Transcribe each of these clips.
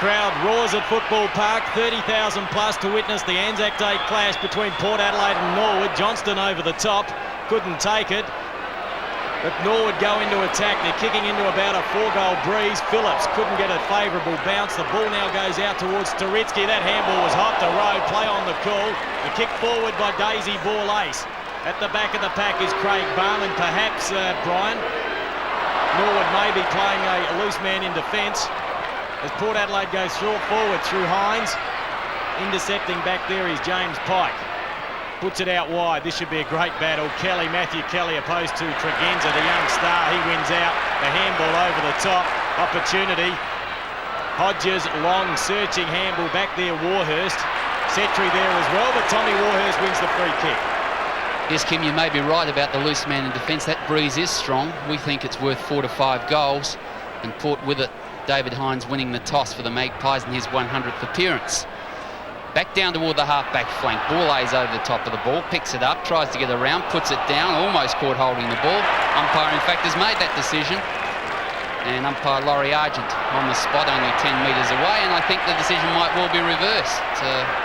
crowd roars at Football Park, 30,000 plus to witness the Anzac Day clash between Port Adelaide and Norwood. Johnston over the top, couldn't take it. But Norwood go into attack. They're kicking into about a 4-goal breeze. Phillips couldn't get a favourable bounce. The ball now goes out towards Staritsky. That handball was hot to Rowe. Play on the call. The kick forward by Daisy Ball-Ace. At the back of the pack is Craig Barman. Perhaps, Brian, Norwood may be playing a loose man in defence as Port Adelaide goes short forward through Hines. Intercepting back there is James Pike. Puts it out wide. This should be a great battle. Matthew Kelly opposed to Tregenza, the young star. He wins out. The handball over the top. Opportunity. Hodges, long searching handball back there. Warhurst. Setri there as well, but Tommy Warhurst wins the free kick. Yes, Kim, you may be right about the loose man in defence. That breeze is strong. We think it's worth 4 to 5 goals. And Port with it. David Hines winning the toss for the Magpies in his 100th appearance. Back down toward the half-back flank. Ball-A's over the top of the ball, picks it up, tries to get around, puts it down, almost caught holding the ball. Umpire, in fact, has made that decision. And umpire Laurie Argent on the spot, only 10 metres away, and I think the decision might well be reversed.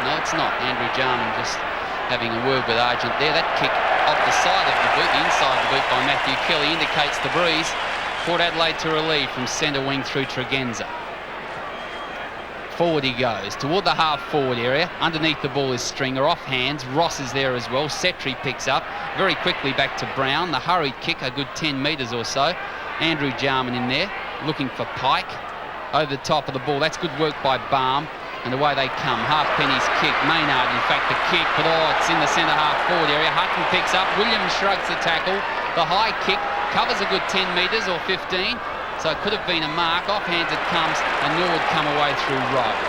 No, it's not. Andrew Jarman just having a word with Argent there. That kick off the side of the boot, the inside of the boot by Matthew Kelly, indicates the breeze. Port Adelaide to relieve from centre wing through Tregenza. Forward he goes, toward the half-forward area. Underneath the ball is Stringer, off hands. Ross is there as well. Setri picks up. Very quickly back to Brown. The hurried kick, a good 10 metres or so. Andrew Jarman in there, looking for Pike. Over the top of the ball. That's good work by Balm. And away they come. Halfpenny's kick. Maynard, in fact, the kick. But it's in the centre half-forward area. Hutton picks up. Williams shrugs the tackle. The high kick covers a good 10 metres or 15. So it could have been a mark. Offhands it comes, and Norwood come away through Rowe.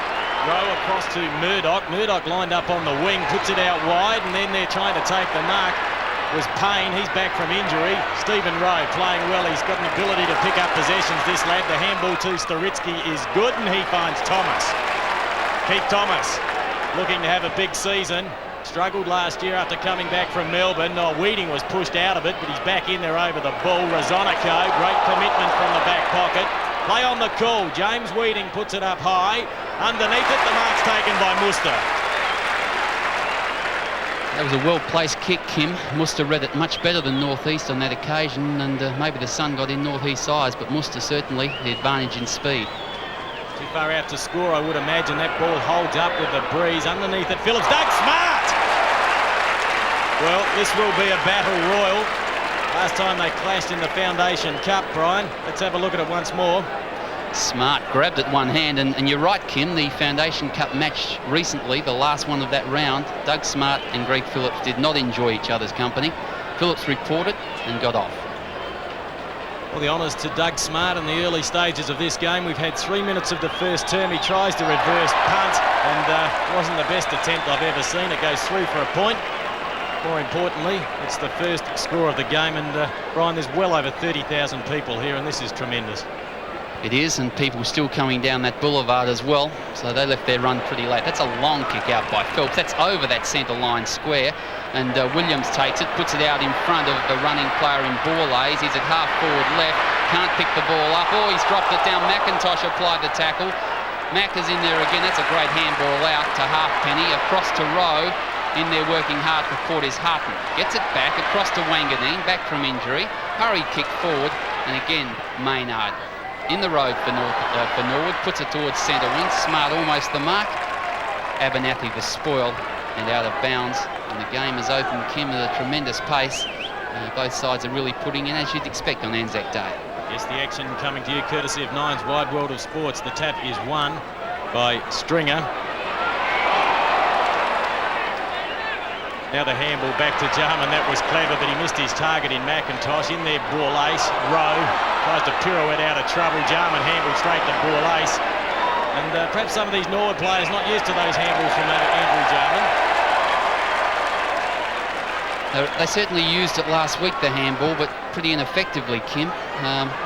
Rowe across to Murdoch. Murdoch lined up on the wing, puts it out wide, and then they're trying to take the mark. Was Payne. He's back from injury. Stephen Rowe playing well. He's got an ability to pick up possessions, this lad. The handball to Staritsky is good, and he finds Thomas. Keith Thomas looking to have a big season. Struggled last year after coming back from Melbourne. Weeding was pushed out of it, but he's back in there over the ball. Rosonico, great commitment from the back pocket. Play on the call. James Weeding puts it up high. Underneath it, the mark's taken by Muster. That was a well-placed kick, Kim. Muster read it much better than Northeast on that occasion, and maybe the sun got in Northeast's eyes, but Muster certainly the advantage in speed. Too far out to score, I would imagine. That ball holds up with the breeze. Underneath it, Phillips. Doug Smart! Well, this will be a battle royal. Last time they clashed in the Foundation Cup, Brian. Let's have a look at it once more. Smart grabbed it one hand, and you're right, Kim, the Foundation Cup match recently, the last one of that round, Doug Smart and Greg Phillips did not enjoy each other's company. Phillips reported and got off. Well, the honours to Doug Smart in the early stages of this game. We've had 3 minutes of the first term. He tries to reverse punt, and wasn't the best attempt I've ever seen. It goes through for a point. More importantly, it's the first score of the game, and Brian, there's well over 30,000 people here, and this is tremendous. It is, and people still coming down that boulevard as well, so they left their run pretty late. That's a long kick out by Phelps. That's over that centre line square, and Williams takes it, puts it out in front of the running player in Borlays. He's at half-forward left, can't pick the ball up. He's dropped it down. McIntosh applied the tackle. Mack is in there again. That's a great handball out to Halfpenny, across to Rowe. In there working hard for Port is Hutton. Gets it back across to Wanganeen, back from injury. Hurried kick forward, and again Maynard in the road for Norwood, puts it towards centre wing. Smart almost the mark. Abernathy the spoil and out of bounds. And the game is open, Kim, at a tremendous pace. Both sides are really putting in, as you'd expect on Anzac Day. Yes, the action coming to you courtesy of Nine's Wide World of Sports. The tap is won by Stringer. Now the handball back to Jarman. That was clever, but he missed his target in McIntosh. In there, Borlace. Rowe tries to pirouette out of trouble. Jarman handball straight to Borlace. And perhaps some of these Norwood players not used to those handballs from Andrew Jarman. They certainly used it last week, the handball, but pretty ineffectively, Kim.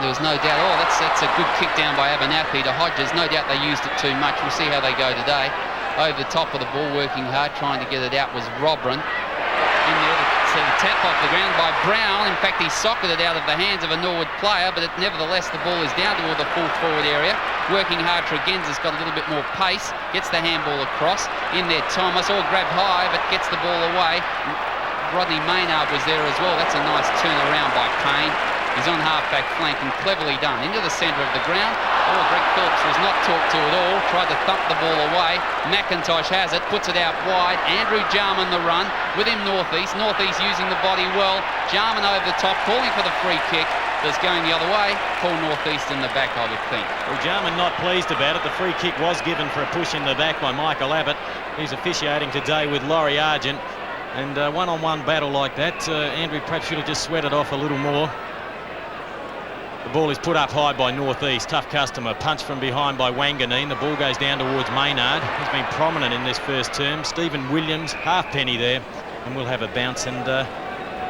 There was no doubt. That's a good kick down by Abernathy to Hodges. No doubt they used it too much. We'll see how they go today. Over the top of the ball, working hard, trying to get it out was Robran. In there, the a tap off the ground by Brown. In fact, he socketed it out of the hands of a Norwood player, but nevertheless the ball is down toward the full forward area. Working hard, Tregenza's got a little bit more pace, gets the handball across. In there, Thomas, all grabbed high, but gets the ball away. Rodney Maynard was there as well. That's a nice turnaround by Payne. He's on half-back flank and cleverly done. Into the centre of the ground. Oh, Greg Phillips was not talked to at all. Tried to thump the ball away. McIntosh has it, puts it out wide. Andrew Jarman the run. With him Northeast. Northeast using the body well. Jarman over the top, calling for the free kick. That's going the other way. Paul Northeast in the back, I would think. Well, Jarman not pleased about it. The free kick was given for a push in the back by Michael Abbott. He's officiating today with Laurie Argent. And one-on-one battle like that, Andrew perhaps should have just sweated off a little more. The ball is put up high by Northeast. Tough customer. Punch from behind by Wanganeen. The ball goes down towards Maynard. He's been prominent in this first term. Stephen Williams, halfpenny there, and we'll have a bounce. And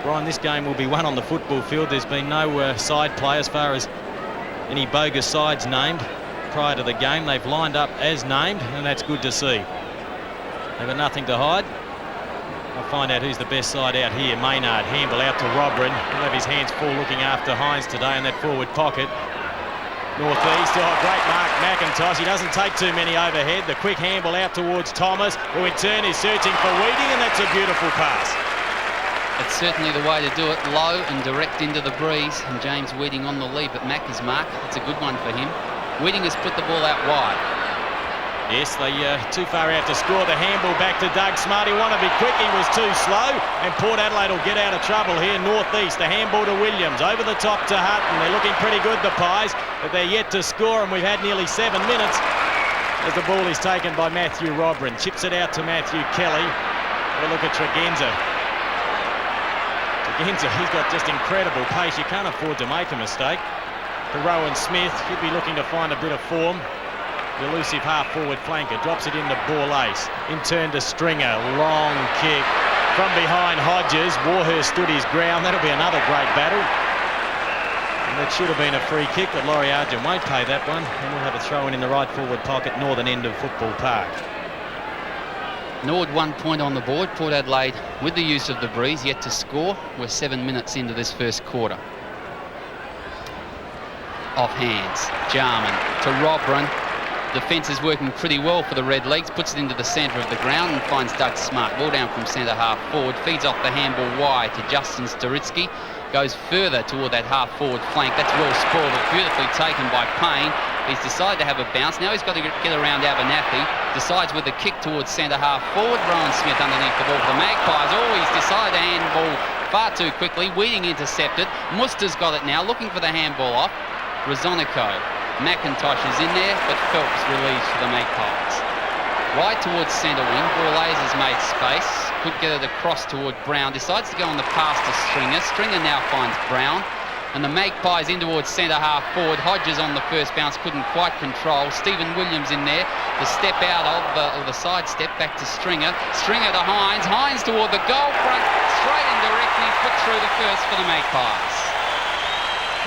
Brian, this game will be won on the football field. There's been no side play as far as any bogus sides named prior to the game. They've lined up as named, and that's good to see. They've got nothing to hide. I'll find out who's the best side out here. Maynard, handball out to Robrin. He'll have his hands full looking after Hines today in that forward pocket. Northeast, oh, great mark, McIntosh. He doesn't take too many overhead. The quick handball out towards Thomas, who in turn is searching for Weeding, and that's a beautiful pass. It's certainly the way to do it, low and direct into the breeze. And James Weeding on the lead, but Macca's mark, it's a good one for him. Weeding has put the ball out wide. Yes, they too far out to score. The handball back to Doug Smart. He wanted to be quick, he was too slow, and Port Adelaide will get out of trouble here. Northeast, the handball to Williams, over the top to Hutton. They're looking pretty good, the Pies, but they're yet to score, and we've had nearly 7 minutes as the ball is taken by Matthew Robrin. Chips it out to Matthew Kelly. Have a look at Tregenza. Tregenza, he's got just incredible pace. You can't afford to make a mistake. To Rowan Smith, he'd be looking to find a bit of form. The elusive half-forward flanker drops it into Borlase. In turn to Stringer. Long kick from behind Hodges. Warhurst stood his ground. That'll be another great battle. And that should have been a free kick, but Laurie Argent won't pay that one. And we'll have a throw-in the right forward pocket, northern end of Football Park. Norwood 1 point on the board. Port Adelaide with the use of the breeze, yet to score. We're 7 minutes into this first quarter. Off hands. Jarman to Robrin. Defence is working pretty well for the Red Legs, puts it into the centre of the ground and finds Doug Smart. Ball down from centre half forward, feeds off the handball wide to Justin Staritsky, goes further toward that half forward flank. That's well spoiled, beautifully taken by Payne. He's decided to have a bounce. Now he's got to get around Abernathy. Decides with the kick towards centre half forward. Rowan Smith underneath the ball for the Magpies. Oh, he's decided to handball far too quickly. Weeding intercepted. Muster's got it now, looking for the handball off. Rosonico. McIntosh is in there, but Phelps relieves for the Magpies. Right towards centre wing, Borlase has made space. Could get it across toward Brown. Decides to go on the pass to Stringer. Stringer now finds Brown. And the Magpies in towards centre half forward. Hodges on the first bounce, couldn't quite control. Stephen Williams in there. The step out of the side step back to Stringer. Stringer to Hines. Hines toward the goal front. Straight and direct, and he's put through the first for the Magpies.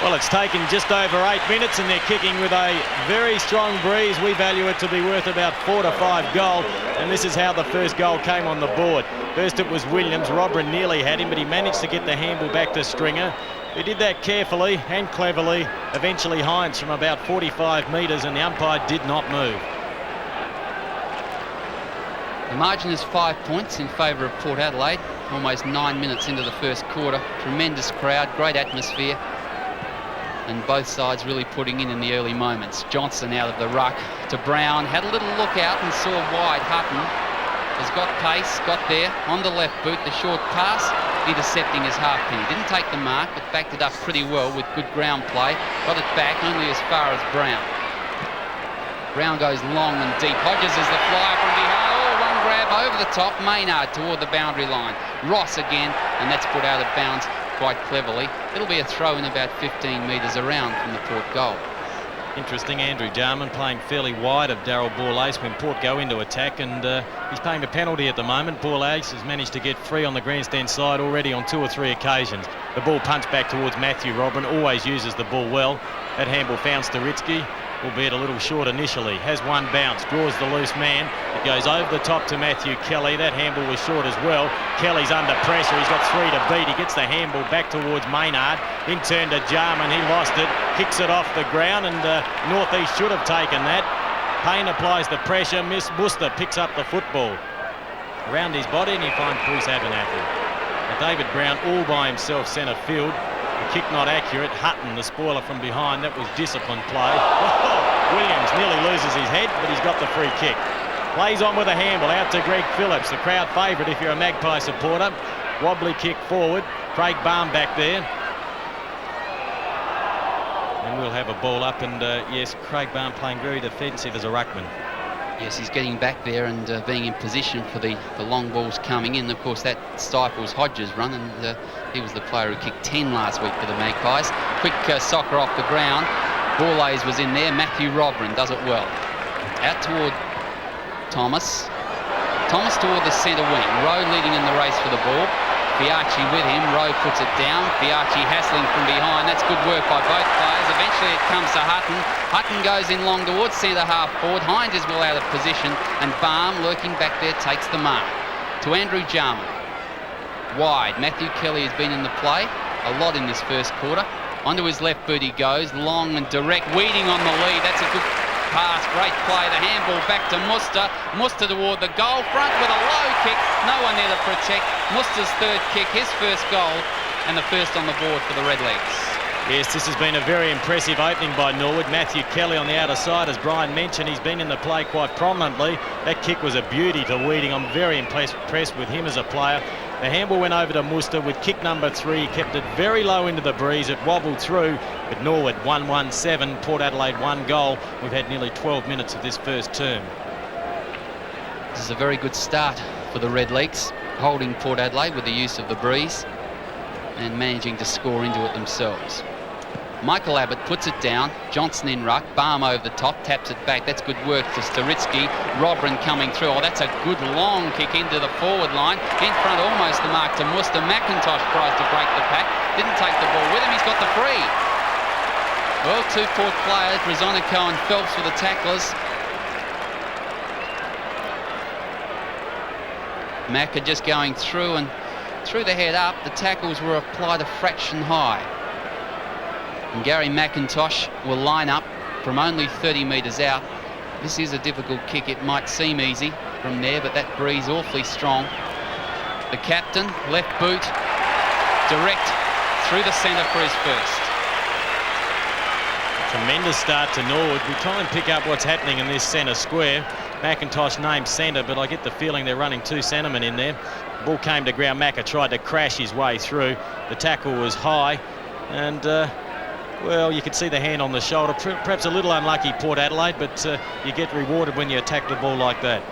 Well, it's taken just over 8 minutes and they're kicking with a very strong breeze. We value it to be worth about 4 to 5 goal, and this is how the first goal came on the board. First it was Williams. Robrin nearly had him, but he managed to get the handball back to Stringer. He did that carefully and cleverly. Eventually Hines from about 45 metres, and the umpire did not move. The margin is 5 points in favour of Port Adelaide. Almost 9 minutes into the first quarter. Tremendous crowd, great atmosphere. And both sides really putting in the early moments. Johnson out of the ruck to Brown. Had a little look out and saw wide. Hutton has got pace, got there on the left boot. The short pass, intercepting his halfpenny. Didn't take the mark, but backed it up pretty well with good ground play. Got it back only as far as Brown. Brown goes long and deep. Hodges is the flyer from behind. Oh, one grab over the top. Maynard toward the boundary line. Ross again, and that's put out of bounds quite cleverly. It'll be a throw in about 15 metres around from the Port goal. Interesting, Andrew Jarman playing fairly wide of Darryl Borlase when Port go into attack, and he's paying a penalty at the moment. Borlase has managed to get free on the grandstand side already on 2 or 3 occasions. The ball punched back towards Matthew Robrin, always uses the ball well. That handball found Staritsky. albeit a little short initially. Has one bounce, draws the loose man. It goes over the top to Matthew Kelly. That handball was short as well. Kelly's under pressure. He's got 3 to beat. He gets the handball back towards Maynard. In turn to Jarman. He lost it. Kicks it off the ground, and North East should have taken that. Payne applies the pressure. Miss Worcester picks up the football. Around his body, and you find Bruce Abernathy. And David Brown all by himself centre field. The kick not accurate. Hutton, the spoiler from behind. That was disciplined play. Williams nearly loses his head, but he's got the free kick. Plays on with a handball out to Greg Phillips, the crowd favourite if you're a Magpie supporter. Wobbly kick forward. Craig Barn back there. And we'll have a ball up, and yes, Craig Barn playing very defensive as a ruckman. Yes, he's getting back there and being in position for the long balls coming in. Of course, that stifles Hodges' run, and he was the player who kicked 10 last week for the Magpies. Quick soccer off the ground. Borlays was in there. Matthew Robran does it well. Out toward Thomas. Thomas toward the centre wing. Rowe leading in the race for the ball. Fiachi with him. Rowe puts it down. Fiachi hassling from behind. That's good work by both players. Eventually it comes to Hutton. Hutton goes in long towards centre half forward. Hines is well out of position, and Baum lurking back there takes the mark. To Andrew Jarman. Wide. Matthew Kelly has been in the play a lot in this first quarter. Onto his left boot he goes. Long and direct. Weeding on the lead. That's a good pass. Great play. The handball back to Muster. Muster toward the goal front with a low kick. No one there to protect. Muster's third kick, his first goal, and the first on the board for the Redlegs. Yes, this has been a very impressive opening by Norwood. Matthew Kelly on the outer side, as Brian mentioned, he's been in the play quite prominently. That kick was a beauty to Weeding. I'm very impressed with him as a player. The handball went over to Muster with kick number 3. He kept it very low into the breeze. It wobbled through, but Norwood 1-1-7, Port Adelaide 1 goal. We've had nearly 12 minutes of this first term. This is a very good start for the Redlegs, holding Port Adelaide with the use of the breeze and managing to score into it themselves. Michael Abbott puts it down. Johnson in ruck. Baum over the top. Taps it back. That's good work to Staritsky. Robran coming through. Oh, that's a good long kick into the forward line. In front, almost the mark to Muster. McIntosh tries to break the pack. Didn't take the ball with him. He's got the free. Well, 2 Port players, Brazonico and Phelps for the tacklers. Macca just going through, and through the head up, the tackles were applied a fraction high. And Gary McIntosh will line up from only 30 metres out. This is a difficult kick. It might seem easy from there, but that breeze awfully strong. The captain, left boot, direct through the centre for his first. Tremendous start to Norwood. We try and pick up what's happening in this centre square. McIntosh named centre, but I get the feeling they're running 2 centremen in there. The ball came to ground. Macca tried to crash his way through. The tackle was high, and well, you could see the hand on the shoulder. Perhaps a little unlucky, Port Adelaide, but you get rewarded when you attack the ball like that.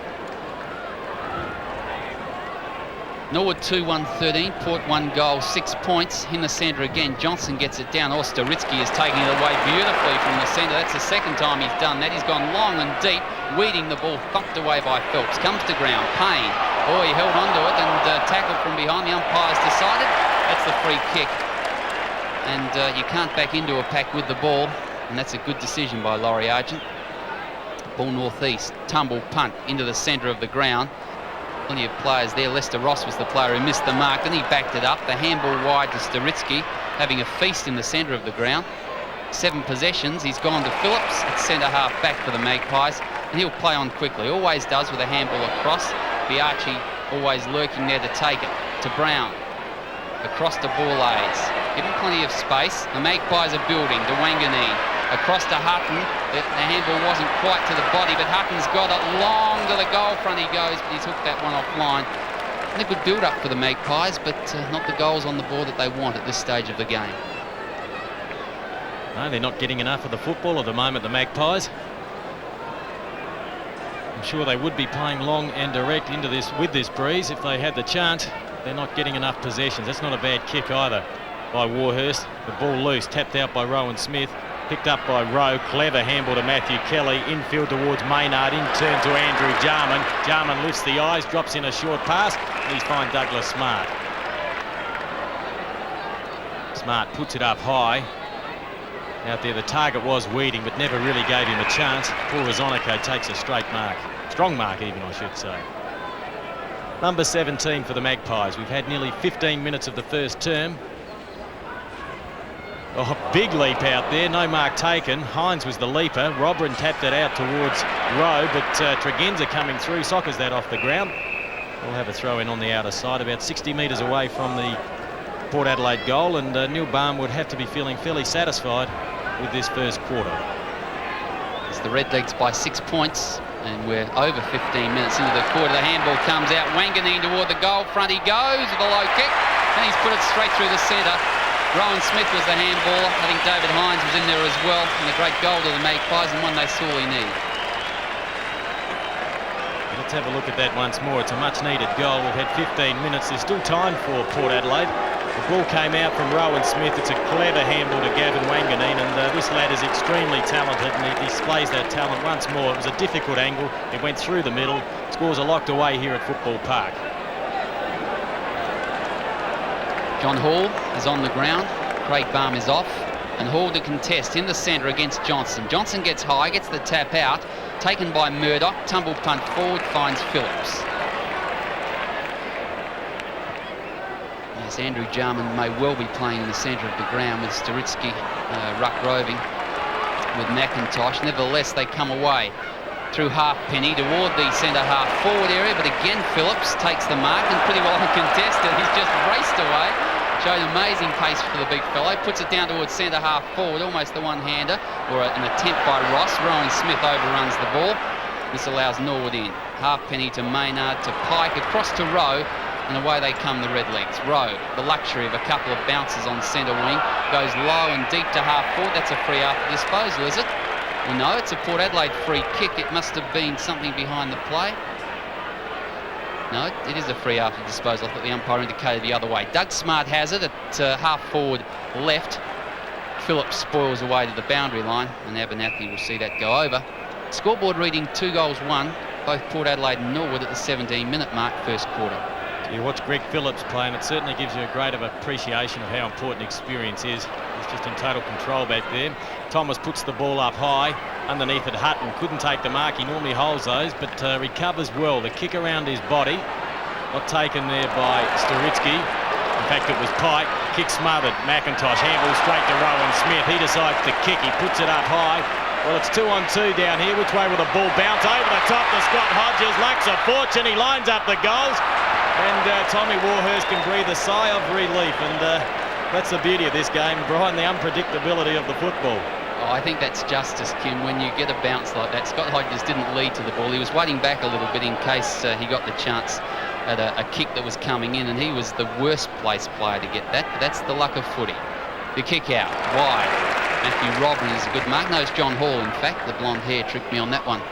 Norwood 2-1-13, Port 1 goal, 6 points. In the centre again, Johnson gets it down. Staritsky is taking it away beautifully from the centre. That's the second time he's done that. He's gone long and deep, weeding the ball, thumped away by Phelps. Comes to ground, Payne. Oh, he held onto it and tackled from behind. The umpire's decided that's the free kick. And you can't back into a pack with the ball, and that's a good decision by Laurie Argent. Ball northeast, tumble punt into the centre of the ground. Plenty of players there. Lester Ross was the player who missed the mark. Then he backed it up. The handball wide to Staritsky, having a feast in the centre of the ground. 7 possessions. He's gone to Phillips at centre half back for the Magpies, and he'll play on quickly. Always does with a handball across. Biachi always lurking there to take it. To Brown. Across to Borlays. Given plenty of space. The Magpies are building. To Wanganeen. Across to Hutton. The handball wasn't quite to the body, but Hutton's got it long to the goal front he goes, but he's hooked that one offline. And a good build-up for the Magpies, but not the goals on the board that they want at this stage of the game. No, they're not getting enough of the football at the moment, the Magpies. I'm sure they would be playing long and direct into this with this breeze if they had the chance. They're not getting enough possessions. That's not a bad kick either by Warhurst. The ball loose, tapped out by Rowan Smith. Picked up by Rowe. Clever handball to Matthew Kelly. Infield towards Maynard. In turn to Andrew Jarman. Jarman lifts the eyes, drops in a short pass. And he's fined Douglas Smart. Smart puts it up high. out there. The target was Weeding, but never really gave him a chance. Paul Rosonico takes a straight mark. Strong mark even, I should say. Number 17 for the Magpies. We've had nearly 15 minutes of the first term. Oh, big leap out there, no mark taken. Hines was the leaper. Robrin tapped it out towards Rowe, but Tregenza coming through, soccers that off the ground. We'll have a throw in on the outer side, about 60 metres away from the Port Adelaide goal, and Neil Balme would have to be feeling fairly satisfied with this first quarter. It's the Redlegs by 6 points, and we're over 15 minutes into the quarter. The handball comes out, Wanganeen toward the goal front. He goes with a low kick, and he's put it straight through the centre. Rowan Smith was the handballer. I think David Hines was in there as well, and a great goal to the Magpies, and one they sorely need. Let's have a look at that once more. It's a much-needed goal. We've had 15 minutes. There's still time for Port Adelaide. The ball came out from Rowan Smith. It's a clever handball to Gavin Wanganeen, and this lad is extremely talented, and he displays that talent once more. It was a difficult angle. It went through the middle. Scores are locked away here at Football Park. John Hall is on the ground. Craig Balme is off, and Hall to contest in the centre against Johnson. Johnson gets high, gets the tap out, taken by Murdoch. Tumble punt forward, finds Phillips. Yes, Andrew Jarman may well be playing in the centre of the ground with Staritsky ruck roving with McIntosh. Nevertheless, they come away through Halfpenny toward the centre half forward area, but again Phillips takes the mark and pretty well uncontested. He's just raced away. Showed amazing pace for the big fellow. Puts it down towards centre half forward, almost the one-hander, or an attempt by Ross. Rowan Smith overruns the ball. This allows Norwood in. Halfpenny to Maynard to Pike, across to Rowe, and away they come, the Redlegs. Rowe, the luxury of a couple of bounces on centre wing, goes low and deep to half forward. That's a free after disposal, is it? Well, no, it's a Port Adelaide free kick. It must have been something behind the play. No, it is a free after disposal. I thought the umpire indicated the other way. Doug Smart has it at half forward left. Phillips spoils away to the boundary line, and Abernathy will see that go over. Scoreboard reading 2-1, both Port Adelaide and Norwood at the 17-minute mark, first quarter. You watch Greg Phillips play, and it certainly gives you a great appreciation of how important experience is. He's just in total control back there. Thomas puts the ball up high underneath at Hutton. Couldn't take the mark. He normally holds those, but recovers well. The kick around his body, not taken there by Staritsky. In fact, it was Pike. Kick smothered. McIntosh handball straight to Rowan Smith. He decides to kick. He puts it up high. Well, it's 2-on-2 down here. Which way will the ball bounce? Over the top to Scott Hodges. Lacks a fortune. He lines up the goals. And Tommy Warhurst can breathe a sigh of relief. And that's the beauty of this game, Brian, the unpredictability of the football. Oh, I think that's justice, Kim. When you get a bounce like that, Scott Hodges didn't lead to the ball. He was waiting back a little bit in case he got the chance at a kick that was coming in, and he was the worst placed player to get that. But that's the luck of footy. The kick out, wide. Matthew Robin is a good mark. No, it's John Hall, in fact. The blonde hair tricked me on that one.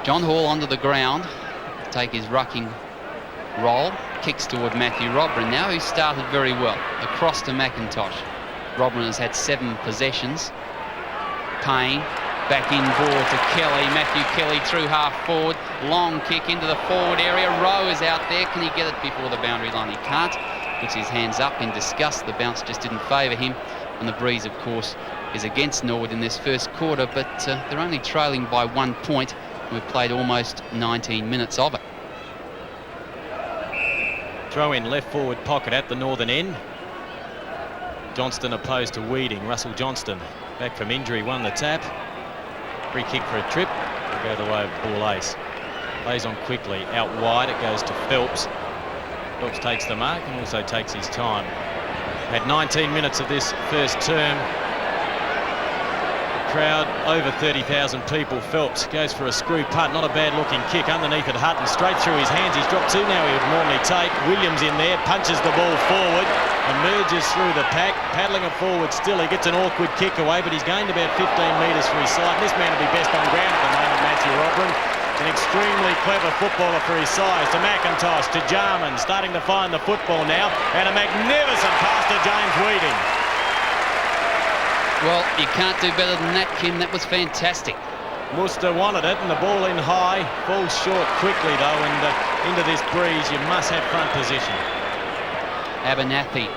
John Hall onto the ground, take his rucking roll, kicks toward Matthew Robrin now, who started very well. Across to McIntosh. Robrin has had 7 possessions. Payne, back in ball to Kelly. Matthew Kelly through half forward. Long kick into the forward area. Rowe is out there. Can he get it before the boundary line? He can't. Puts his hands up in disgust. The bounce just didn't favour him. And the breeze, of course, is against Norwood in this first quarter, but they're only trailing by 1 point. We've played almost 19 minutes of it. Throw in left forward pocket at the northern end. Johnston opposed to Weeding. Russell Johnston back from injury, won the tap. Free kick for a trip. Will go the way of ball ace. Plays on quickly. Out wide it goes to Phelps. Phelps takes the mark and also takes his time. Had 19 minutes of this first term. Crowd over 30,000 people. Phelps goes for a screw punt, not a bad looking kick underneath at Hutton, straight through his hands. He's dropped 2 now he would normally take. Williams in there, punches the ball forward, emerges through the pack, paddling it forward still. He gets an awkward kick away, but he's gained about 15 metres for his side. This man will be best on ground at the moment, Matthew Robrin. An extremely clever footballer for his size. To McIntosh, to Jarman, starting to find the football now, and a magnificent pass to James Weeding. Well, you can't do better than that, Kim. That was fantastic. Worcester wanted it, and the ball in high. Falls short quickly, though, and into this breeze, you must have front position. Abernathy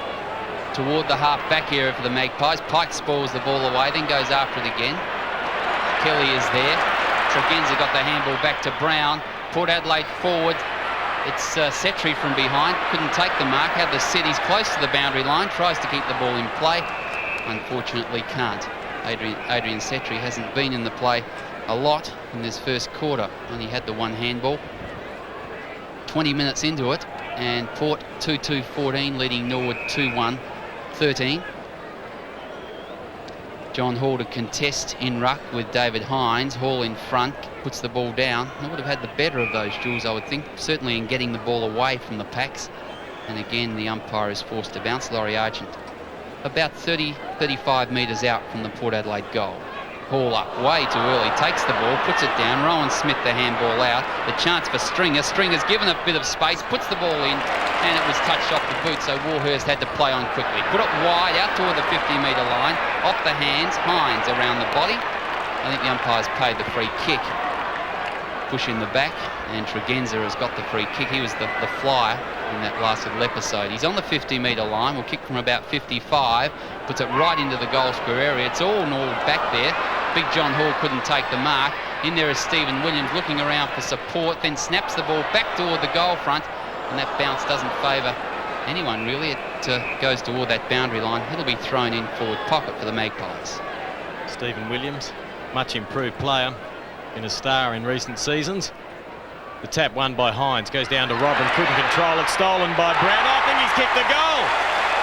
toward the half-back area for the Magpies. Pike spoils the ball away, then goes after it again. Kelly is there. Tregenza got the handball back to Brown. Port Adelaide forward. It's Setri from behind. Couldn't take the mark. Had the set. He's close to the boundary line. Tries to keep the ball in play. Unfortunately can't. Adrian Setri hasn't been in the play a lot in this first quarter. Only had the one handball. 20 minutes into it. And Port 2-2-14 leading Norwood 2-1-13. John Hall to contest in ruck with David Hines. Hall in front, puts the ball down. They would have had the better of those duels, I would think, certainly in getting the ball away from the packs. And again, the umpire is forced to bounce. Laurie Argent about 30-35 metres out from the Port Adelaide goal. Hall up way too early, takes the ball, puts it down. Rowan Smith the handball out. The chance for Stringer. Stringer's given a bit of space, puts the ball in, and it was touched off the boot, so Warhurst had to play on quickly. Put it wide out toward the 50-metre line, off the hands, Hines around the body. I think the umpires paid the free kick. Push in the back, and Tregenza has got the free kick. He was the flyer in that last little episode. He's on the 50-metre line, will kick from about 55, puts it right into the goal square area. It's all Norwood back there. Big John Hall couldn't take the mark. In there is Stephen Williams looking around for support, then snaps the ball back toward the goal front, and that bounce doesn't favour anyone really. It goes toward that boundary line. It'll be thrown in forward pocket for the Magpies. Stephen Williams, much improved player, been a star in recent seasons. The tap won by Hines, goes down to Robin, couldn't control it, stolen by Brown. I think he's kicked the goal.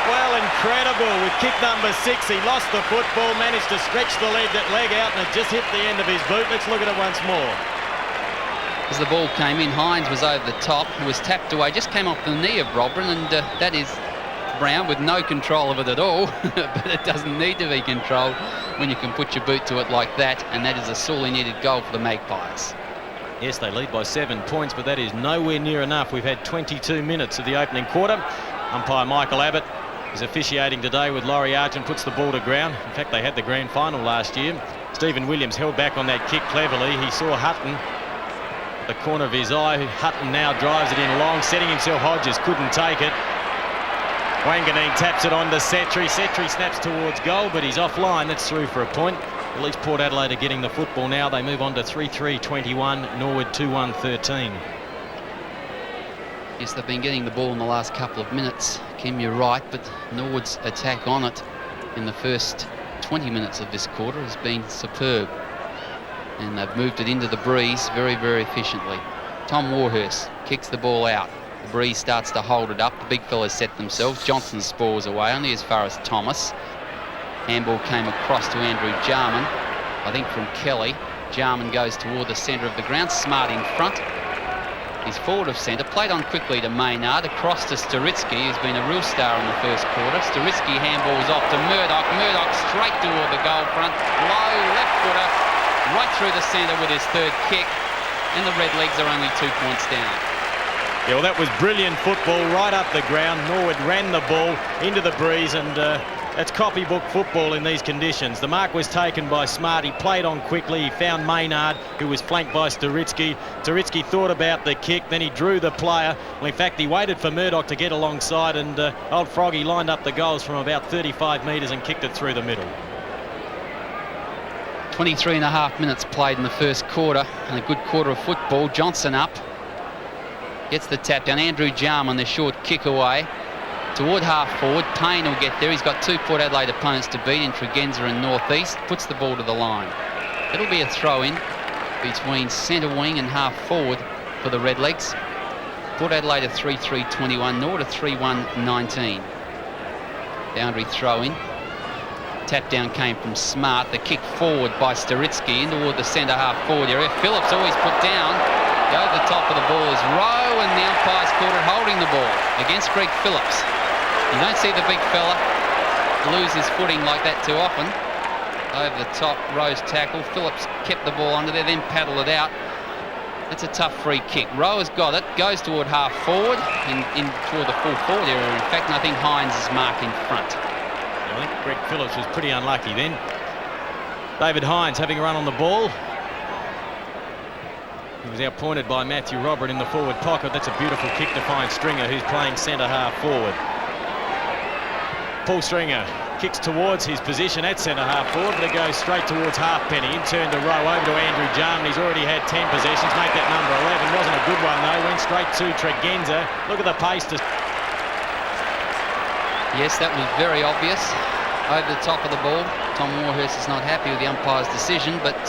Well, incredible. With kick number 6, he lost the football, managed to stretch the leg out, and it just hit the end of his boot. Let's look at it once more. As the ball came in, Hines was over the top, was tapped away, just came off the knee of Robin, and that is Brown with no control of it at all. But it doesn't need to be controlled when you can put your boot to it like that, and that is a sorely needed goal for the Magpies. Yes, they lead by 7 points, but that is nowhere near enough. We've had 22 minutes of the opening quarter. Umpire Michael Abbott is officiating today with Laurie Argent, puts the ball to ground. In fact, they had the grand final last year. Stephen Williams held back on that kick cleverly. He saw Hutton at the corner of his eye. Hutton now drives it in long, setting himself. Hodges couldn't take it. Wanganeen taps it on to Setri. Setri snaps towards goal, but he's offline. That's through for a point. At least Port Adelaide are getting the football now. They move on to 3-3-21, Norwood 2-1-13. Yes, they've been getting the ball in the last couple of minutes. Kim, you're right, but Norwood's attack on it in the first 20 minutes of this quarter has been superb. And they've moved it into the breeze very, very efficiently. Tom Warhurst kicks the ball out. The breeze starts to hold it up. The big fellas set themselves. Johnson spores away, only as far as Thomas. Handball came across to Andrew Jarman, I think from Kelly. Jarman goes toward the centre of the ground. Smart in front. He's forward of centre. Played on quickly to Maynard. Across to Staritsky, who's been a real star in the first quarter. Staritsky handballs off to Murdoch. Murdoch straight toward the goal front. Low left footer. Right through the centre with his third kick. And the Redlegs are only 2 points down. Yeah, well, that was brilliant football right up the ground. Norwood ran the ball into the breeze, and that's copybook football in these conditions. The mark was taken by Smart. He played on quickly. He found Maynard, who was flanked by Staritsky. Staritsky thought about the kick, then he drew the player. Well, in fact, he waited for Murdoch to get alongside, and old Froggy lined up the goals from about 35 metres and kicked it through the middle. 23.5 minutes played in the first quarter, and a good quarter of football. Johnson up. Gets the tap down. Andrew Jarman, the short kick away. Toward half forward, Payne will get there. He's got 2 Port Adelaide opponents to beat in Tregenza and North East. Puts the ball to the line. It'll be a throw-in between centre wing and half forward for the Redlegs. Port Adelaide a 3-3-21, Norwood a 3-1-19. Boundary throw-in. Tap down came from Smart. The kick forward by Staritsky in toward the centre half forward area. Phillips always put down. Over the top of the ball is Rowe, and the umpire's caught it holding the ball against Greg Phillips. You don't see the big fella lose his footing like that too often. Over the top, Rowe's tackle. Phillips kept the ball under there, then paddled it out. That's a tough free kick. Rowe has got it, goes toward half forward, in toward the full forward area, in fact, and I think Hines is marked in front. I think Greg Phillips was pretty unlucky then. David Hines having a run on the ball. He was outpointed by Matthew Robert in the forward pocket. That's a beautiful kick to find Stringer, who's playing centre half forward. Paul Stringer kicks towards his position at centre-half forward, but it goes straight towards Halfpenny. In turn to Rowe, over to Andrew Jarman. He's already had 10 possessions. Make that number 11. Wasn't a good one, though. Went straight to Tregenza. Look at the pace. Yes, that was very obvious. Over the top of the ball. Tom Warhurst is not happy with the umpire's decision, but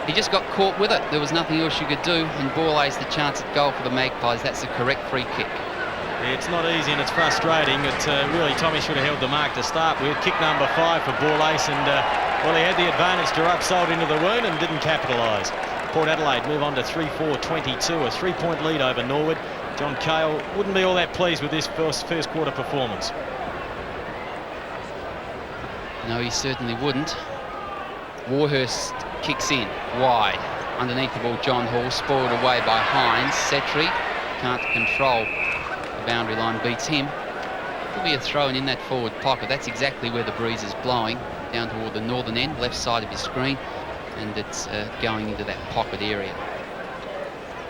he just got caught with it. There was nothing else you could do, and Borlay's the chance at goal for the Magpies. That's the correct free kick. It's not easy and it's frustrating, but really Tommy should have held the mark to start with. Kick number 5 for Borlace, and well, he had the advantage to rub salt into the wound and didn't capitalise. Port Adelaide move on to 3-4-22, a 3-point lead over Norwood. John Cale wouldn't be all that pleased with this first quarter performance. No, he certainly wouldn't. Warhurst kicks in wide. Underneath the ball, John Hall, spoiled away by Hines. Setri can't control the boundary line, beats him. There'll be a throw in that forward pocket. That's exactly where the breeze is blowing, down toward the northern end, left side of his screen, and it's going into that pocket area.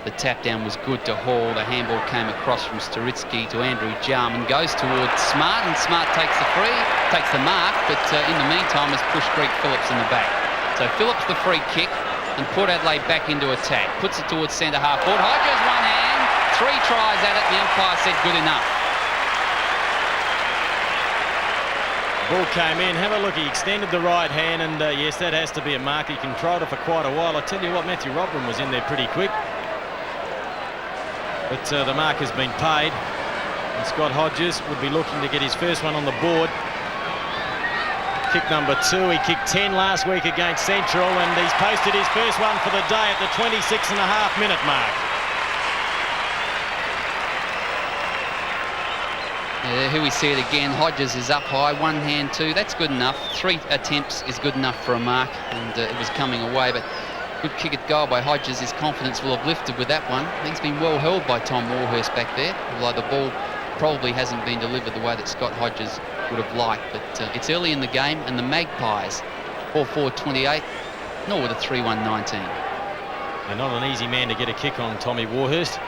The tap down was good to Hall. The handball came across from Staritsky to Andrew Jarman, goes towards Smart, and Smart takes the mark, but in the meantime has pushed Greg Phillips in the back. So Phillips the free kick, and Port Adelaide back into attack. Puts it towards centre half forward. Hodges one hand, 3 tries at it, the umpire said good enough. Ball came in, have a look, he extended the right hand, and yes, that has to be a mark. He controlled it for quite a while. I tell you what, Matthew Robin was in there pretty quick. But the mark has been paid, and Scott Hodges would be looking to get his first one on the board. Kick number 2, he kicked 10 last week against Central, and he's posted his first one for the day at the 26.5-minute mark. Yeah, here we see it again. Hodges is up high, one hand too. That's good enough. 3 attempts is good enough for a mark, and it was coming away, but good kick at goal by Hodges. His confidence will have lifted with that one. He's been well held by Tom Warhurst back there, although the ball probably hasn't been delivered the way that Scott Hodges would have liked. But it's early in the game, and the Magpies 4-4-28, Norwood a 3-1-19. And not an easy man to get a kick on, Tommy Warhurst.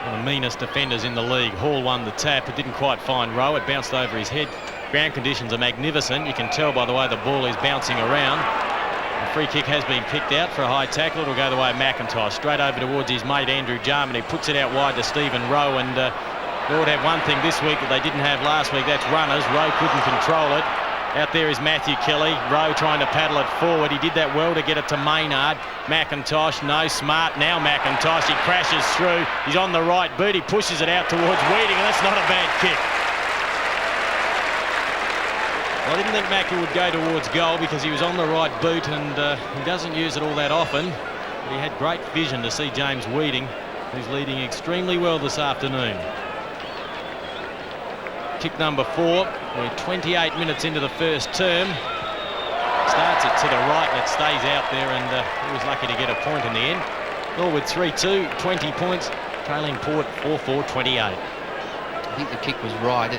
One of the meanest defenders in the league. Hall won the tap. It didn't quite find Rowe. It bounced over his head. Ground conditions are magnificent. You can tell by the way the ball is bouncing around. The free kick has been picked out for a high tackle. It'll go the way of McIntosh. Straight over towards his mate Andrew Jarman. He puts it out wide to Stephen Rowe, and Norwood have one thing this week that they didn't have last week. That's runners. Rowe couldn't control it. Out there is Matthew Kelly. Rowe trying to paddle it forward. He did that well to get it to Maynard. McIntosh, no, Smart. Now McIntosh. He crashes through. He's on the right boot. He pushes it out towards Weeding, and that's not a bad kick. Well, I didn't think Mackie would go towards goal because he was on the right boot, and he doesn't use it all that often. But he had great vision to see James Weeding, who's leading extremely well this afternoon. Kick number 4. We're 28 minutes into the first term. Starts it to the right and it stays out there, and he was lucky to get a point in the end. Norwood 3-2, 20 points, trailing Port 4-4-28. I think the kick was right.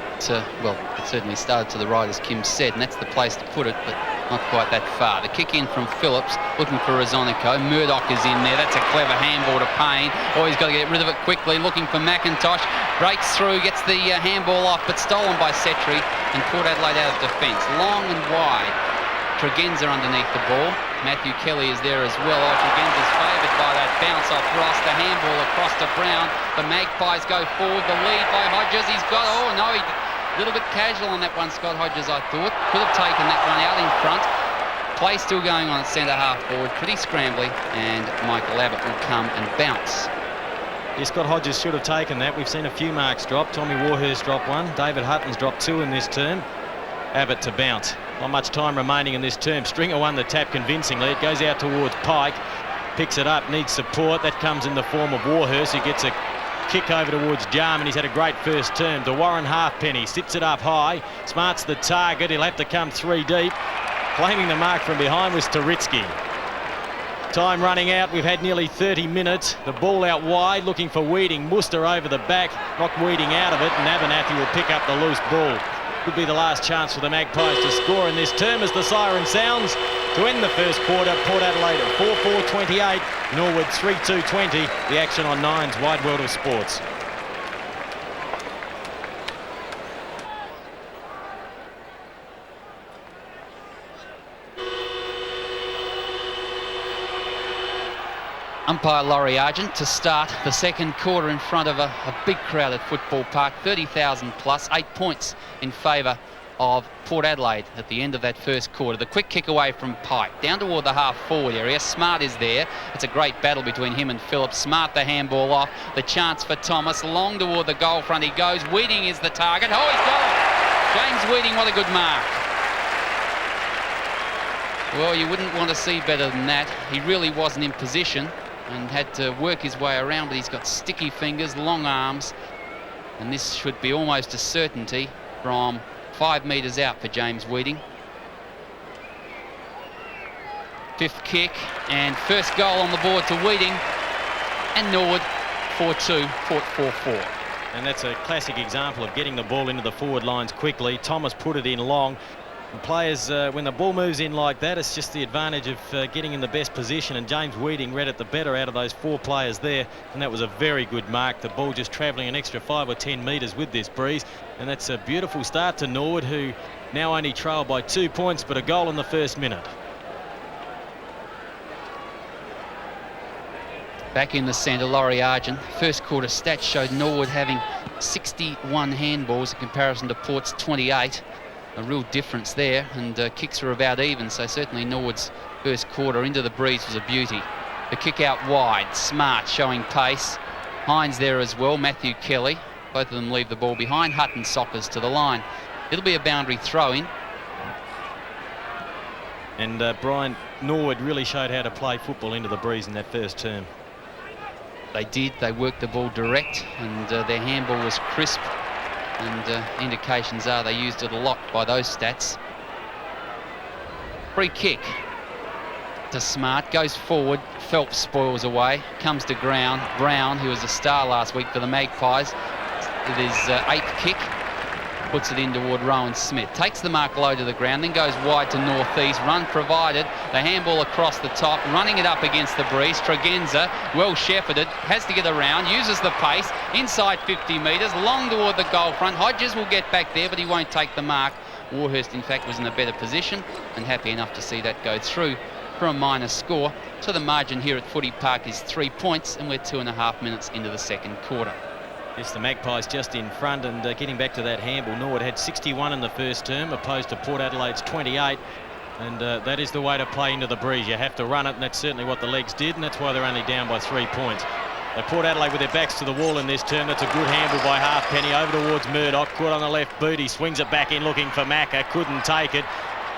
Well, it certainly started to the right, as Kim said, and that's the place to put it, but not quite that far. The kick in from Phillips, looking for Rosonico. Murdoch is in there. That's a clever handball to Payne. Oh, he's got to get rid of it quickly, looking for McIntosh. Breaks through, gets the handball off, but stolen by Setri, and Port Adelaide out of defence. Long and wide. Tregenza underneath the ball. Matthew Kelly is there as well. Oh, Tregenza's favoured by that bounce off Ross. The handball across to Brown. The Magpies go forward. The lead by Hodges. He's got, oh no, a little bit casual on that one, Scott Hodges, I thought. Could have taken that one out in front. Play still going on at centre half forward. Pretty scrambly, and Michael Abbott will come and bounce. Yeah, Scott Hodges should have taken that. We've seen a few marks drop. Tommy Warhurst dropped 1. David Hutton's dropped 2 in this term. Abbott to bounce. Not much time remaining in this term. Stringer won the tap convincingly. It goes out towards Pike. Picks it up, needs support. That comes in the form of Warhurst. He gets a kick over towards Jarman. He's had a great first term. To Warren Halfpenny. Sits it up high. Smart's the target. He'll have to come 3 deep. Claiming the mark from behind was Staritsky. Time running out. We've had nearly 30 minutes. The ball out wide, looking for Weeding. Muster over the back, knocked Weeding out of it, and Abernathy will pick up the loose ball. Could be the last chance for the Magpies to score in this term as the siren sounds to end the first quarter. Port Adelaide at 4-4-28, Norwood 3-2-20. The action on Nine's Wide World of Sports. Umpire Laurie Argent to start the second quarter in front of a big crowd at Football Park, 30,000 plus, 8 points in favour of Port Adelaide at the end of that first quarter. The quick kick away from Pike, down toward the half-forward area. Smart is there. It's a great battle between him and Phillips. Smart the handball off. The chance for Thomas, long toward the goal front he goes. Weeding is the target. Oh, he's got it! James Weeding, what a good mark. Well, you wouldn't want to see better than that. He really wasn't in position and had to work his way around, but he's got sticky fingers, long arms, and this should be almost a certainty from 5 metres out for James Weeding. Fifth kick and first goal on the board to Weeding, and Norwood 4-2, Port 4-4. And that's a classic example of getting the ball into the forward lines quickly. Thomas put it in long. And players, when the ball moves in like that, it's just the advantage of getting in the best position, and James Weeding read it the better out of those 4 players there, and that was a very good mark. The ball just travelling an extra 5 or 10 metres with this breeze, and that's a beautiful start to Norwood, who now only trail by 2 points, but a goal in the first minute. Back in the centre, Laurie Argent. First quarter stats showed Norwood having 61 handballs in comparison to Port's 28. A real difference there, and kicks are about even, so certainly Norwood's first quarter into the breeze was a beauty. The kick out wide, Smart showing pace. Hines there as well, Matthew Kelly. Both of them leave the ball behind. Hutton sockers to the line. It'll be a boundary throw-in. And Brian, Norwood really showed how to play football into the breeze in that first term. They did. They worked the ball direct, and their handball was crisp. And indications are they used it a lot by those stats. Free kick to Smart, goes forward. Phelps spoils away, comes to ground. Brown, who was a star last week for the Magpies, with his 8th kick, puts it in toward Rowan Smith. Takes the mark low to the ground, then goes wide to northeast. Run provided. The handball across the top, running it up against the breeze. Tregenza, well shepherded, has to get around, uses the pace, inside 50 metres, long toward the goal front. Hodges will get back there, but he won't take the mark. Warhurst, in fact, was in a better position and happy enough to see that go through for a minor score. So the margin here at Footy Park is 3 points, and we're 2.5 minutes into the second quarter. Yes, the Magpies just in front, and getting back to that handball, Norwood had 61 in the first term opposed to Port Adelaide's 28, and that is the way to play into the breeze. You have to run it, and that's certainly what the legs did, and that's why they're only down by 3 points. So Port Adelaide with their backs to the wall in this term. That's a good handball by Halfpenny over towards Murdoch. Caught on the left boot. He swings it back in looking for Macca. Couldn't take it.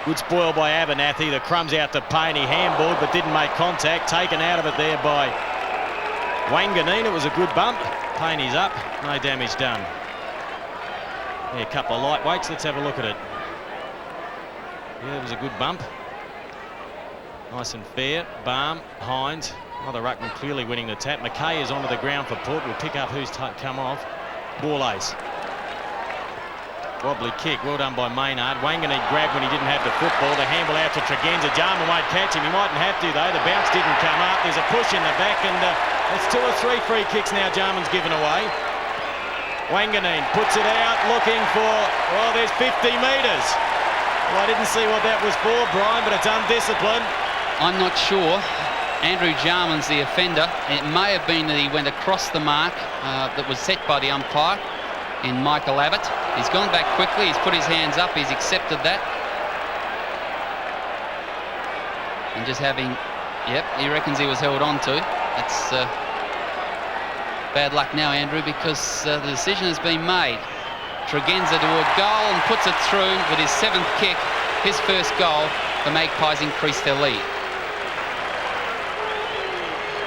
Good spoil by Abernathy. The crumbs out to Payne. He handballed but didn't make contact. Taken out of it there by Wanganeen. It was a good bump. Payne is up. No damage done. Yeah, a couple of lightweights. Let's have a look at it. Yeah, it was a good bump. Nice and fair. Balm, Hines. Another ruckman clearly winning the tap. McKay is onto the ground for Port. We'll pick up who's come off. Ball ace. Wobbly kick. Well done by Maynard. Wanganeen grabbed when he didn't have the football. The handball out to Tregenza. Jarman won't catch him. He mightn't have to, though. The bounce didn't come up. There's a push in the back, and it's 2 or 3 free kicks now Jarman's given away. Wanganeen puts it out, looking for, well, there's 50 metres. Well, I didn't see what that was for, Brian, but it's undisciplined. I'm not sure. Andrew Jarman's the offender. It may have been that he went across the mark that was set by the umpire in Michael Abbott. He's gone back quickly. He's put his hands up. He's accepted that. And just having, yep, he reckons he was held on to. That's bad luck now, Andrew, because the decision has been made. Tregenza toward goal and puts it through with his 7th kick, his first goal. The Magpies increase their lead.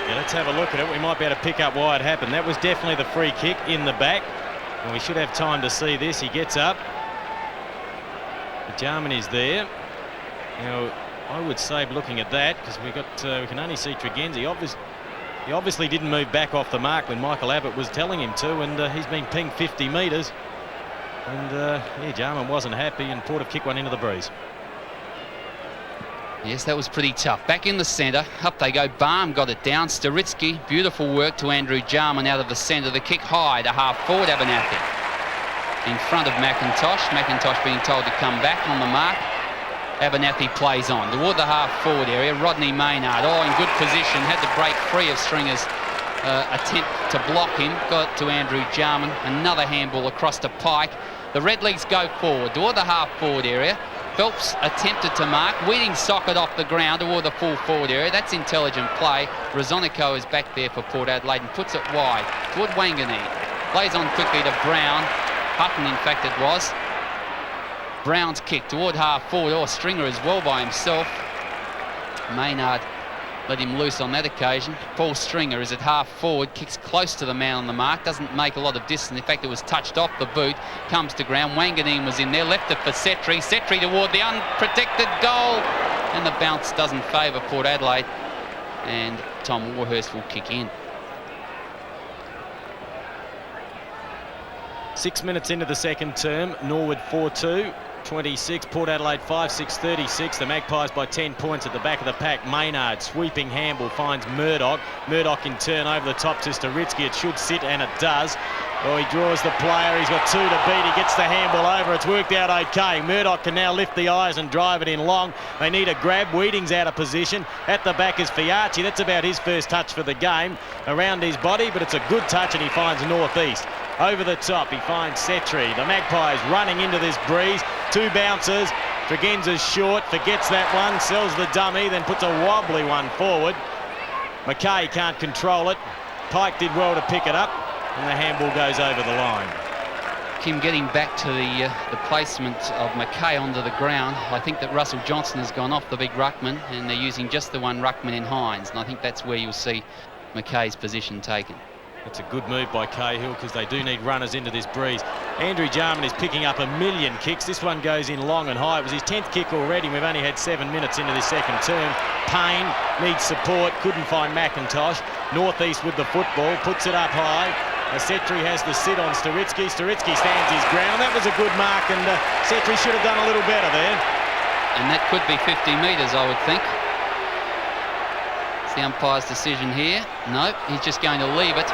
Yeah, let's have a look at it. We might be able to pick up why it happened. That was definitely the free kick in the back, and we should have time to see this. He gets up. Jarman is there. Now, I would say, looking at that, because we can only see Tregenza. He obviously didn't move back off the mark when Michael Abbott was telling him to, and he's been pinged 50 metres. And yeah, Jarman wasn't happy, and Port have kicked one into the breeze. Yes, that was pretty tough. Back in the centre, up they go. Balm got it down. Staritsky, beautiful work to Andrew Jarman out of the centre. The kick high to half forward. Abernathy in front of McIntosh. McIntosh being told to come back on the mark. Abernathy plays on toward the half-forward area. Rodney Maynard, in good position, had to break free of Stringer's attempt to block him. Got to Andrew Jarman. Another handball across to Pike. The Redlegs go forward toward the half-forward area. Phelps attempted to mark. Weeding socket off the ground toward the full-forward area. That's intelligent play. Rosonico is back there for Port Adelaide and puts it wide toward Wanganeen. Plays on quickly to Brown. Hutton, in fact, it was. Brown's kick toward half-forward. Stringer as well by himself. Maynard let him loose on that occasion. Paul Stringer is at half-forward, kicks close to the man on the mark, doesn't make a lot of distance. In fact, it was touched off the boot, comes to ground. Wanganeen was in there, left it for Setri. Setri toward the unprotected goal, and the bounce doesn't favour Port Adelaide, and Tom Warhurst will kick in. 6 minutes into the second term, Norwood 4-2. 26, Port Adelaide 5-6, 36. The Magpies by 10 points at the back of the pack. Maynard, sweeping handball, finds Murdoch. Murdoch in turn over the top to Staritsky. It should sit, and it does. He draws the player. He's got 2 to beat. He gets the handball over. It's worked out okay. Murdoch can now lift the eyes and drive it in long. They need a grab. Weeding's out of position. At the back is Fiachi. That's about his first touch for the game. Around his body, but it's a good touch, and he finds northeast. Over the top, he finds Setri. The Magpies running into this breeze. 2 bounces. Tregenza's short, forgets that one, sells the dummy, then puts a wobbly one forward. McKay can't control it. Pike did well to pick it up, and the handball goes over the line. Kim getting back to the placement of McKay onto the ground. I think that Russell Johnson has gone off the big ruckman, and they're using just the one ruckman in Hines, and I think that's where you'll see McKay's position taken. That's a good move by Cahill, because they do need runners into this breeze. Andrew Jarman is picking up a million kicks. This one goes in long and high. It was his 10th kick already. We've only had 7 minutes into this second term. Payne needs support. Couldn't find McIntosh. Northeast with the football. Puts it up high. Setri has the sit on Staritsky. Staritsky stands his ground. That was a good mark, and Setri should have done a little better there. And that could be 50 metres, I would think. It's the umpire's decision here. No, he's just going to leave it.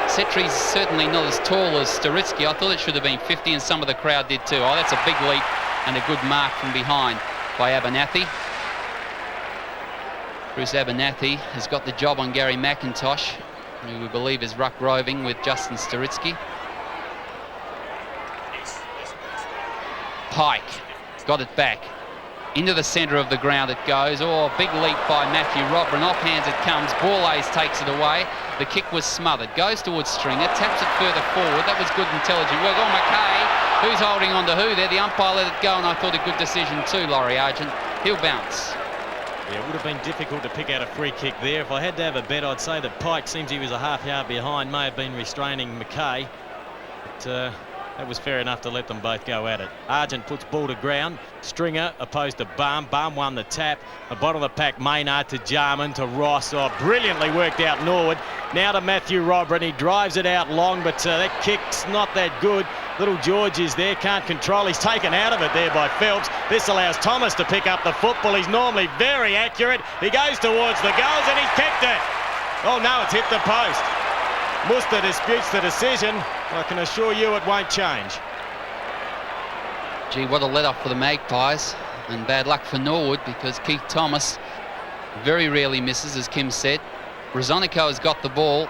Setri's certainly not as tall as Staritsky. I thought it should have been 50, and some of the crowd did too. That's a big leap and a good mark from behind by Abernathy. Bruce Abernathy has got the job on Gary McIntosh, who we believe is ruck roving with Justin Staritsky. Pike got it back. Into the centre of the ground it goes. Big leap by Matthew Robran. Off hands it comes. Borlase takes it away. The kick was smothered. Goes towards Stringer. Taps it further forward. That was good, intelligent work. McKay. Who's holding on to who there? The umpire let it go, and I thought a good decision too, Laurie Argent. He'll bounce. Yeah, it would have been difficult to pick out a free kick there. If I had to have a bet, I'd say that Pike, seems he was a half yard behind, may have been restraining McKay. But that was fair enough to let them both go at it. Argent puts ball to ground. Stringer opposed to Barm. Barm won the tap. The bottom of the pack, Maynard to Jarman to Ross. Brilliantly worked out Norwood. Now to Matthew Robran. He drives it out long, but that kick's not that good. Little George is there, can't control. He's taken out of it there by Phelps. This allows Thomas to pick up the football. He's normally very accurate. He goes towards the goals, and he's kicked it. Oh no, it's hit the post. Muster disputes the decision. I can assure you it won't change. Gee, what a let-off for the Magpies, and bad luck for Norwood, because Keith Thomas very rarely misses, as Kim said. Rosonico has got the ball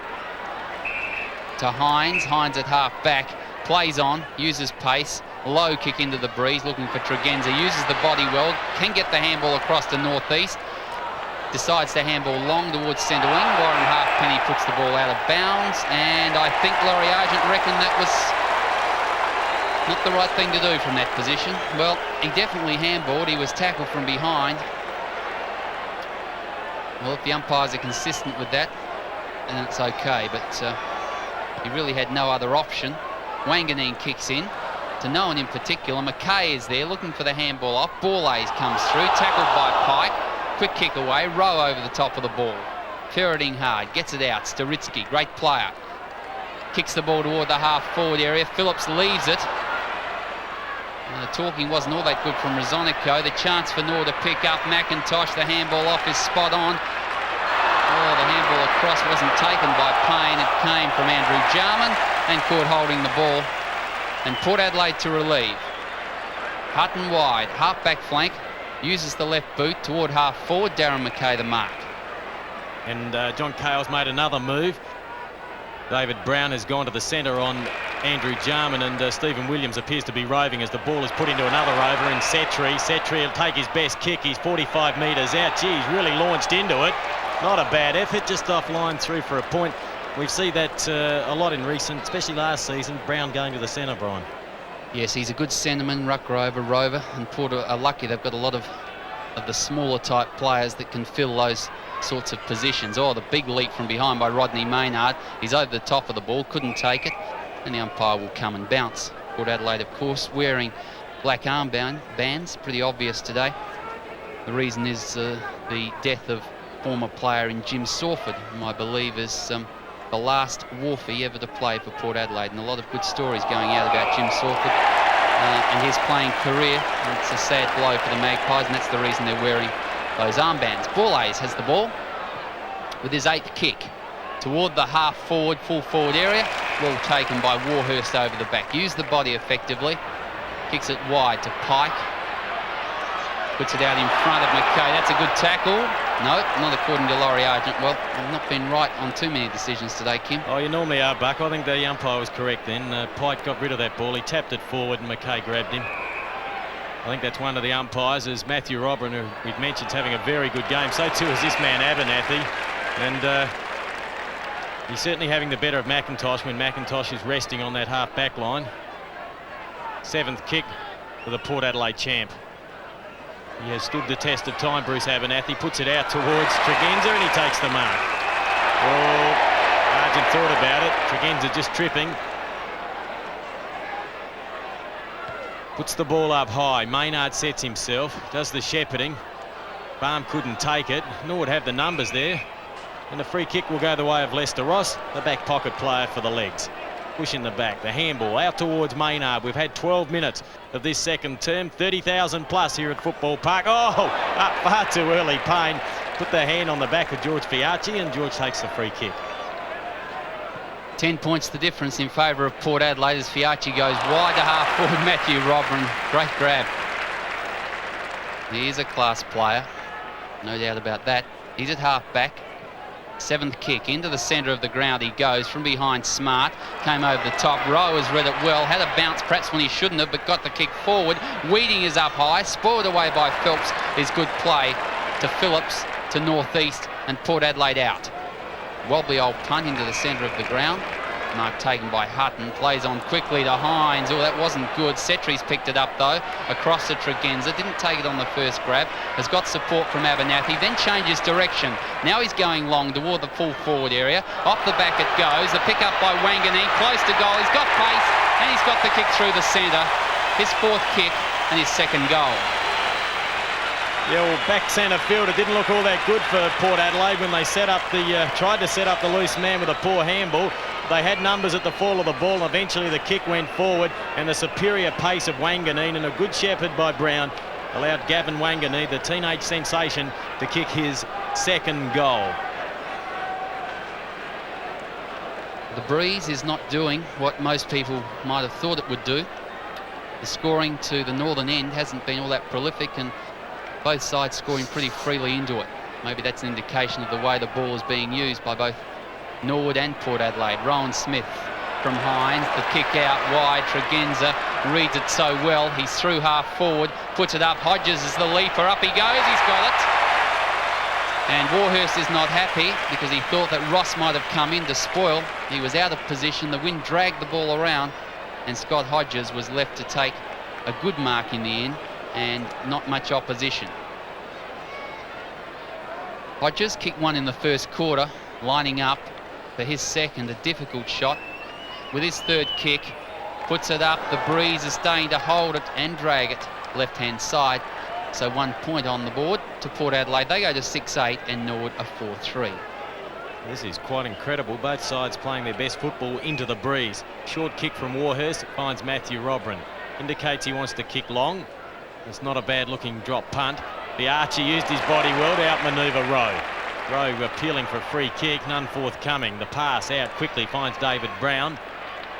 to Hines. Hines at half-back, plays on, uses pace. Low kick into the breeze, looking for Tregenza. Uses the body well, can get the handball across to northeast. Decides to handball long towards centre wing. Warren Halfpenny puts the ball out of bounds, and I think Laurie Argent reckoned that was not the right thing to do from that position. Well, he definitely handballed. He was tackled from behind. Well, if the umpires are consistent with that, then it's okay, but he really had no other option. Wanganeen kicks in to no one in particular. McKay is there looking for the handball off. Borlase comes through, tackled by Pike. Quick kick away, Rowe over the top of the ball. Ferreting hard, gets it out. Staritsky, great player. Kicks the ball toward the half-forward area. Phillips leaves it. The talking wasn't all that good from Rosonico. The chance for Nor to pick up. McIntosh, the handball off is spot on. The handball across wasn't taken by Payne. It came from Andrew Jarman and caught holding the ball. And Port Adelaide to relieve. Hutton wide, half-back flank. uses the left boot toward half forward. Darren McKay the mark. And John Cale's made another move. David Brown has gone to the centre on Andrew Jarman, and Stephen Williams appears to be roving as the ball is put into another rover in Setri. Setri will take his best kick. He's 45 metres out. Gee, he's really launched into it. Not a bad effort, just off line through for a point. We see that a lot in recent, especially last season. Brown going to the centre, Brian. Yes, he's a good centreman, ruck rover, and Port are lucky they've got a lot of the smaller type players that can fill those sorts of positions. Oh, the big leap from behind by Rodney Maynard. He's over the top of the ball, couldn't take it, and the umpire will come and bounce. Port Adelaide, of course, wearing black armbands, pretty obvious today. The reason is the death of former player in Jim Sawford, whom I believe is the last Wharfie ever to play for Port Adelaide, and a lot of good stories going out about Jim Sawford and his playing career. And it's a sad blow for the Magpies, and that's the reason they're wearing those armbands. Borlase has the ball with his 8th kick toward the half forward, full forward area. Well taken by Warhurst over the back. Used the body effectively. Kicks it wide to Pike. Puts it out in front of McKay. That's a good tackle. No, not according to Laurie Argent. Well, I've not been right on too many decisions today, Kim. Oh, you normally are, Buck. I think the umpire was correct then. Pike got rid of that ball. He tapped it forward and McKay grabbed him. I think that's one of the umpires, is Matthew Robran, who we've mentioned is having a very good game. So too is this man Abernathy. And he's certainly having the better of McIntosh when McIntosh is resting on that half-back line. 7th kick for the Port Adelaide champ. He has stood the test of time, Bruce Abernathy. Puts it out towards Tregenza and he takes the mark. Oh, Argent thought about it. Tregenza just tripping. Puts the ball up high. Maynard sets himself, does the shepherding. Barham couldn't take it, nor would have the numbers there. And the free kick will go the way of Lester Ross, the back pocket player for the legs. Push in the back, the handball out towards Maynard. We've had 12 minutes of this second term, 30,000 plus here at Football Park. Oh, up far too early. Payne put the hand on the back of George Fiacci, and George takes the free kick. 10 points the difference in favour of Port Adelaide as Fiacci goes wide to half forward. Matthew Robran, great grab. He is a class player, no doubt about that. He's at half back. 7th kick into the centre of the ground he goes from behind. Smart came over the top. Rowe has read it well, had a bounce perhaps when he shouldn't have, but got the kick forward. Weeding is up high, spoiled away by Phelps. Is good play to Phillips to northeast, and Port Adelaide out. Wobbly old punt into the centre of the ground. Mark taken by Hutton, plays on quickly to Hines. Oh, that wasn't good. Setri's picked it up though, across to Tregenza, didn't take it on the first grab, has got support from Abernathy, then changes direction. Now he's going long toward the full forward area. Off the back it goes, the pick up by Wanganeen, close to goal, he's got pace, and he's got the kick through the centre. His 4th kick and his 2nd goal. Yeah, well, back centre field, it didn't look all that good for Port Adelaide when they set up tried to set up the loose man with a poor handball. They had numbers at the fall of the ball, and eventually the kick went forward, and the superior pace of Wanganeen and a good shepherd by Brown allowed Gavin Wanganeen, the teenage sensation, to kick his 2nd goal. The breeze is not doing what most people might have thought it would do. The scoring to the northern end hasn't been all that prolific, and both sides scoring pretty freely into it. Maybe that's an indication of the way the ball is being used by both Norwood and Port Adelaide. Rowan Smith from Hines, the kick out wide. Tregenza reads it so well. He's through half forward, puts it up. Hodges is the leaper. Up he goes, he's got it. And Warhurst is not happy because he thought that Ross might have come in to spoil. He was out of position. The wind dragged the ball around, and Scott Hodges was left to take a good mark in the end and not much opposition. Hodges kicked one in the first quarter, lining up for his 2nd, a difficult shot. With his 3rd kick, puts it up. The breeze is staying to hold it and drag it left-hand side. So 1 point on the board to Port Adelaide. They go to 6-8 and Norwood a 4-3. This is quite incredible. Both sides playing their best football into the breeze. Short kick from Warhurst. It finds Matthew Robran. Indicates he wants to kick long. It's not a bad-looking drop punt. The Archer used his body well to outmanoeuvre Rowe. Rowe appealing for a free kick, none forthcoming. The pass out quickly finds David Brown.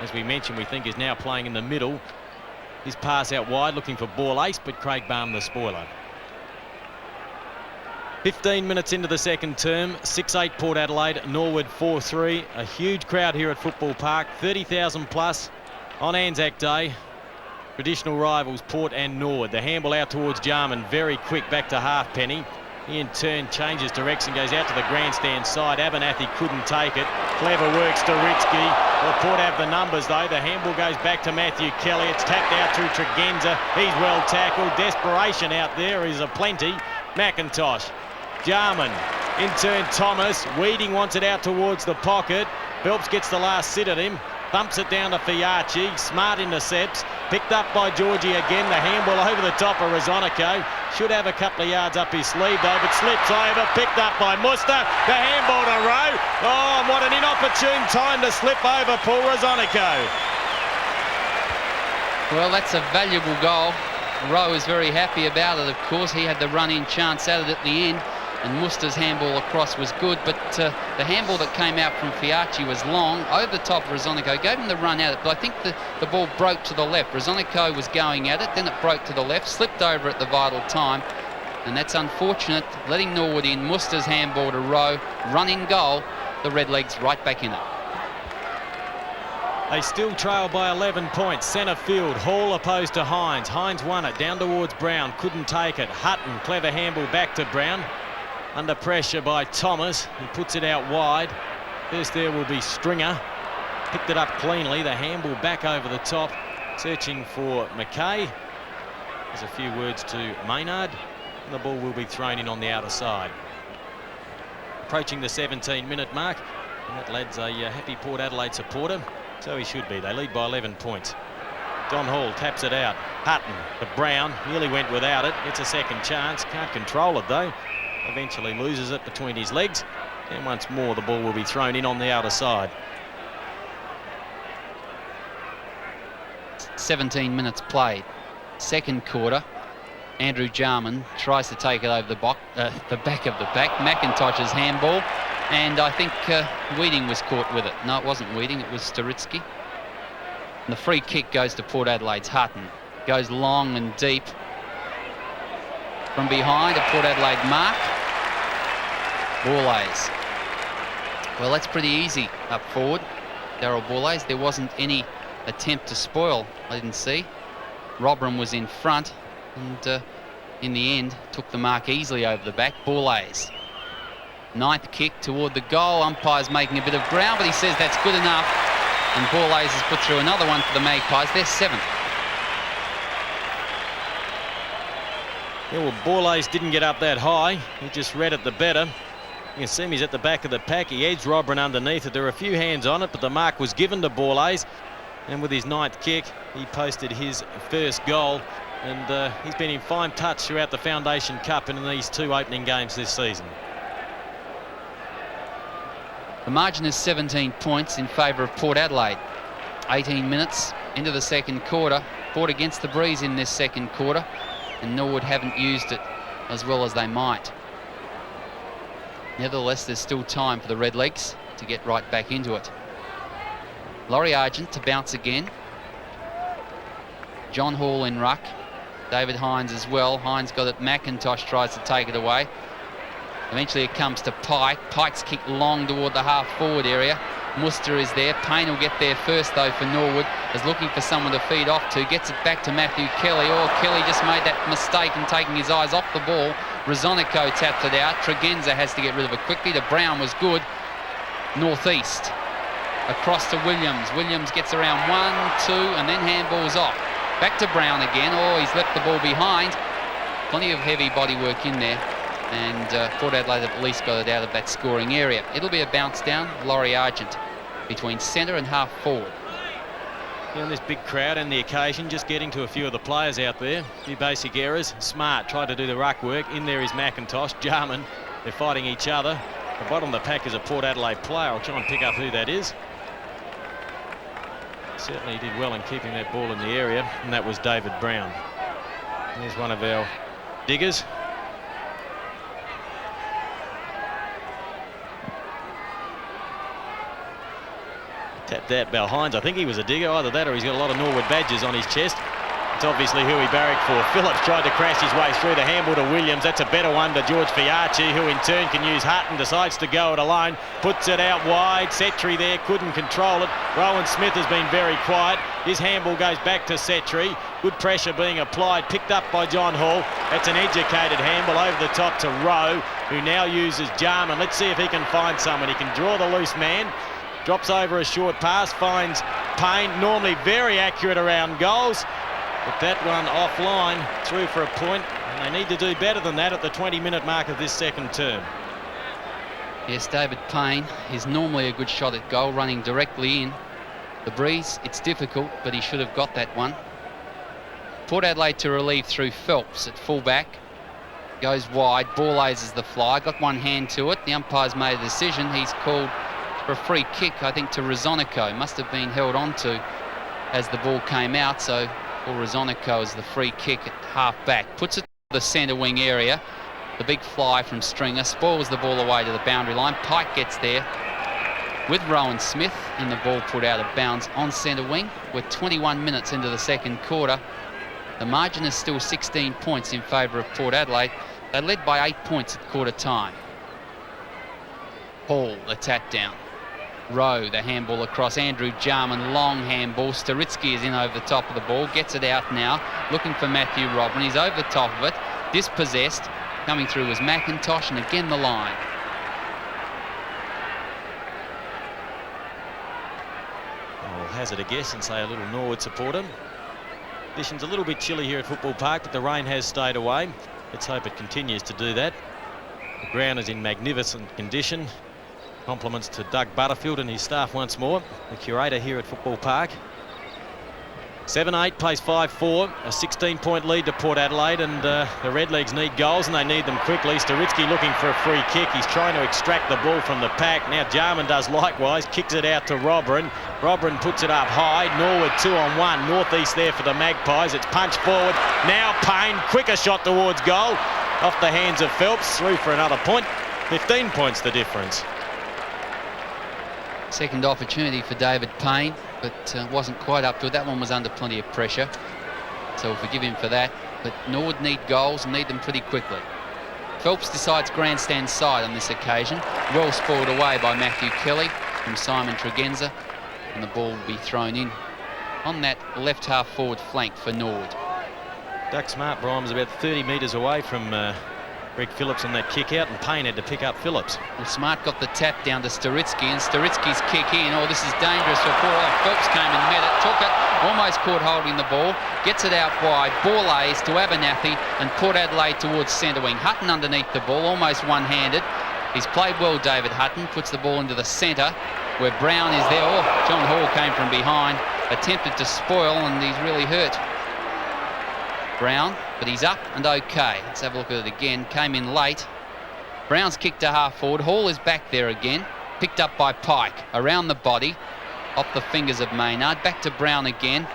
As we mentioned, we think is now playing in the middle. His pass out wide, looking for ball ace, but Craig Barham the spoiler. 15 minutes into the second term, 6-8 Port Adelaide, Norwood 4-3. A huge crowd here at Football Park, 30,000 plus on Anzac Day. Traditional rivals Port and Norwood. The handball out towards Jarman, very quick back to Halfpenny. He in turn changes direction, goes out to the grandstand side. Abernathy couldn't take it. Clever work, Storitsky. Well, Port have the numbers though. The handball goes back to Matthew Kelly. It's tapped out through Tregenza. He's well tackled. Desperation out there is aplenty. McIntosh. Jarman. In turn, Thomas. Weeding wants it out towards the pocket. Phelps gets the last sit at him. Bumps it down to Fiachi. Smart intercepts. Picked up by Georgie again. The handball over the top of Rosonico. Should have a couple of yards up his sleeve though, but slips over. Picked up by Muster. The handball to Rowe. Oh, and what an inopportune time to slip over Paul Rosonico. Well, that's a valuable goal. Rowe is very happy about it, of course. He had the run-in chance at it at the end, and Muster's handball across was good, but the handball that came out from Fiachi was long, over the top of Rosonico, gave him the run at it, but I think the ball broke to the left. Rosonico was going at it, then it broke to the left, slipped over at the vital time, and that's unfortunate, letting Norwood in. Muster's handball to Rowe, running goal, the Redlegs right back in it. They still trail by 11 points. Centre field, Hall opposed to Hines. Hines won it, down towards Brown, couldn't take it. Hutton, clever handball back to Brown. Under pressure by Thomas, he puts it out wide. First there will be Stringer. Picked it up cleanly, the handball back over the top. Searching for McKay. There's a few words to Maynard. And the ball will be thrown in on the outer side. Approaching the 17-minute mark. And that lad's a happy Port Adelaide supporter. So he should be. They lead by 11 points. Don Hall taps it out. Hutton to Brown. Nearly went without it. Gets a second chance. Can't control it though. Eventually loses it between his legs. And once more the ball will be thrown in on the outer side. 17 minutes played. Second quarter. Andrew Jarman tries to take it over the back of the pack. McIntosh's handball. And I think Weeding was caught with it. No, it wasn't Weeding, it was Storitsky. And the free kick goes to Port Adelaide's Hutton. Goes long and deep. From behind, a Port Adelaide mark. Bourlays. Well, that's pretty easy up forward. Darryl Bourlays. There wasn't any attempt to spoil, I didn't see. Robram was in front and in the end took the mark easily over the back. Bourlays. Ninth kick toward the goal. Umpire's making a bit of ground, but he says that's good enough. And Bourlays has put through another one for the Magpies. They're seventh. Yeah, well, Bourlays didn't get up that high. He just read it the better. You can see him, he's at the back of the pack. He edged Robran underneath it. There were a few hands on it, but the mark was given to Bourlays. And with his ninth kick, he posted his first goal. And he's been in fine touch throughout the Foundation Cup and in these two opening games this season. The margin is 17 points in favour of Port Adelaide. 18 minutes into the second quarter. Port against the breeze in this second quarter, and Norwood haven't used it as well as they might. Nevertheless, there's still time for the Redlegs to get right back into it. Laurie Argent to bounce again. John Hall in ruck. David Hines as well. Hines got it. McIntosh tries to take it away. Eventually it comes to Pike. Pike's kicked long toward the half-forward area. Muster is there. Payne will get there first, though, for Norwood. Is looking for someone to feed off to. Gets it back to Matthew Kelly. Oh, Kelly just made that mistake in taking his eyes off the ball. Rosonico tapped it out. Tregenza has to get rid of it quickly. The Brown was good. Northeast. Across to Williams. Williams gets around 1, 2, and then handballs off. Back to Brown again. Oh, he's left the ball behind. Plenty of heavy body work in there. And Port Adelaide have at least got it out of that scoring area. It'll be a bounce down. Laurie Argent between centre and half forward. Yeah, and this big crowd and the occasion, just getting to a few of the players out there. A few basic errors. Smart tried to do the ruck work. In there is McIntosh. Jarman. They're fighting each other. The bottom of the pack is a Port Adelaide player. I'll try and pick up who that is. Certainly did well in keeping that ball in the area, and that was David Brown. There's one of our diggers. Tapped that, Bell Hines. I think he was a digger. Either that or he's got a lot of Norwood badges on his chest. That's obviously who he barracked for. Phillips tried to crash his way through the handball to Williams. That's a better one to George Fiachi, who in turn can use Hutton, decides to go it alone, puts it out wide. Setri there couldn't control it. Rowan Smith has been very quiet. His handball goes back to Setri. Good pressure being applied, picked up by John Hall. That's an educated handball over the top to Rowe, who now uses Jarman. Let's see if he can find someone. He can draw the loose man. Drops over a short pass, finds Payne, normally very accurate around goals. But that one offline, through for a point, and they need to do better than that at the 20-minute mark of this second term. Yes, David Payne is normally a good shot at goal, running directly in. The breeze, it's difficult, but he should have got that one. Port Adelaide to relieve through Phelps at fullback. Goes wide, ball aises the fly, got one hand to it. The umpire's made a decision. He's called for a free kick, I think, to Rosonico. Must have been held on to as the ball came out, so for Rosonico as the free kick at half back. Puts it to the centre wing area. The big fly from Stringer spoils the ball away to the boundary line. Pike gets there with Rowan Smith, and the ball put out of bounds on centre wing. We're 21 minutes into the second quarter. The margin is still 16 points in favour of Port Adelaide. They led by 8 points at quarter time. Hall, the tap down. Rowe, the handball across. Andrew Jarman, long handball. Staritsky is in over the top of the ball. Gets it out now, looking for Matthew Robin. He's over the top of it. Dispossessed. Coming through was McIntosh, and again the line. I'll hazard a guess and say a little Norwood supporter. Conditions a little bit chilly here at Football Park, but the rain has stayed away. Let's hope it continues to do that. The ground is in magnificent condition. Compliments to Doug Butterfield and his staff once more, the curator here at Football Park. 7-8 plays 5-4, a 16-point lead to Port Adelaide, and the Redlegs need goals, and they need them quickly. Staritsky looking for a free kick. He's trying to extract the ball from the pack. Now Jarman does likewise, kicks it out to Robrin. Robrin puts it up high. Norwood 2-on-1, northeast there for the Magpies. It's punched forward. Now Payne, quicker shot towards goal. Off the hands of Phelps, through for another point. 15 points the difference. Second opportunity for David Payne, but wasn't quite up to it. That one was under plenty of pressure, so we'll forgive him for that. But Norwood need goals and need them pretty quickly. Phelps decides grandstand side on this occasion. Well spoiled away by Matthew Kelly from Simon Tregenza, and the ball will be thrown in on that left half forward flank for Norwood. Doug Smart, Brian, was about 30 metres away from Greg Phillips on that kick out, and Payne had to pick up Phillips. Well, Smart got the tap down to Staritsky, and Staritsky's kick in. Oh, this is dangerous for Paul. Phelps came and met it, took it, almost caught holding the ball, gets it out wide, ball A's to Abernathy, and Port Adelaide towards centre wing. Hutton underneath the ball, almost one-handed. He's played well, David Hutton, puts the ball into the centre, where Brown is there. Oh, John Hall came from behind, attempted to spoil, and he's really hurt. Brown, but he's up and okay. Let's have a look at it again. Came in late. Brown's kicked to half forward. Hall is back there again. Picked up by Pike. Around the body. Off the fingers of Maynard. Back to Brown again.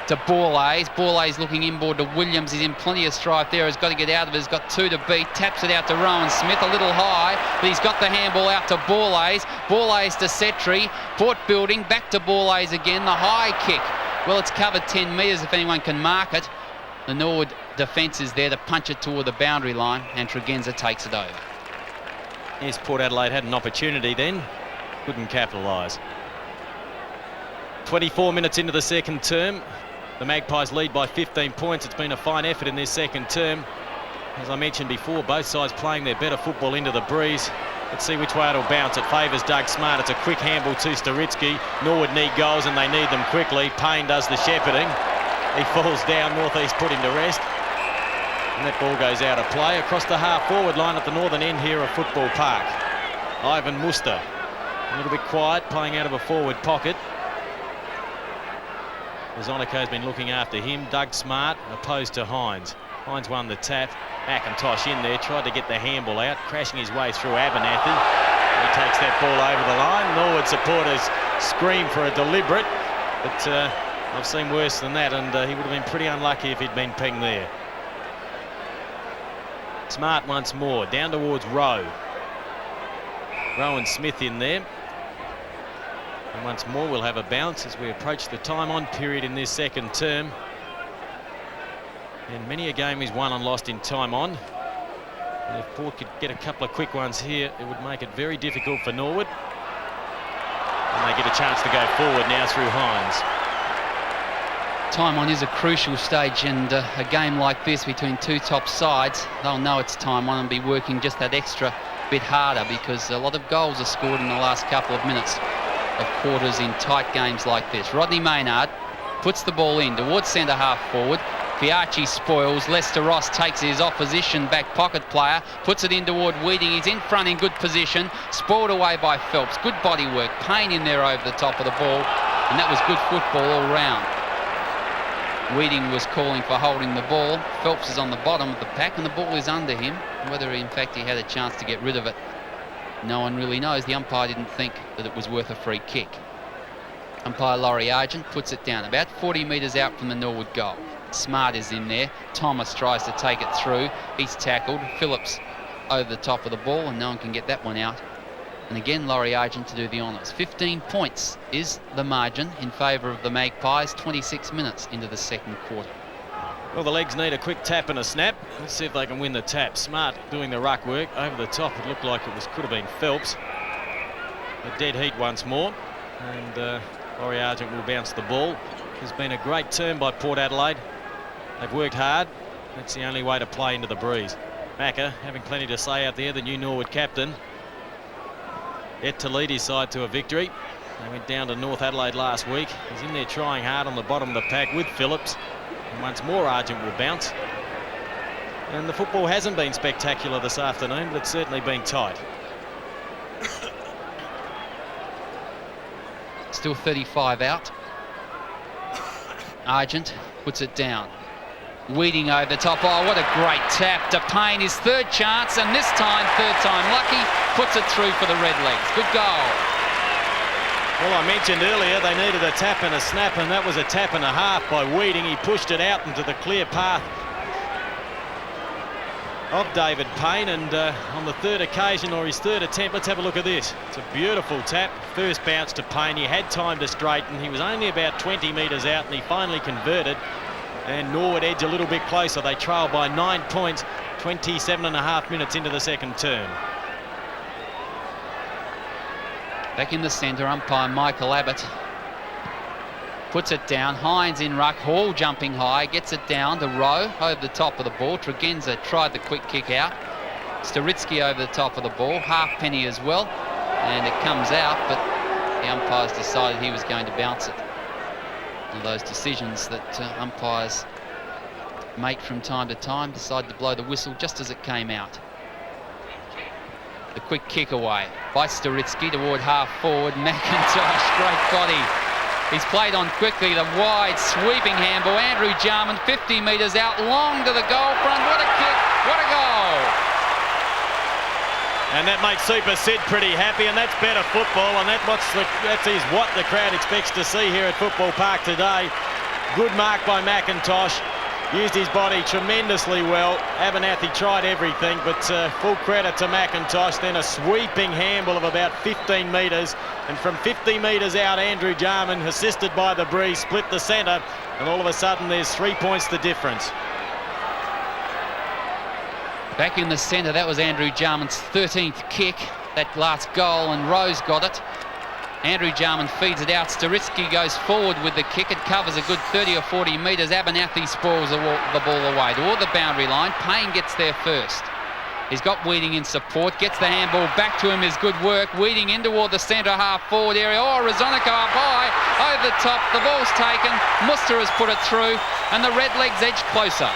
To Borlase. Borlase looking inboard to Williams. He's in plenty of strife there. He's got to get out of it. He's got two to beat. Taps it out to Rowan Smith. A little high, but he's got the handball out to Borlase. Borlase to Setri. Port building. Back to Borlase again. The high kick. Well, it's covered 10 metres if anyone can mark it. The Norwood defence is there to punch it toward the boundary line, and Tregenza takes it over. Yes, Port Adelaide had an opportunity then, couldn't capitalise. 24 minutes into the second term, the Magpies lead by 15 points. It's been a fine effort in this second term. As I mentioned before, both sides playing their better football into the breeze. Let's see which way it'll bounce. It favours Doug Smart. It's a quick handball to Staritsky. Norwood need goals, and they need them quickly. Payne does the shepherding. He falls down, northeast put him to rest. And that ball goes out of play across the half-forward line at the northern end here of Football Park. Ivan Muster, a little bit quiet, playing out of a forward pocket. Rosonico's been looking after him. Doug Smart opposed to Hines. Hines won the tap. McIntosh in there, tried to get the handball out, crashing his way through Abernathy. He takes that ball over the line. Norwood supporters scream for a deliberate, but I've seen worse than that, and he would have been pretty unlucky if he'd been pinged there. Smart once more, down towards Rowe. Rowan Smith in there. And once more we'll have a bounce as we approach the time on period in this second term. And many a game is won and lost in time on. And if Port could get a couple of quick ones here, it would make it very difficult for Norwood. And they get a chance to go forward now through Hines. Time on is a crucial stage, and a game like this between two top sides, they'll know it's time on and be working just that extra bit harder, because a lot of goals are scored in the last couple of minutes of quarters in tight games like this. Rodney Maynard puts the ball in towards centre half forward. Piachi spoils. Lester Ross takes his opposition back pocket player, puts it in toward Weeding. He's in front in good position, spoiled away by Phelps. Good body work. Payne in there over the top of the ball, and that was good football all round. Weeding was calling for holding the ball. Phelps is on the bottom of the pack and the ball is under him. Whether in fact he had a chance to get rid of it, no one really knows. The umpire didn't think that it was worth a free kick. Umpire Laurie Argent puts it down about 40 metres out from the Norwood goal. Smart is in there. Thomas tries to take it through. He's tackled. Phillips over the top of the ball, and no one can get that one out. And again, Laurie Argent to do the honours. 15 points is the margin in favour of the Magpies. 26 minutes into the second quarter. Well, the legs need a quick tap and a snap. Let's see if they can win the tap. Smart doing the ruck work. Over the top, it looked like could have been Phelps. A dead heat once more. And Laurie Argent will bounce the ball. It's been a great turn by Port Adelaide. They've worked hard. That's the only way to play into the breeze. Macca having plenty to say out there, the new Norwood captain. Yet to lead his side to a victory. They went down to North Adelaide last week. He's in there trying hard on the bottom of the pack with Phillips. And once more, Argent will bounce. And the football hasn't been spectacular this afternoon, but it's certainly been tight. Still 35 out. Argent puts it down. Weeding over the top. Oh, what a great tap to Payne. His third chance, and this time, third time lucky, puts it through for the Redlegs. Good goal. Well, I mentioned earlier they needed a tap and a snap, and that was a tap and a half by Weeding. He pushed it out into the clear path of David Payne, and on the third occasion, or his third attempt, let's have a look at this. It's a beautiful tap. First bounce to Payne. He had time to straighten. He was only about 20 metres out, and he finally converted. And Norwood edge a little bit closer. They trail by 9 points, 27.5 minutes into the second term. Back in the centre, umpire Michael Abbott puts it down. Hines in ruck, Hall jumping high, gets it down to Rowe over the top of the ball. Tregenza tried the quick kick out. Staritsky over the top of the ball, Halfpenny as well, and it comes out, but the umpires decided he was going to bounce it. One of those decisions that umpires make from time to time, decided to blow the whistle just as it came out. The quick kick away by Staritsky toward half forward. McIntosh, great body. He's played on quickly, the wide sweeping handball. Andrew Jarman 50 metres out, long to the goal front. What a kick, what a goal. And that makes Super Sid pretty happy, and that's better football, and that is what the crowd expects to see here at Football Park today. Good mark by McIntosh. Used his body tremendously well. Abernathy tried everything, but full credit to McIntosh. Then a sweeping handball of about 15 metres. And from 50 metres out, Andrew Jarman, assisted by the breeze, split the centre. And all of a sudden, there's 3 points the difference. Back in the centre, that was Andrew Jarman's 13th kick. That last goal, and Rose got it. Andrew Jarman feeds it out. Staritsky goes forward with the kick. It covers a good 30 or 40 metres. Abernathy spoils the ball away toward the boundary line. Payne gets there first. He's got Weeding in support. Gets the handball back to him is good work. Weeding in toward the centre half forward area. Oh, Rezonico up high. Over the top. The ball's taken. Muster has put it through. And the Redlegs edge closer.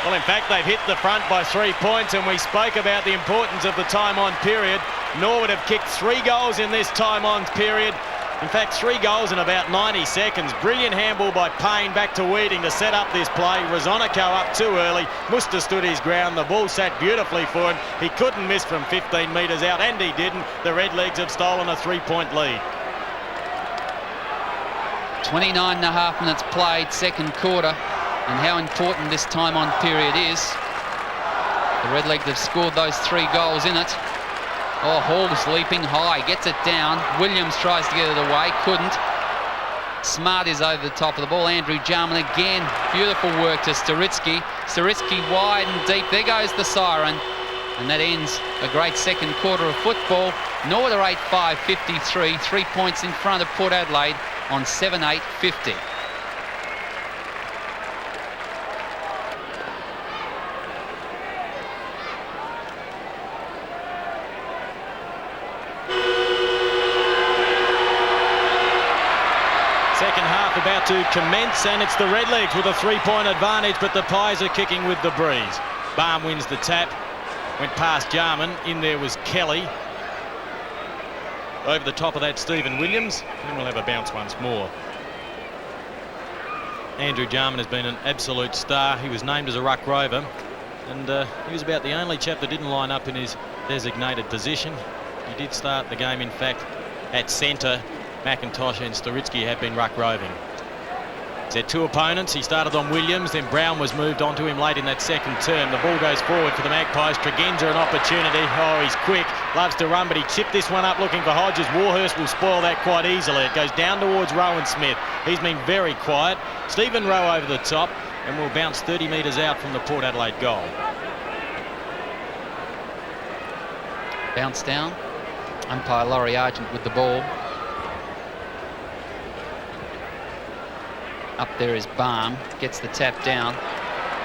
Well, in fact, they've hit the front by 3 points, and we spoke about the importance of the time-on period. Norwood have kicked 3 goals in this time-on period. In fact, 3 goals in about 90 seconds. Brilliant handball by Payne back to Weeding to set up this play. Rezonico up too early. Muster stood his ground. The ball sat beautifully for him. He couldn't miss from 15 metres out, and he didn't. The Redlegs have stolen a 3-point lead. 29.5 minutes played, second quarter. And how important this time-on period is. The Redlegs have scored those 3 goals in it. Oh, Hall's leaping high, gets it down. Williams tries to get it away, couldn't. Smart is over the top of the ball. Andrew Jarman again. Beautiful work to Staritsky. Staritsky wide and deep. There goes the siren. And that ends a great second quarter of football. Norwood are 8-5-53. 3 points in front of Port Adelaide on 7-8-50. Second half about to commence, and it's the Redlegs with a 3-point advantage, but the Pies are kicking with the breeze. Barm wins the tap, went past Jarman. In there was Kelly. Over the top of that, Stephen Williams, and we'll have a bounce once more. Andrew Jarman has been an absolute star. He was named as a ruck rover, and he was about the only chap that didn't line up in his designated position. He did start the game, in fact, at centre. McIntosh and Staritsky have been ruck roving. He's had two opponents. He started on Williams, then Brown was moved onto him late in that second term. The ball goes forward for the Magpies. Tregenza an opportunity. Oh, he's quick, loves to run, but he chipped this one up looking for Hodges. Warhurst will spoil that quite easily. It goes down towards Rowan Smith. He's been very quiet. Stephen Rowe over the top, and will bounce 30 metres out from the Port Adelaide goal. Bounce down. Umpire Laurie Argent with the ball. Up there is Barm, gets the tap down.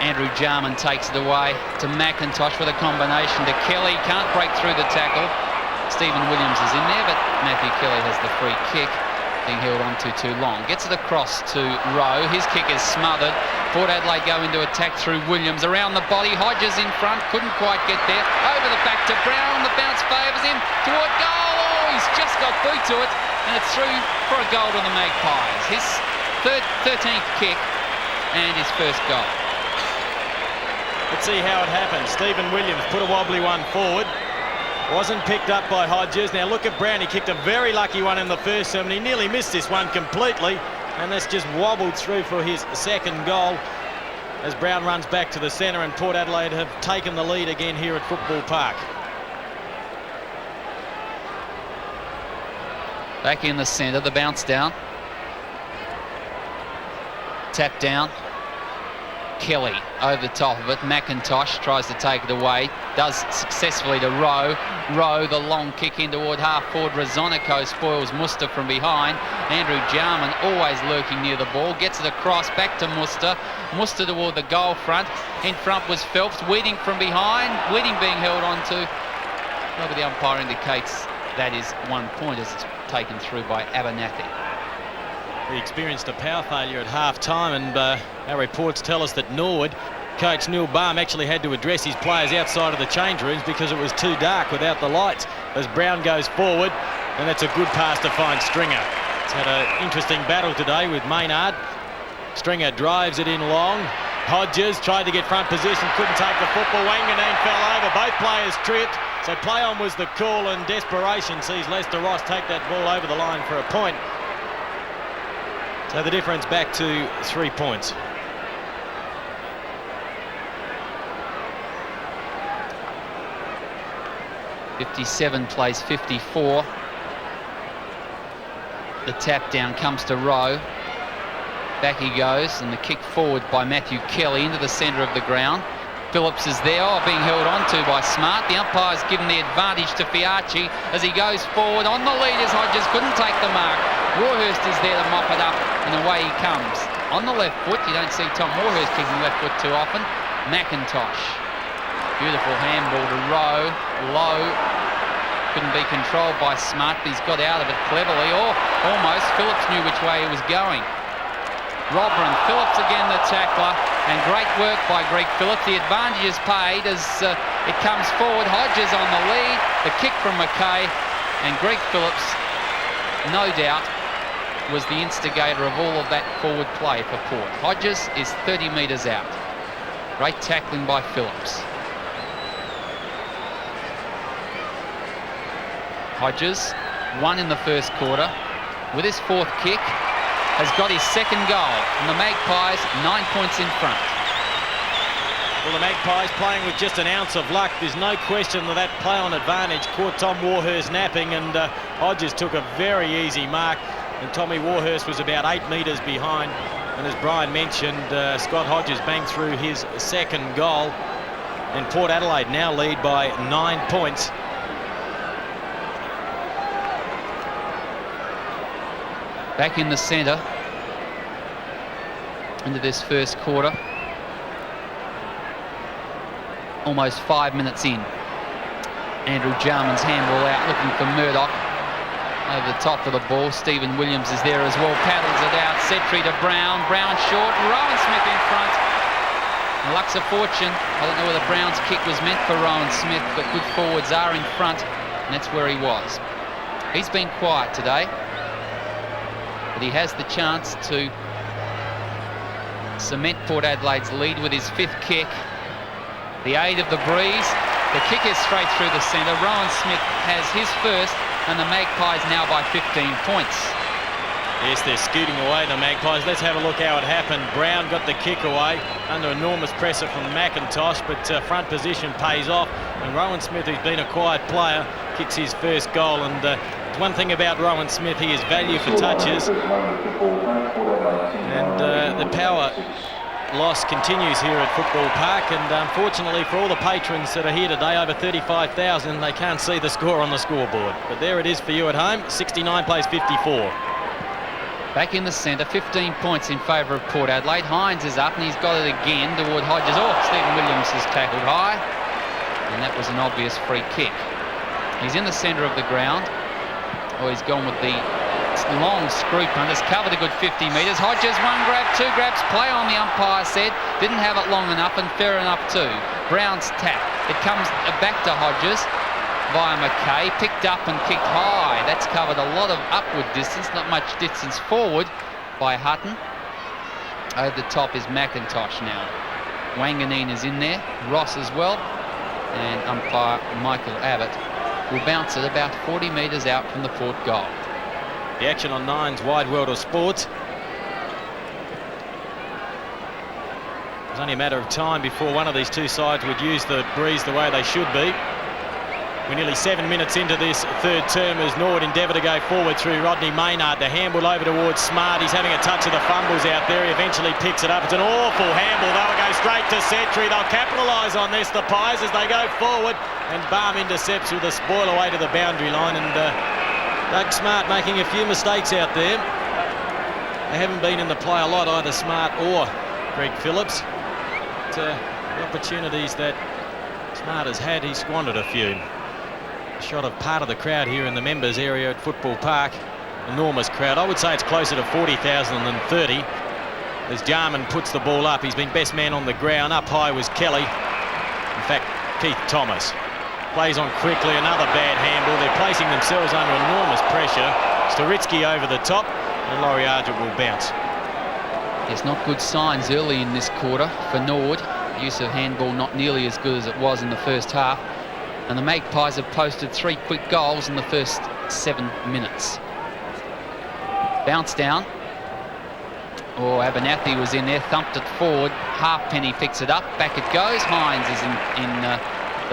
Andrew Jarman takes it away to McIntosh with a combination to Kelly. Can't break through the tackle. Stephen Williams is in there, but Matthew Kelly has the free kick, being held on to too long. Gets it across to Rowe. His kick is smothered. Port Adelaide go into attack through Williams. Around the body, Hodges in front, couldn't quite get there. Over the back to Brown. The bounce favours him toward goal. Oh, he's just got boot to it, and it's through for a goal to the Magpies. His 13th kick and his first goal. Let's see how it happens. Stephen Williams put a wobbly one forward. Wasn't picked up by Hodges. Now look at Brown. He kicked a very lucky one in the first term, and he nearly missed this one completely. And that's just wobbled through for his second goal as Brown runs back to the centre, and Port Adelaide have taken the lead again here at Football Park. Back in the centre, the bounce down. Tap down. Kelly over the top of it. McIntosh tries to take it away. Does successfully to Rowe. Rowe, the long kick in toward half forward. Rezonico spoils Muster from behind. Andrew Jarman always lurking near the ball. Gets it across back to Muster. Muster toward the goal front. In front was Phelps. Weeding from behind. Weeding being held on to. However, the umpire indicates that is 1 point as it's taken through by Abernathy. We experienced a power failure at half-time, and our reports tell us that Norwood coach Neil Barm actually had to address his players outside of the change rooms because it was too dark without the lights. As Brown goes forward, and that's a good pass to find Stringer. It's had an interesting battle today with Maynard. Stringer drives it in long. Hodges tried to get front position, couldn't take the football. Wanganeen fell over, both players tripped. So play on was the call, and desperation sees Lester Ross take that ball over the line for a point. So the difference back to 3 points. .57 plays 54. The tap down comes to Rowe. Back he goes, and the kick forward by Matthew Kelly into the centre of the ground. Phillips is there, being held on to by Smart. The umpire's given the advantage to Fiacci as he goes forward. On the lead as Hodges couldn't take the mark. Warhurst is there to mop it up, and away he comes. On the left foot, you don't see Tom Warhurst kicking left foot too often. McIntosh. Beautiful handball to Rowe. Low. Couldn't be controlled by Smart, but he's got out of it cleverly. Or almost. Phillips knew which way he was going. Robber and Phillips again the tackler, and great work by Greg Phillips. The advantage is paid as it comes forward. Hodges on the lead, the kick from McKay, and Greg Phillips, no doubt, was the instigator of all of that forward play for Port. Hodges is 30 metres out. Great tackling by Phillips. Hodges, one in the first quarter, with his fourth kick, has got his second goal, and the Magpies 9 points in front. Well, the Magpies playing with just an ounce of luck. There's no question that play on advantage caught Tom Warhurst napping, and Hodges took a very easy mark. and Tommy Warhurst was about 8 metres behind. And as Brian mentioned, Scott Hodges banged through his second goal. And Port Adelaide now lead by 9 points. Back in the centre into this first quarter. Almost 5 minutes in. Andrew Jarman's handball out, looking for Murdoch. Over the top of the ball, Stephen Williams is there as well, paddles it out, Setri to Brown, Brown short, Rowan Smith in front. Luck's of fortune. I don't know whether Brown's kick was meant for Rowan Smith, but good forwards are in front, and that's where he was. He's been quiet today, but he has the chance to cement Port Adelaide's lead with his 5th kick. The aid of the breeze, the kick is straight through the centre. Rowan Smith has his first, and the Magpies now by 15 points. Yes, they're scooting away, the Magpies. Let's have a look how it happened. Brown got the kick away under enormous pressure from McIntosh, but front position pays off. And Rowan Smith, who's been a quiet player, kicks his first goal. And one thing about Rowan Smith, he is value for touches. And the power loss continues here at Football Park, and unfortunately for all the patrons that are here today, over 35,000, they can't see the score on the scoreboard. But there it is for you at home, 69 plays 54. Back in the centre, 15 points in favour of Port Adelaide. Hines is up and he's got it again toward Hodges. Oh, Stephen Williams has tackled high, and that was an obvious free kick. He's in the centre of the ground. Oh, he's gone with the long screw punt, has covered a good 50 metres. Hodges, 1 grab, 2 grabs, play on, the umpire said. Didn't have it long enough, and fair enough too. Brown's tap. It comes back to Hodges via McKay, picked up and kicked high. That's covered a lot of upward distance, not much distance forward by Hutton. Over the top is McIntosh now. Wanganeen is in there, Ross as well, and umpire Michael Abbott will bounce it about 40 metres out from the Port goal. The action on Nine's Wide World of Sports. It was only a matter of time before one of these two sides would use the breeze the way they should be. We're nearly 7 minutes into this third term as Norwood endeavour to go forward through Rodney Maynard. The handball over towards Smart. He's having a touch of the fumbles out there. He eventually picks it up. It's an awful handball. They'll go straight to Setri. They'll capitalise on this, the Pies, as they go forward. And Barm intercepts with a spoil away to the boundary line. And Doug Smart making a few mistakes out there. They haven't been in the play a lot, either Smart or Greg Phillips. But the opportunities that Smart has had, he squandered a few. A shot of part of the crowd here in the members area at Football Park. Enormous crowd. I would say it's closer to 40,000 than 30. As Jarman puts the ball up, he's been best man on the ground. Up high was Kelly. In fact, Keith Thomas. Plays on quickly, another bad handball. They're placing themselves under enormous pressure. Storitsky over the top, and Laurie Argent will bounce. There's not good signs early in this quarter for Norwood. Use of handball not nearly as good as it was in the first half. And the Magpies have posted 3 quick goals in the first 7 minutes. Bounce down. Oh, Abernathy was in there, thumped it forward. Halfpenny picks it up, back it goes. Hines is in the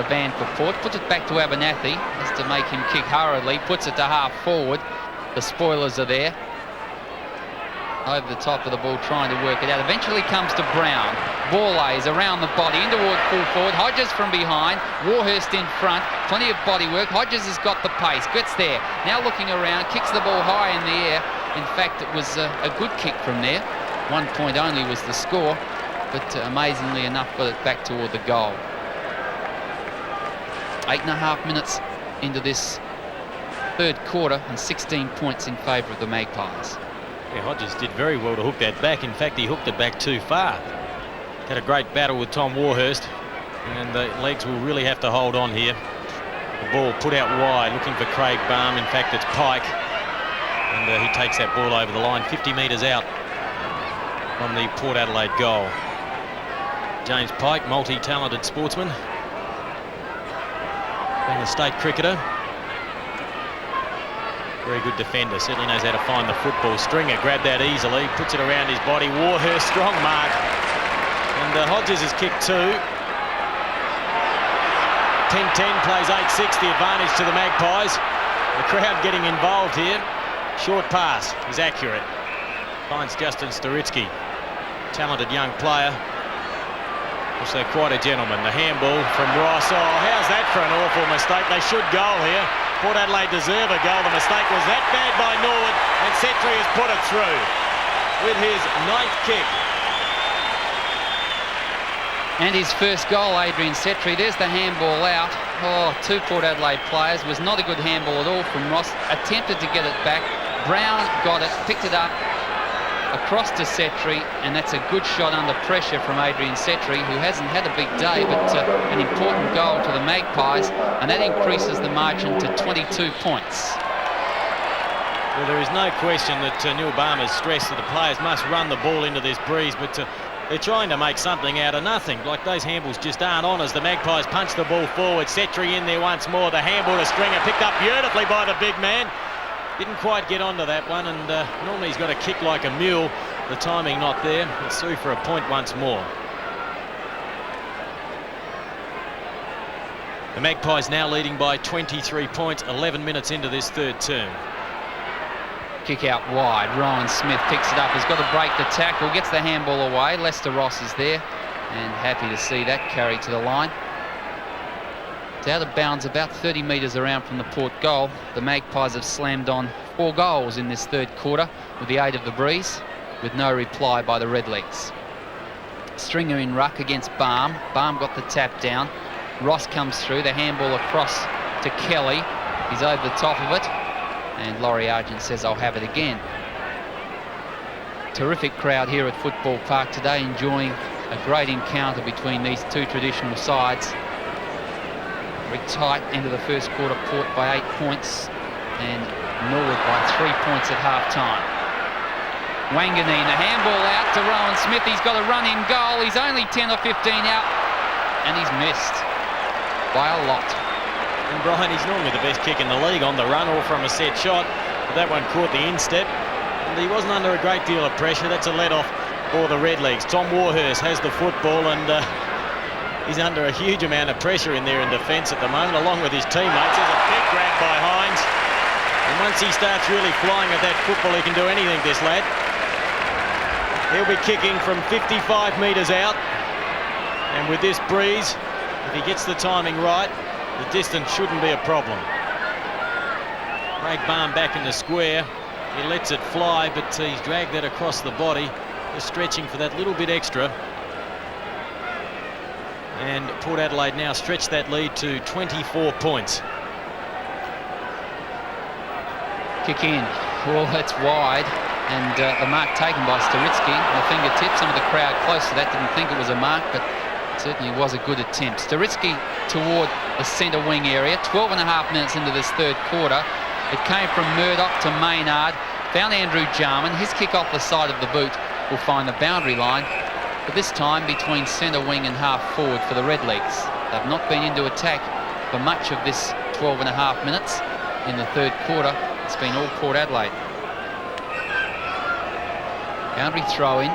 van for Port, puts it back to Abernathy, has to make him kick hurriedly, puts it to half forward. The spoilers are there. Over the top of the ball, trying to work it out. Eventually comes to Brown. Ball lays around the body, in toward full forward. Hodges from behind, Warhurst in front. Plenty of body work. Hodges has got the pace, gets there. Now looking around, kicks the ball high in the air. In fact, it was a good kick from there. 1 point only was the score, but amazingly enough got it back toward the goal. 8.5 minutes into this third quarter and 16 points in favour of the Magpies. Yeah, Hodges did very well to hook that back. In fact, he hooked it back too far. Had a great battle with Tom Warhurst, and the legs will really have to hold on here. The ball put out wide, looking for Craig Barm. In fact, it's Pike, and he takes that ball over the line, 50 metres out from the Port Adelaide goal. James Pike, multi-talented sportsman, being a state cricketer. Very good defender, certainly knows how to find the football. Stringer grabbed that easily, puts it around his body. Warhurst, strong mark. And Hodges has kicked 2. 10-10 plays 8-6, the advantage to the Magpies. The crowd getting involved here. Short pass is accurate. Finds Justin Storitsky. Talented young player. Also quite a gentleman. The handball from Ross. Oh, how's that for an awful mistake? They should goal here. Port Adelaide deserve a goal. The mistake was that bad by Norwood, and Setri has put it through with his 9th kick. And his first goal, Adrian Setri. There's the handball out. Oh, 2 Port Adelaide players. Was not a good handball at all from Ross. Attempted to get it back. Brown got it, picked it up across to Setri, and that's a good shot under pressure from Adrian Setri, who hasn't had a big day, but an important goal to the Magpies, and that increases the margin to 22 points. Well, there is no question that Neil Barmer's stressed that the players must run the ball into this breeze, but they're trying to make something out of nothing. Like, those handballs just aren't on as the Magpies punch the ball forward. Setri in there once more. The handball to Stringer, picked up beautifully by the big man. Didn't quite get onto that one, and normally he's got to kick like a mule. The timing not there. It's through for a point once more. The Magpies now leading by 23 points, 11 minutes into this third term. Kick out wide. Ryan Smith picks it up. He's got to break the tackle. Gets the handball away. Lester Ross is there, and happy to see that carry to the line. It's out of bounds about 30 metres around from the Port goal. The Magpies have slammed on 4 goals in this third quarter with the aid of the breeze, with no reply by the Redlegs. Stringer in ruck against Barm. Barm got the tap down. Ross comes through. The handball across to Kelly. He's over the top of it, and Laurie Argent says, "I'll have it again." Terrific crowd here at Football Park today, enjoying a great encounter between these 2 traditional sides. Very tight end of the first quarter. Port by 8 points, and Norwood by 3 points at half-time. Wanganeen, the handball out to Rowan Smith. He's got a run in goal. He's only 10 or 15 out, and he's missed by a lot. And Brian, he's normally the best kick in the league on the run or from a set shot, but that one caught the instep, and he wasn't under a great deal of pressure. That's a let-off for the Redlegs. Tom Warhurst has the football, and he's under a huge amount of pressure in there in defence at the moment, along with his teammates. There's a big grab by Hines, and once he starts really flying at that football, he can do anything, this lad. He'll be kicking from 55 metres out, and with this breeze, if he gets the timing right, the distance shouldn't be a problem. Craig Barn back in the square. He lets it fly, but he's dragged that across the body, just stretching for that little bit extra. And Port Adelaide now stretch that lead to 24 points. Kick in. Well, that's wide, and the mark taken by Storitsky. The fingertip. Some of the crowd close to that didn't think it was a mark, but it certainly was a good attempt. Storitsky toward the centre wing area. 12.5 minutes into this third quarter. It came from Murdoch to Maynard. Found Andrew Jarman. His kick off the side of the boot will find the boundary line, but this time between centre wing and half forward for the Redlegs. They've not been into attack for much of this 12.5 minutes in the third quarter. It's been all Port Adelaide. Boundary throw in.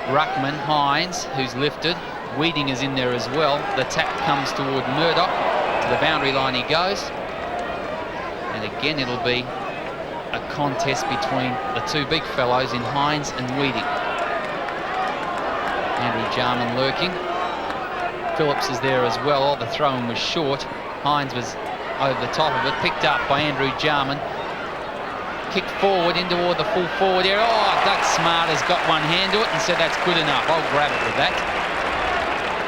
Ruckman, Hines, who's lifted. Weeding is in there as well. The tap comes toward Murdoch. To the boundary line he goes. And again it'll be a contest between the 2 big fellows in Hines and Weeding. Andrew Jarman lurking. Phillips is there as well. Oh, the throw-in was short. Hines was over the top of it. Picked up by Andrew Jarman. Kicked forward in toward the full forward area. Oh, Doug Smart has got one hand to it and said that's good enough. I'll grab it with that.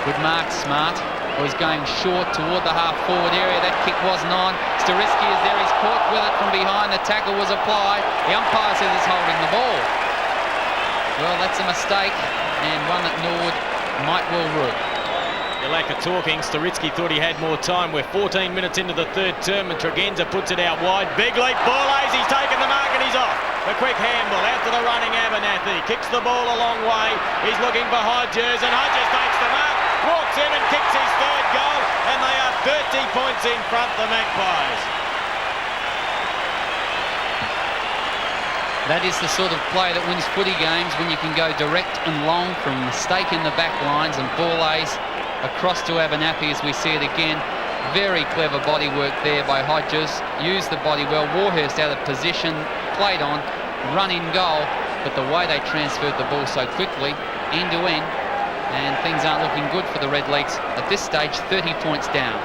Good mark, Smart. Oh, he's going short toward the half forward area. That kick wasn't on. Storitsky is there. He's caught with it from behind. The tackle was applied. The umpire says it's holding the ball. Well, that's a mistake, and one that Norwood might well rue. The lack of talking. Storitsky thought he had more time. We're 14 minutes into the third term, and Tregenza puts it out wide. Big leap, Borlase, he's taken the mark and he's off. The quick handball out to the running Abernathy. Kicks the ball a long way. He's looking for Hodges, and Hodges takes the mark, walks in and kicks his third goal, and they are 30 points in front, the Magpies. That is the sort of play that wins footy games, when you can go direct and long from mistake in the back lines, and Borlase across to Abernathy as we see it again. Very clever body work there by Hodges. Used the body well. Warhurst out of position. played on, run in goal, but the way they transferred the ball so quickly, end to end, and things aren't looking good for the Redlegs. At this stage, 30 points down.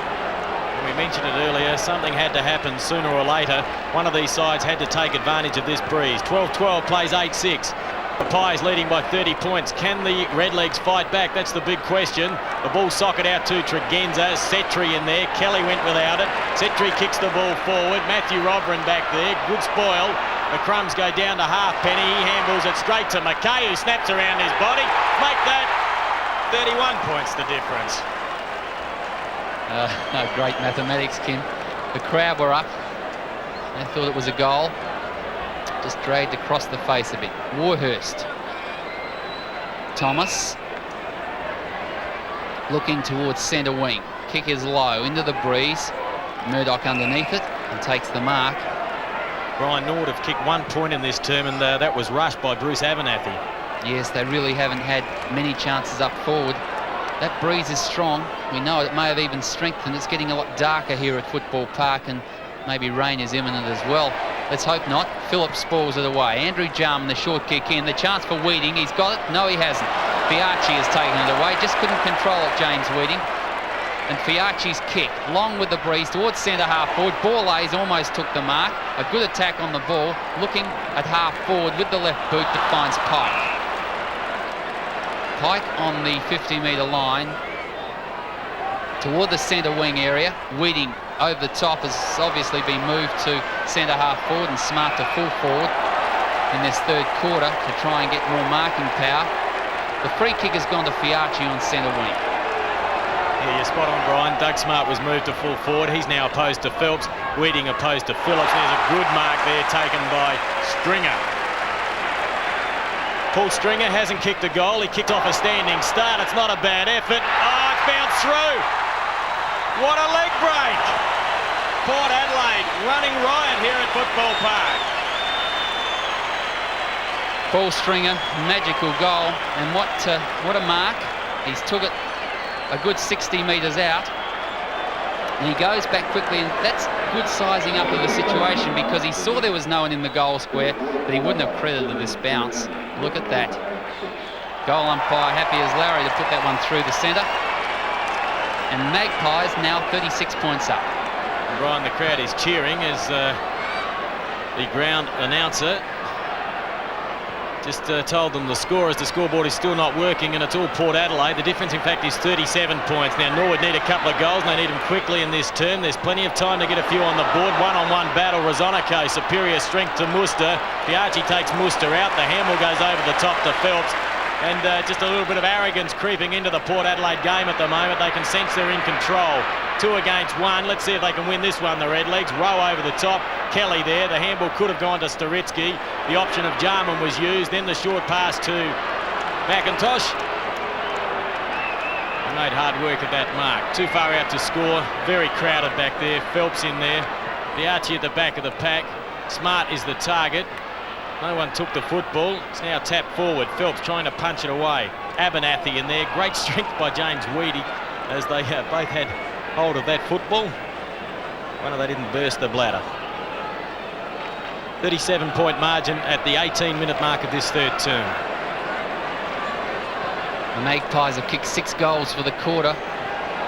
We mentioned it earlier, something had to happen sooner or later. One of these sides had to take advantage of this breeze. 12-12 plays 8-6. The Pies leading by 30 points. Can the Redlegs fight back? That's the big question. The ball socket out to Tregenza. Setri in there. Kelly went without it. Setri kicks the ball forward. Matthew Robran back there. Good spoil. The crumbs go down to Halfpenny. He handles it straight to McKay, who snaps around his body. Make that 31 points the difference. Great mathematics, Kim. The crowd were up. They thought it was a goal. Just dragged across the face a bit. Warhurst. Thomas. Looking towards centre wing. Kick is low, into the breeze. Murdoch underneath it and takes the mark. Brian Norwood have kicked 1 point in this term, and that was rushed by Bruce Abernathy. Yes, they really haven't had many chances up forward. That breeze is strong. We know it may have even strengthened. It's getting a lot darker here at Football Park, and maybe rain is imminent as well. Let's hope not. Phillips spoils it away. Andrew Jarman, the short kick in. The chance for Weeding. He's got it. No, he hasn't. Fiacci has taken it away. Just couldn't control it, James Weeding. And Fiacci's kick, long with the breeze, towards centre half forward. Borlase almost took the mark. A good attack on the ball. Looking at half forward with the left boot, but finds Pike. Pike on the 50-metre line toward the centre wing area. Weeding over the top has obviously been moved to centre half forward, and Smart to full forward in this third quarter to try and get more marking power. The free kick has gone to Fiacci on centre wing. Yeah, you're spot on, Brian. Doug Smart was moved to full forward. He's now opposed to Phelps. Weeding opposed to Phillips. There's a good mark there taken by Stringer. Paul Stringer hasn't kicked a goal. He kicked off a standing start. It's not a bad effort. Oh, it's bounced through. What a leg break. Port Adelaide running riot here at Football Park. Paul Stringer, magical goal. And what a mark. He's took it a good 60 metres out. And he goes back quickly, and that's good sizing up of the situation, because he saw there was no one in the goal square, but he wouldn't have credited this bounce. Look at that. Goal umpire happy as Larry to put that one through the centre. And Magpies now 36 points up. And Brian, the crowd is cheering as the ground announcer just told them the score, as the scoreboard is still not working, and it's all Port Adelaide. The difference, in fact, is 37 points. Now, Norwood need a couple of goals, and they need them quickly in this term. There's plenty of time to get a few on the board. One-on-one battle. Rosonico, superior strength to Muster. Fiacci takes Muster out. The handle goes over the top to Phelps. And just a little bit of arrogance creeping into the Port Adelaide game at the moment. They can sense they're in control. 2 against 1. Let's see if they can win this one, the Redlegs. Row over the top. Kelly there. The handball could have gone to Staritsky. The option of Jarman was used. Then the short pass to McIntosh. They made hard work of that mark. Too far out to score. Very crowded back there. Phelps in there. Fiacci at the back of the pack. Smart is the target. No one took the football. It's now tapped forward. Phelps trying to punch it away. Abernathy in there. Great strength by James Weedy as they both had hold of that football. Wonder they didn't burst the bladder. 37-point margin at the 18-minute mark of this third term. The Magpies have kicked 6 goals for the quarter,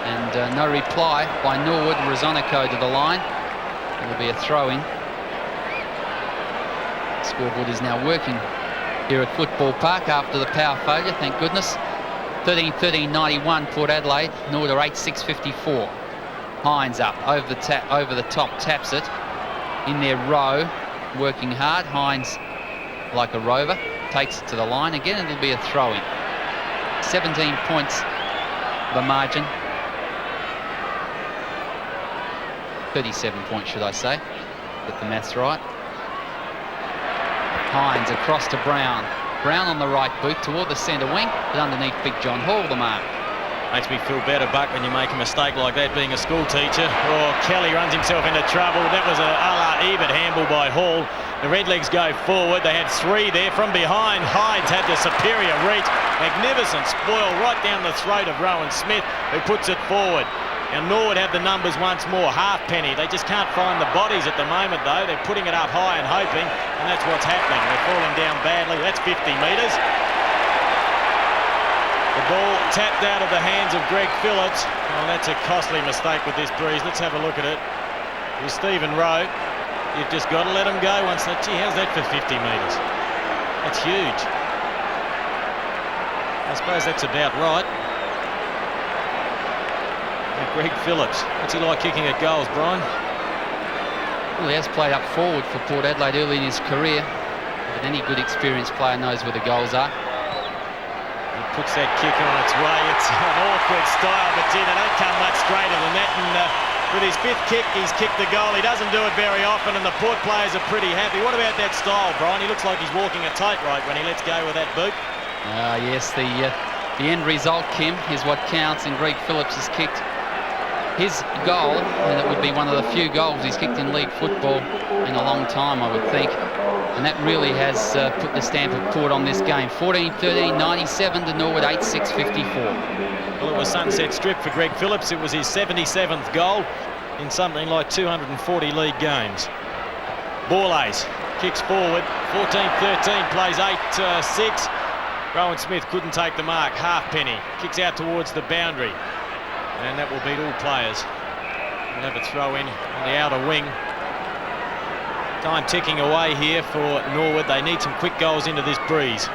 and no reply by Norwood. Rosonico to the line. It'll be a throw-in. Scoreboard is now working here at Football Park after the power failure, thank goodness. 13-13-91 Port Adelaide. Norwood are 8-6-54. Hines up over the top, taps it in their row, working hard. Hines, like a rover, takes it to the line again, and it'll be a throw-in. 17 points the margin. 37 points, should I say? Get the maths right. Hines across to Brown. Brown on the right boot toward the centre wing, but underneath Big John Hall the mark. Makes me feel better, Buck, when you make a mistake like that being a school teacher. Oh, Kelly runs himself into trouble. That was a la Ebert handball by Hall. The Redlegs go forward. They had 3 there from behind. Hines had the superior reach. Magnificent spoil right down the throat of Rowan Smith, who puts it forward. Now Norwood have the numbers once more, halfpenny. They just can't find the bodies at the moment though. They're putting it up high and hoping, and that's what's happening. They're falling down badly. That's 50 metres. The ball tapped out of the hands of Greg Phillips. Oh, that's a costly mistake with this breeze. Let's have a look at it. Here's Stephen Rowe. You've just got to let him go once that. Gee, how's that for 50 metres? That's huge. I suppose that's about right. Greg Phillips, what's he like kicking at goals, Brian? Well, he has played up forward for Port Adelaide early in his career, but any good experienced player knows where the goals are. He puts that kick on its way. It's an awkward style, but gee, they don't come much straighter than that. And with his 5th kick, he's kicked the goal. He doesn't do it very often, and the Port players are pretty happy. What about that style, Brian? He looks like he's walking a tightrope when he lets go with that boot. Yes, the end result, Kim, is what counts, and Greg Phillips has kicked his goal, and it would be one of the few goals he's kicked in league football in a long time, I would think. And that really has put the stamp of Port on this game. 14-13, 97 to Norwood, 8-6, 54. Well, it was Sunset Strip for Greg Phillips. It was his 77th goal in something like 240 league games. Borlase kicks forward, 14-13, plays 8-6. Rowan Smith couldn't take the mark. Halfpenny kicks out towards the boundary. And that will beat all players. We'll have a throw in on the outer wing. Time ticking away here for Norwood. They need some quick goals into this breeze.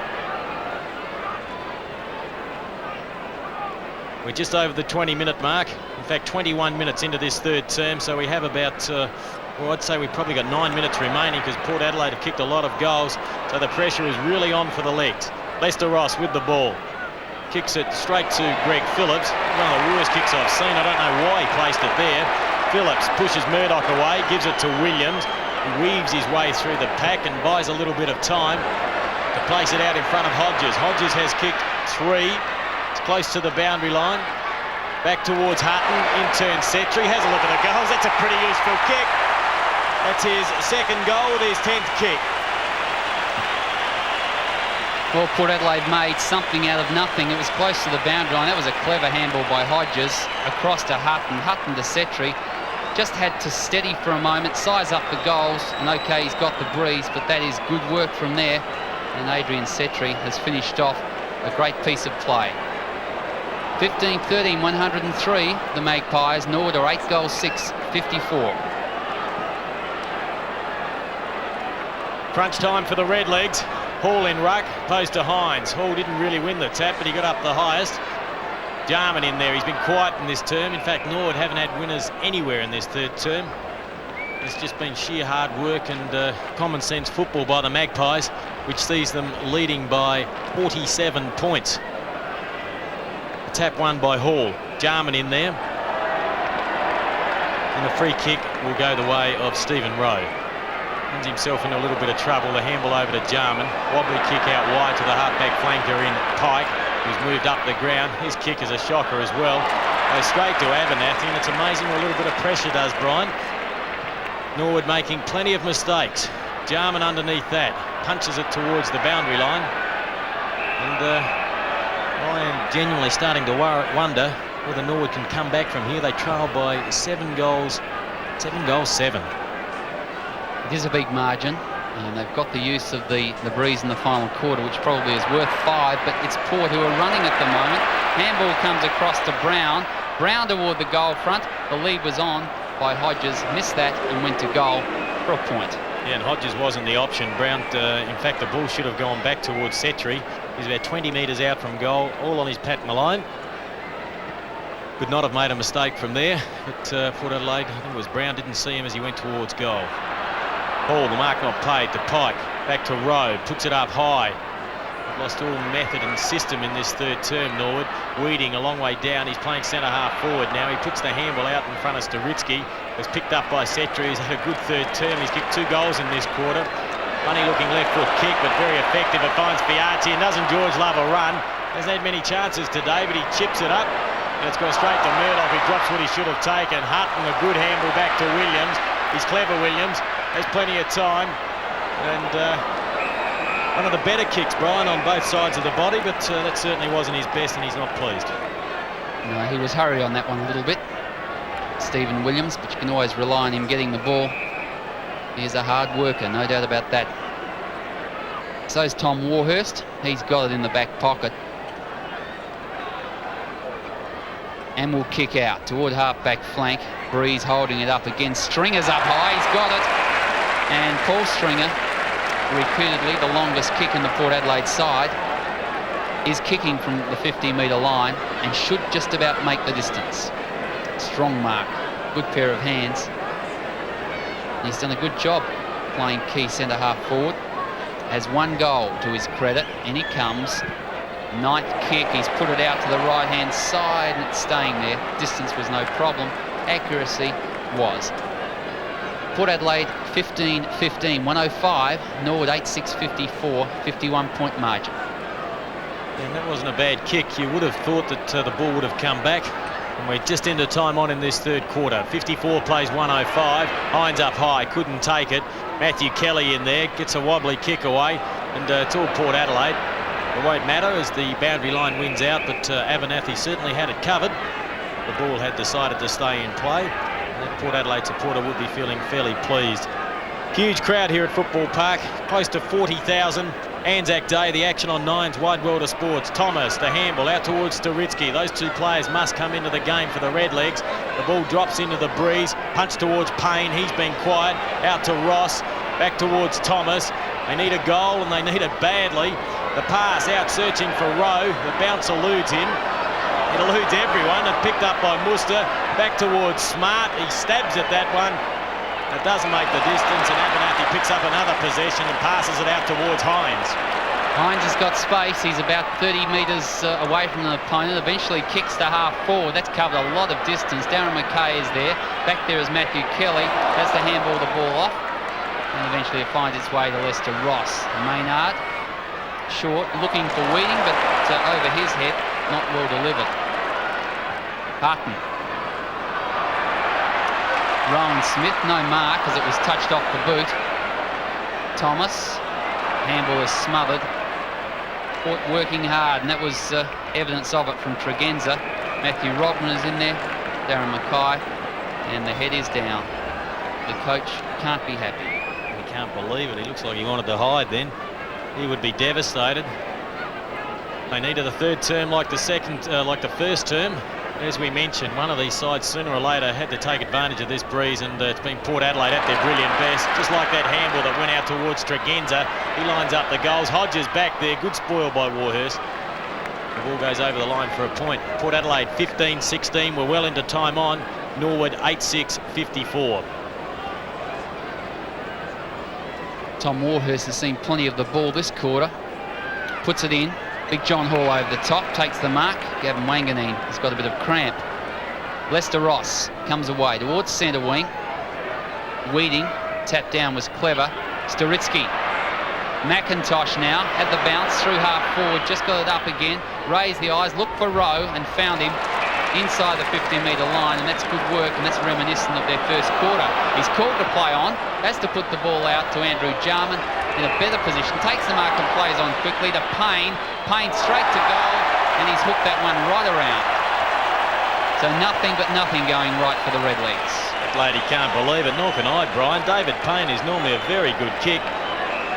We're just over the 20-minute mark. In fact, 21 minutes into this third term. So we have about, well, I'd say we've probably got 9 minutes remaining because Port Adelaide have kicked a lot of goals. So the pressure is really on for the legs. Lester Ross with the ball. Kicks it straight to Greg Phillips. One of the worst kicks I've seen. I don't know why he placed it there. Phillips pushes Murdoch away, gives it to Williams. He weaves his way through the pack and buys a little bit of time to place it out in front of Hodges. Hodges has kicked 3. It's close to the boundary line. Back towards Hutton. In turns Setri. Has a look at the goals. That's a pretty useful kick. That's his 2nd goal with his 10th kick. Well, Port Adelaide made something out of nothing. It was close to the boundary line. That was a clever handball by Hodges across to Hutton. Hutton to Setri. Just had to steady for a moment, size up the goals, and okay, he's got the breeze, but that is good work from there. And Adrian Setri has finished off a great piece of play. 15-13, 103, the Magpies. Norwood are 8 goals, 6, 54. Crunch time for the Redlegs. Hall in ruck, opposed to Hines. Hall didn't really win the tap, but he got up the highest. Jarman in there. He's been quiet in this term. In fact, Norwood haven't had winners anywhere in this third term. It's just been sheer hard work and common sense football by the Magpies, which sees them leading by 47 points. The tap won by Hall. Jarman in there. And the free kick will go the way of Stephen Rowe. Finds himself in a little bit of trouble. The handball over to Jarman. Wobbly kick out wide to the halfback flanker in Pike, who's moved up the ground. His kick is a shocker as well. Goes straight to Abernathy, and it's amazing what a little bit of pressure does, Brian. Norwood making plenty of mistakes. Jarman underneath that. Punches it towards the boundary line. And I am genuinely starting to wonder whether Norwood can come back from here. They trail by 7 goals. 7. It is a big margin, and they've got the use of the breeze in the final quarter, which probably is worth 5, but it's Port who are running at the moment. Handball comes across to Brown. Brown toward the goal front. The lead was on by Hodges. Missed that and went to goal for a point. Yeah, and Hodges wasn't the option. Brown, in fact, the ball should have gone back towards Setri. He's about 20 metres out from goal, all on his Pat Malone. Could not have made a mistake from there, but Port Adelaide, I think it was Brown, didn't see him as he went towards goal. Hall, the mark not paid to Pike. Back to Rowe, puts it up high. Lost all method and system in this third term, Norwood. Weeding a long way down. He's playing centre-half forward now. He puts the handball out in front of Staritsky. Was picked up by Setri. He's had a good third term. He's kicked 2 goals in this quarter. Funny-looking left-foot kick, but very effective. It finds Fiati, and doesn't George love a run? Hasn't had many chances today, but he chips it up. And it's gone straight to Murdoch. He drops what he should have taken. Hutton, a good handball back to Williams. He's clever, Williams. Has plenty of time. And one of the better kicks, Brian, on both sides of the body, but that certainly wasn't his best, and he's not pleased. No, he was hurried on that one a little bit. Stephen Williams, but you can always rely on him getting the ball. He's a hard worker, no doubt about that. So's Tom Warhurst. He's got it in the back pocket. And will kick out toward half-back flank. Breeze holding it up again. Stringer's up high. He's got it. And Paul Stringer, repeatedly the longest kick in the Port Adelaide side, is kicking from the 50-metre line and should just about make the distance. Strong mark. Good pair of hands. And he's done a good job playing key centre-half forward. Has one goal to his credit, and he comes. Ninth kick, he's put it out to the right-hand side, and it's staying there. Distance was no problem. Accuracy was. Port Adelaide 15-15, 105. Norwood 8-6-54, 51-point margin. And that wasn't a bad kick. You would have thought that the ball would have come back. And we're just into time on in this third quarter. 54 plays 105. Hines up high, couldn't take it. Matthew Kelly in there, gets a wobbly kick away. And it's all Port Adelaide. It won't matter as the boundary line wins out, but Abernathy certainly had it covered. The ball had decided to stay in play. And that Port Adelaide supporter would be feeling fairly pleased. Huge crowd here at Football Park, close to 40,000. Anzac Day, the action on Nine's Wide World of Sports. Thomas, the handball out towards Staritsky. Those two players must come into the game for the Redlegs. The ball drops into the breeze, punch towards Payne. He's been quiet. Out to Ross, back towards Thomas. They need a goal and they need it badly. The pass out searching for Rowe. The bounce eludes him. It eludes everyone and picked up by Muster. Back towards Smart. He stabs at that one. It doesn't make the distance, and Abernathy picks up another possession and passes it out towards Hines. Hines has got space. He's about 30 metres away from the opponent. Eventually kicks to half forward. That's covered a lot of distance. Darren McKay is there. Back there is Matthew Kelly. Has to handball the ball off. And eventually it finds its way to Lester Ross. Maynard, short, looking for Weeding, but over his head, not well delivered. Barton. Rowan Smith, no mark as it was touched off the boot. Thomas, handball is smothered. Port working hard, and that was evidence of it from Tregenza. Matthew Rodman is in there, Darren Mackay, and the head is down. The coach can't be happy. He can't believe it. He looks like he wanted to hide then. He would be devastated. They needed a third term like the first term. As we mentioned, one of these sides sooner or later had to take advantage of this breeze, and it's been Port Adelaide at their brilliant best. Just like that handball that went out towards Tregenza. He lines up the goals. Hodges back there. Good spoil by Warhurst. The ball goes over the line for a point. Port Adelaide 15-16. We're well into time on. Norwood 8-6-54. Tom Warhurst has seen plenty of the ball this quarter. Puts it in. Big John Hall over the top, takes the mark. Gavin Wanganeen has got a bit of cramp. Lester Ross comes away towards centre wing. Weeding, tap down was clever. Staritsky. McIntosh now had the bounce through half forward, just got it up again. Raised the eyes, looked for Rowe and found him inside the 50-metre line, and that's good work, and that's reminiscent of their first quarter. He's called to play on, has to put the ball out to Andrew Jarman in a better position, takes the mark and plays on quickly to Payne. Payne straight to goal, and he's hooked that one right around. So nothing but nothing going right for the Redlegs. That lady can't believe it, nor can I, Brian. David Payne is normally a very good kick.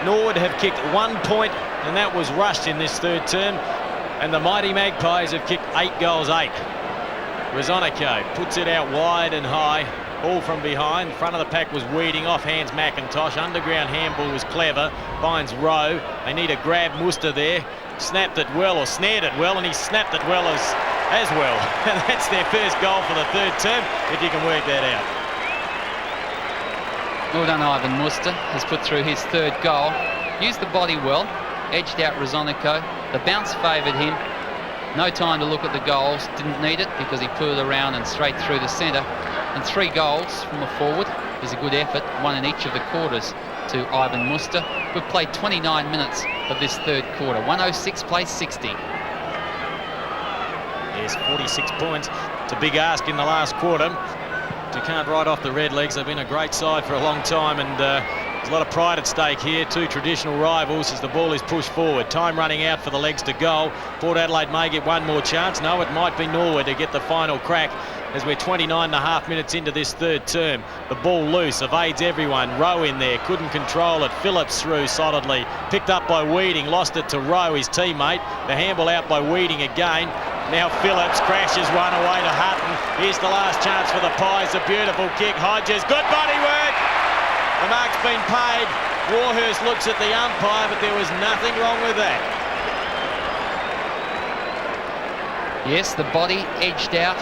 Norwood have kicked 1 point, and that was rushed in this third term. And the mighty Magpies have kicked 8 goals, 8. Rosonico puts it out wide and high, all from behind. Front of the pack was Weeding, off hands McIntosh. Underground handball was clever, finds Rowe. They need a grab. Muster there, snapped it well, or snared it well, and he snapped it well as well. And that's their first goal for the third term, if you can work that out. Well done, Ivan Muster has put through his third goal. Used the body well, edged out Rosonico. The bounce favoured him. No time to look at the goals, didn't need it because he put it around and straight through the centre. And 3 goals from a forward is a good effort, 1 in each of the quarters to Ivan Muster. We've played 29 minutes of this third quarter. 106 plays 60. Yes, 46 points. It's a big ask in the last quarter. You can't write off the Redlegs. They've been a great side for a long time, and There's a lot of pride at stake here. Two traditional rivals as the ball is pushed forward. Time running out for the legs to go. Port Adelaide may get one more chance. No, it might be Norwood to get the final crack as we're 29.5 minutes into this third term. The ball loose, evades everyone. Rowe in there, couldn't control it. Phillips through solidly. Picked up by Weeding, lost it to Rowe, his teammate. The handball out by Weeding again. Now Phillips crashes one away to Hutton. Here's the last chance for the Pies. A beautiful kick. Hodges, good body work. The mark's been paid. Warhurst looks at the umpire, but there was nothing wrong with that. Yes, the body edged out,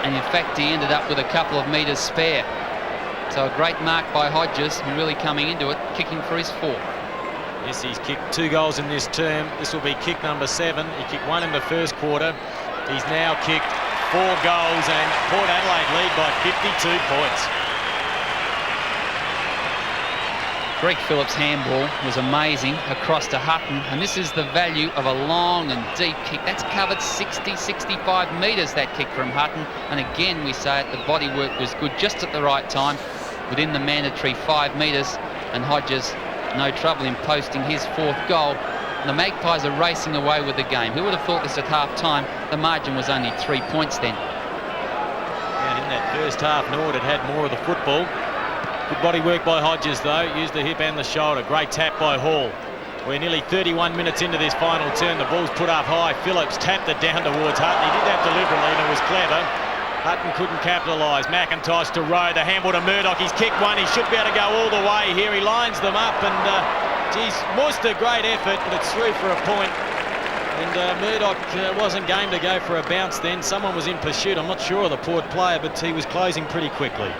and in fact he ended up with a couple of metres spare. So a great mark by Hodges, really coming into it, kicking for his fourth. Yes, he's kicked 2 goals in this term. This will be kick number 7. He kicked 1 in the first quarter. He's now kicked 4 goals, and Port Adelaide lead by 52 points. Greg Phillips' handball was amazing across to Hutton, and this is the value of a long and deep kick. That's covered 60-65 metres, that kick from Hutton, and again we say it, the body work was good just at the right time within the mandatory 5 metres, and Hodges no trouble in posting his 4th goal. The Magpies are racing away with the game. Who would have thought this at half-time? The margin was only 3 points then. And in that first half, Norwood had more of the football. Good body work by Hodges though, used the hip and the shoulder. Great tap by Hall. We're nearly 31 minutes into this final turn. The ball's put up high. Phillips tapped it down towards Hutton. He did that deliberately and it was clever. Hutton couldn't capitalise. McIntosh to Rowe, the handball to Murdoch. He's kicked one. He should be able to go all the way here. He lines them up and, geez, Worcester, great effort, but it's through for a point. And Murdoch wasn't game to go for a bounce then. Someone was in pursuit. I'm not sure of the Port player, but he was closing pretty quickly.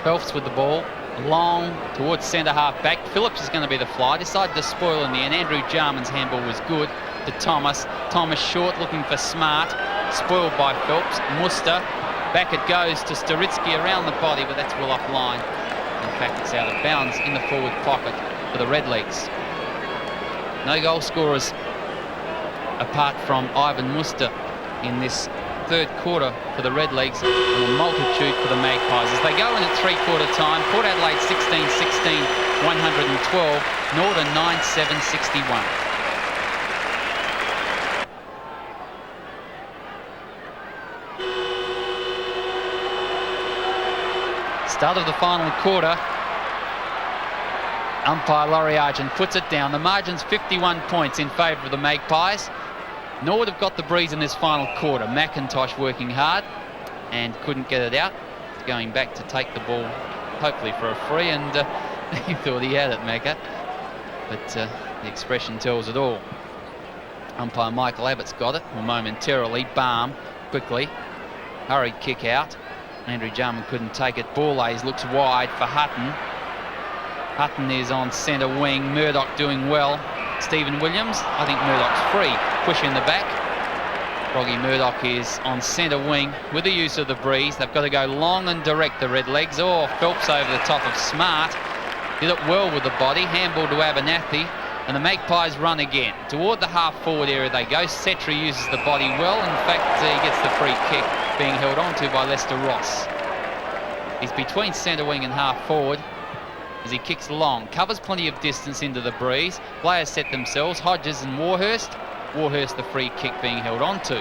Phelps with the ball, long towards centre half back. Phillips is going to be the fly. Decided to spoil in the end. Andrew Jarman's handball was good to Thomas. Thomas short, looking for Smart. Spoiled by Phelps. Muster. Back it goes to Staritsky around the body, but that's well offline. In fact, it's out of bounds in the forward pocket for the Redlegs. No goal scorers apart from Ivan Muster in this third quarter for the Redlegs, and a multitude for the Magpies. As they go in at three-quarter time, Port Adelaide 16-16, 112, Northern 9-7, 61. Start of the final quarter. Umpire Laurie Argent puts it down. The margin's 51 points in favour of the Magpies. Norwood have got the breeze in this final quarter. McIntosh working hard and couldn't get it out. Going back to take the ball, hopefully for a free, and he thought he had it, Macca. But the expression tells it all. Umpire Michael Abbott's got it, well, momentarily. Balm, quickly. Hurried kick out. Andrew Jarman couldn't take it. Borlays looks wide for Hutton. Hutton is on centre wing. Murdoch doing well. Stephen Williams, I think Murdoch's free. Push in the back. Froggy Murdoch is on centre wing with the use of the breeze. They've got to go long and direct, the Redlegs. Oh, Phelps over the top of Smart. Did it well with the body. Handball to Abernathy. And the Magpies run again. Toward the half-forward area they go. Setri uses the body well. In fact, he gets the free kick, being held onto by Lester Ross. He's between centre wing and half-forward as he kicks long. Covers plenty of distance into the breeze. Players set themselves. Hodges and Warhurst. Warhurst the free kick being held onto.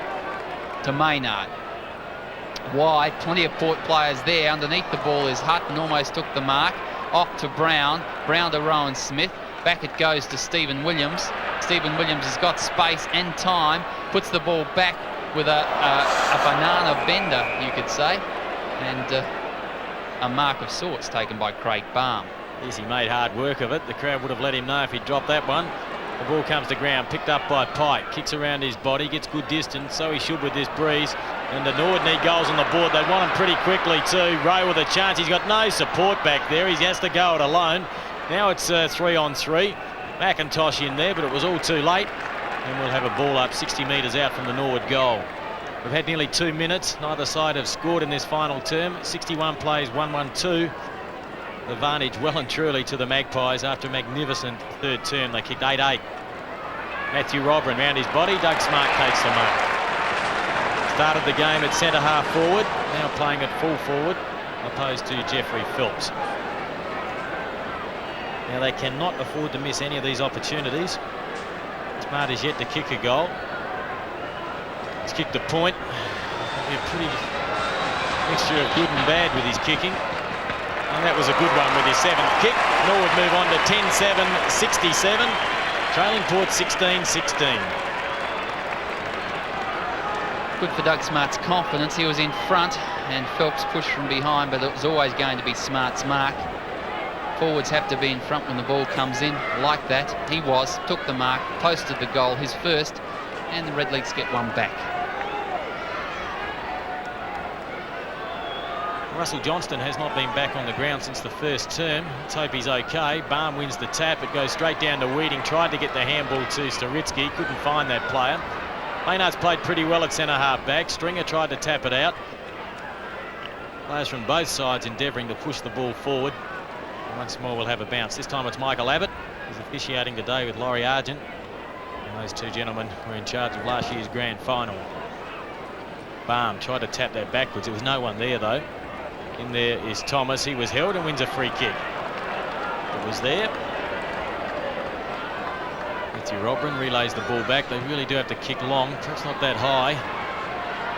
To Maynard. Wide. Plenty of Port players there. Underneath the ball is Hutton. Almost took the mark. Off to Brown. Brown to Rowan Smith. Back it goes to Stephen Williams. Stephen Williams has got space and time. Puts the ball back with a banana bender, you could say. And a mark of sorts taken by Craig Balm. Yes, he made hard work of it. The crowd would have let him know if he dropped that one. The ball comes to ground, picked up by Pike. Kicks around his body, gets good distance, so he should with this breeze. And the Norwood need goals on the board. They want him pretty quickly too. Rowe with a chance. He's got no support back there. He has to go it alone. Now it's 3-on-3. McIntosh in there, but it was all too late. And we'll have a ball up 60 metres out from the Norwood goal. We've had nearly 2 minutes. Neither side have scored in this final term. 61 plays, 1-1-2. Advantage well and truly to the Magpies after a magnificent third term. They kicked 8-8. Matthew Robran round his body. Doug Smart takes the mark. Started the game at centre half forward, now playing at full forward, opposed to Jeffrey Phelps. Now they cannot afford to miss any of these opportunities. Smart is yet to kick a goal. He's kicked a point. Be a pretty mixture of good and bad with his kicking. And that was a good one with his 7th kick. Norwood move on to 10-7-67. Trailing Port 16-16. Good for Doug Smart's confidence. He was in front and Phelps pushed from behind, but it was always going to be Smart's mark. Forwards have to be in front when the ball comes in like that. He was, took the mark, posted the goal, his first, and the Redlegs get one back. Russell Johnston has not been back on the ground since the first term. Let's hope he's okay. Barm wins the tap. It goes straight down to Weeding. Tried to get the handball to Staritsky. Couldn't find that player. Maynard's played pretty well at centre half back. Stringer tried to tap it out. Players from both sides endeavouring to push the ball forward. And once more we'll have a bounce. This time it's Michael Abbott. He's officiating today with Laurie Argent. And those two gentlemen were in charge of last year's grand final. Barm tried to tap that backwards. There was no one there though. In there is Thomas. He was held and wins a free kick. It was there. Matthew Robrin relays the ball back. They really do have to kick long. Perhaps not that high.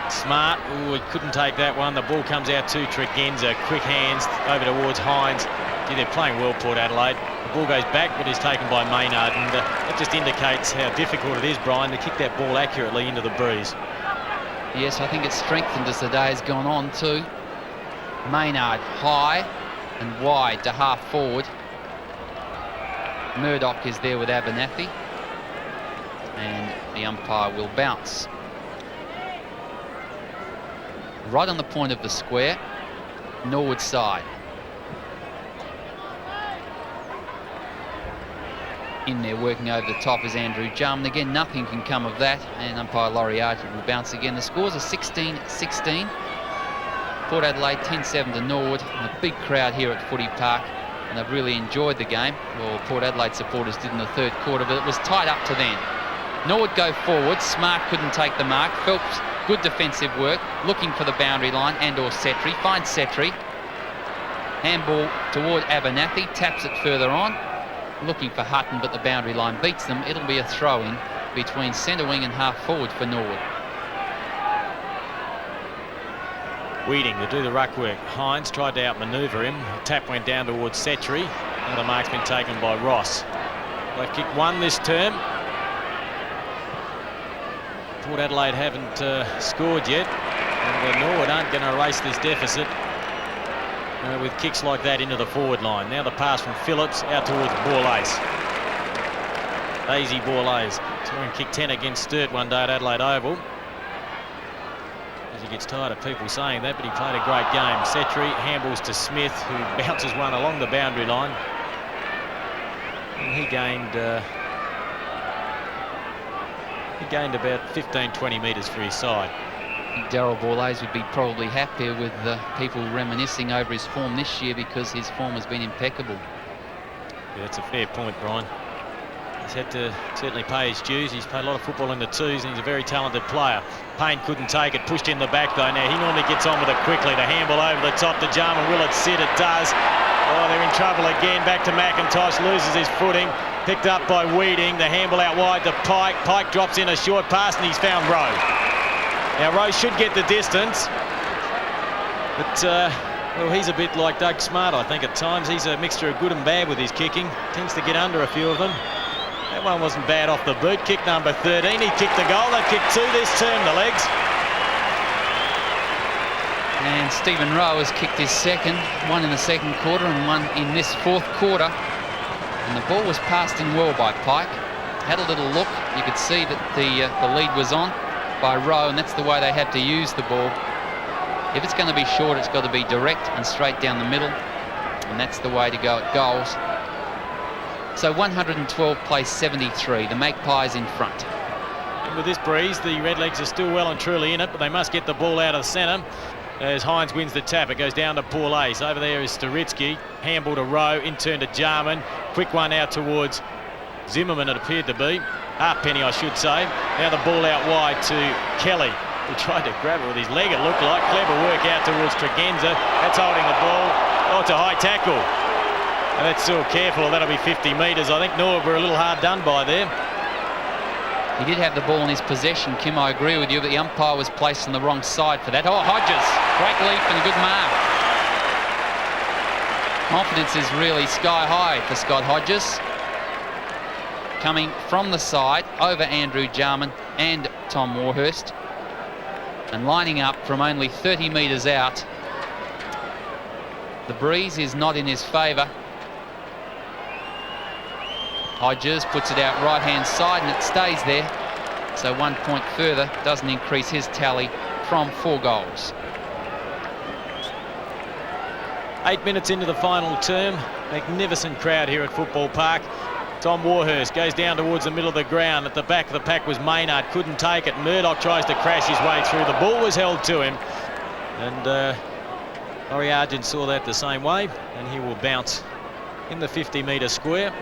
Smart. Ooh, he couldn't take that one. The ball comes out to Tregenza. Quick hands over towards Hines. Gee, they're playing well, Port Adelaide. The ball goes back, but is taken by Maynard. And that just indicates how difficult it is, Brian, to kick that ball accurately into the breeze. Yes, I think it's strengthened as the day has gone on too. Maynard high and wide to half forward. Murdoch is there with Abernathy. And the umpire will bounce. Right on the point of the square, Norwood side. In there working over the top is Andrew Jum. Again, nothing can come of that. And umpire Laurie Argent will bounce again. The scores are 16-16. Port Adelaide 10-7 to Norwood, and a big crowd here at Footy Park, and they've really enjoyed the game. Well, Port Adelaide supporters did in the third quarter, but it was tight up to then. Norwood go forward. Smart couldn't take the mark. Phelps, good defensive work, looking for the boundary line and/or Setri. Finds Setri. Handball toward Abernathy, taps it further on. Looking for Hutton, but the boundary line beats them. It'll be a throw-in between centre wing and half forward for Norwood. Weeding to do the ruck work. Hines tried to outmanoeuvre him. The tap went down towards Setri. And the mark's been taken by Ross. They've kicked one this term. Port Adelaide haven't scored yet. And Norwood aren't going to erase this deficit with kicks like that into the forward line. Now the pass from Phillips out towards Borlase. Daisy Borlase. Saw him kick 10 against Sturt one day at Adelaide Oval. He gets tired of people saying that, but he played a great game. Setri handballs to Smith, who bounces one along the boundary line. And he gained about 15-20 metres for his side. I think Darryl Borlase would be probably happier with people reminiscing over his form this year, because his form has been impeccable. Yeah, that's a fair point, Brian. He's had to certainly pay his dues. He's played a lot of football in the twos, and he's a very talented player. Payne couldn't take it, pushed in the back though. Now he normally gets on with it quickly. The handball over the top to Jarman. Will it sit? It does. Oh, they're in trouble again. Back to McIntosh, loses his footing. Picked up by Weeding. The handball out wide to Pike. Pike drops in a short pass, and he's found Rowe. Now Rowe should get the distance, but well, he's a bit like Doug Smart, I think, at times. He's a mixture of good and bad with his kicking. Tends to get under a few of them. That one wasn't bad off the boot. Kick number 13. He kicked the goal. They've kicked two this term, the legs. And Stephen Rowe has kicked his second, one in the second quarter and one in this fourth quarter. And the ball was passed in well by Pike. Had a little look. You could see that the lead was on by Rowe, and that's the way they have to use the ball. If it's going to be short, it's got to be direct and straight down the middle, and that's the way to go at goals. So 112 plays 73. The Magpies in front. And with this breeze, the Redlegs are still well and truly in it, but they must get the ball out of the centre as Hines wins the tap. It goes down to Borlase. Over there is Staritsky. Handball to Rowe, in turn to Jarman. Quick one out towards Zimmerman, it appeared to be. Halfpenny, I should say. Now the ball out wide to Kelly. He tried to grab it with his leg, it looked like. Clever work out towards Tregenza. That's holding the ball. Oh, it's a high tackle. And that's still careful. That'll be 50 metres. I think Norwood were a little hard done by there. He did have the ball in his possession, Kim, I agree with you, but the umpire was placed on the wrong side for that. Oh, Hodges, great leap and a good mark. Confidence is really sky high for Scott Hodges. Coming from the side over Andrew Jarman and Tom Warhurst. And lining up from only 30 metres out. The breeze is not in his favour. Hodges puts it out right-hand side and it stays there. So 1 point further, doesn't increase his tally from 4 goals. 8 minutes into the final term. Magnificent crowd here at Football Park. Tom Warhurst goes down towards the middle of the ground. At the back of the pack was Maynard, couldn't take it. Murdoch tries to crash his way through. The ball was held to him. And Laurie Argent saw that the same way. And he will bounce in the 50-metre square.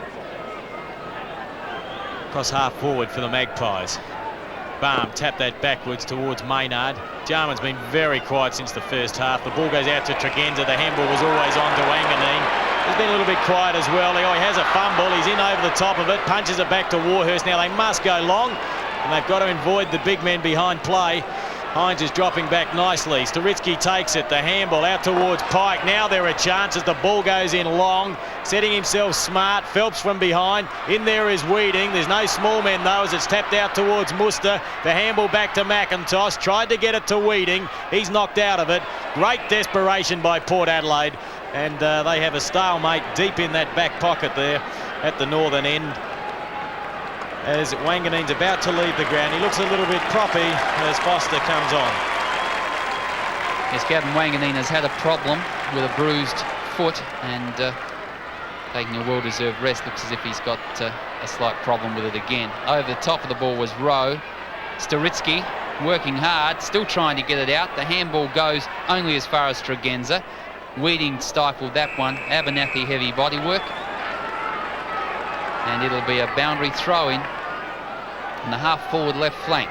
Cross half forward for the Magpies. Baum tapped that backwards towards Maynard. Jarman's been very quiet since the first half. The ball goes out to Tregenza. The handball was always on to Wanganeen. He's been a little bit quiet as well. He has a fumble. He's in over the top of it. Punches it back to Warhurst. Now they must go long. And they've got to avoid the big men behind play. Hines is dropping back nicely. Storitsky takes it. The handball out towards Pike. Now there are chances. The ball goes in long. Setting himself smart. Phelps from behind. In there is Weeding. There's no small men though as it's tapped out towards Muster. The handball back to McIntosh. Tried to get it to Weeding. He's knocked out of it. Great desperation by Port Adelaide. And they have a stalemate deep in that back pocket there at the northern end. As Wanganeen's about to leave the ground, he looks a little bit proppy as Foster comes on. Yes, Gavin Wanganeen has had a problem with a bruised foot and taking a well-deserved rest. Looks as if he's got a slight problem with it again. Over the top of the ball was Rowe. Storitsky working hard, still trying to get it out. The handball goes only as far as Tregenza. Weeding stifled that one. Abernathy heavy body work. And it'll be a boundary throw-in on the half-forward left flank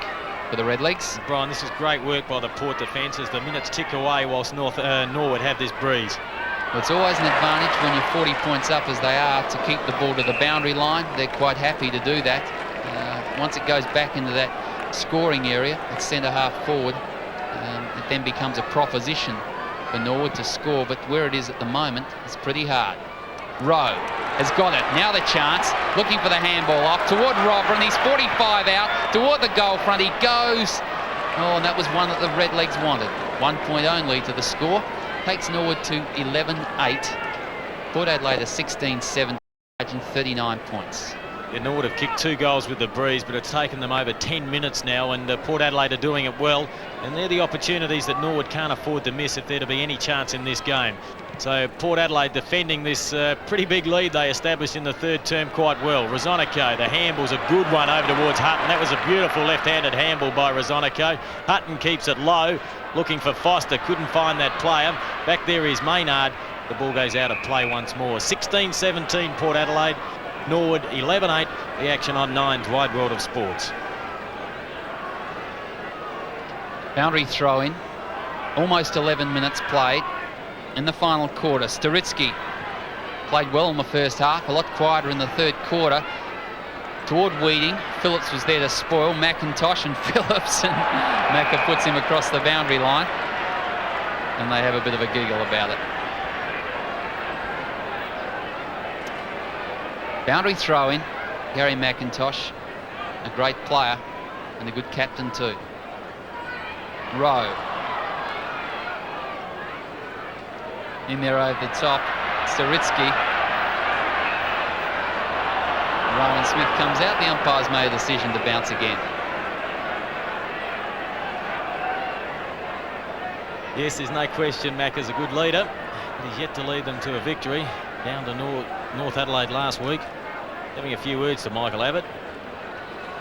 for the Redlegs. Brian, this is great work by the Port defence as the minutes tick away whilst Norwood have this breeze. Well, it's always an advantage when you're 40 points up as they are to keep the ball to the boundary line. They're quite happy to do that. Once it goes back into that scoring area at centre half forward, it then becomes a proposition for Norwood to score, but where it is at the moment, it's pretty hard. Rowe has got it. Now the chance, looking for the handball off toward Robran. He's 45 out toward the goal front. He goes. Oh, and that was one that the Redlegs wanted. 1 point only to the score. Takes Norwood to 11-8. Port Adelaide 16-7, 39 points. Yeah, Norwood have kicked 2 goals with the breeze, but it's taken them over 10 minutes now, and Port Adelaide are doing it well. And they're the opportunities that Norwood can't afford to miss if they're to be any chance in this game. So Port Adelaide defending this pretty big lead they established in the third term quite well. Rosonico, the handball's a good one over towards Hutton. That was a beautiful left-handed handball by Rosonico. Hutton keeps it low, looking for Foster, couldn't find that player. Back there is Maynard. The ball goes out of play once more. 16-17 Port Adelaide. Norwood 11-8, the action on 9's Wide World of Sports. Boundary throw-in, almost 11 minutes played in the final quarter. Storitsky played well in the first half, a lot quieter in the third quarter. Toward Weeding, Phillips was there to spoil. McIntosh and Phillips, and Macca puts him across the boundary line. And they have a bit of a giggle about it. Boundary throw-in, Gary McIntosh, a great player and a good captain too. Rowe. In there over the top, Storitsky. Rowan Smith comes out, the umpire's made a decision to bounce again. Yes, there's no question Macca's a good leader, but he's yet to lead them to a victory. Down to North Adelaide last week. Having a few words to Michael Abbott.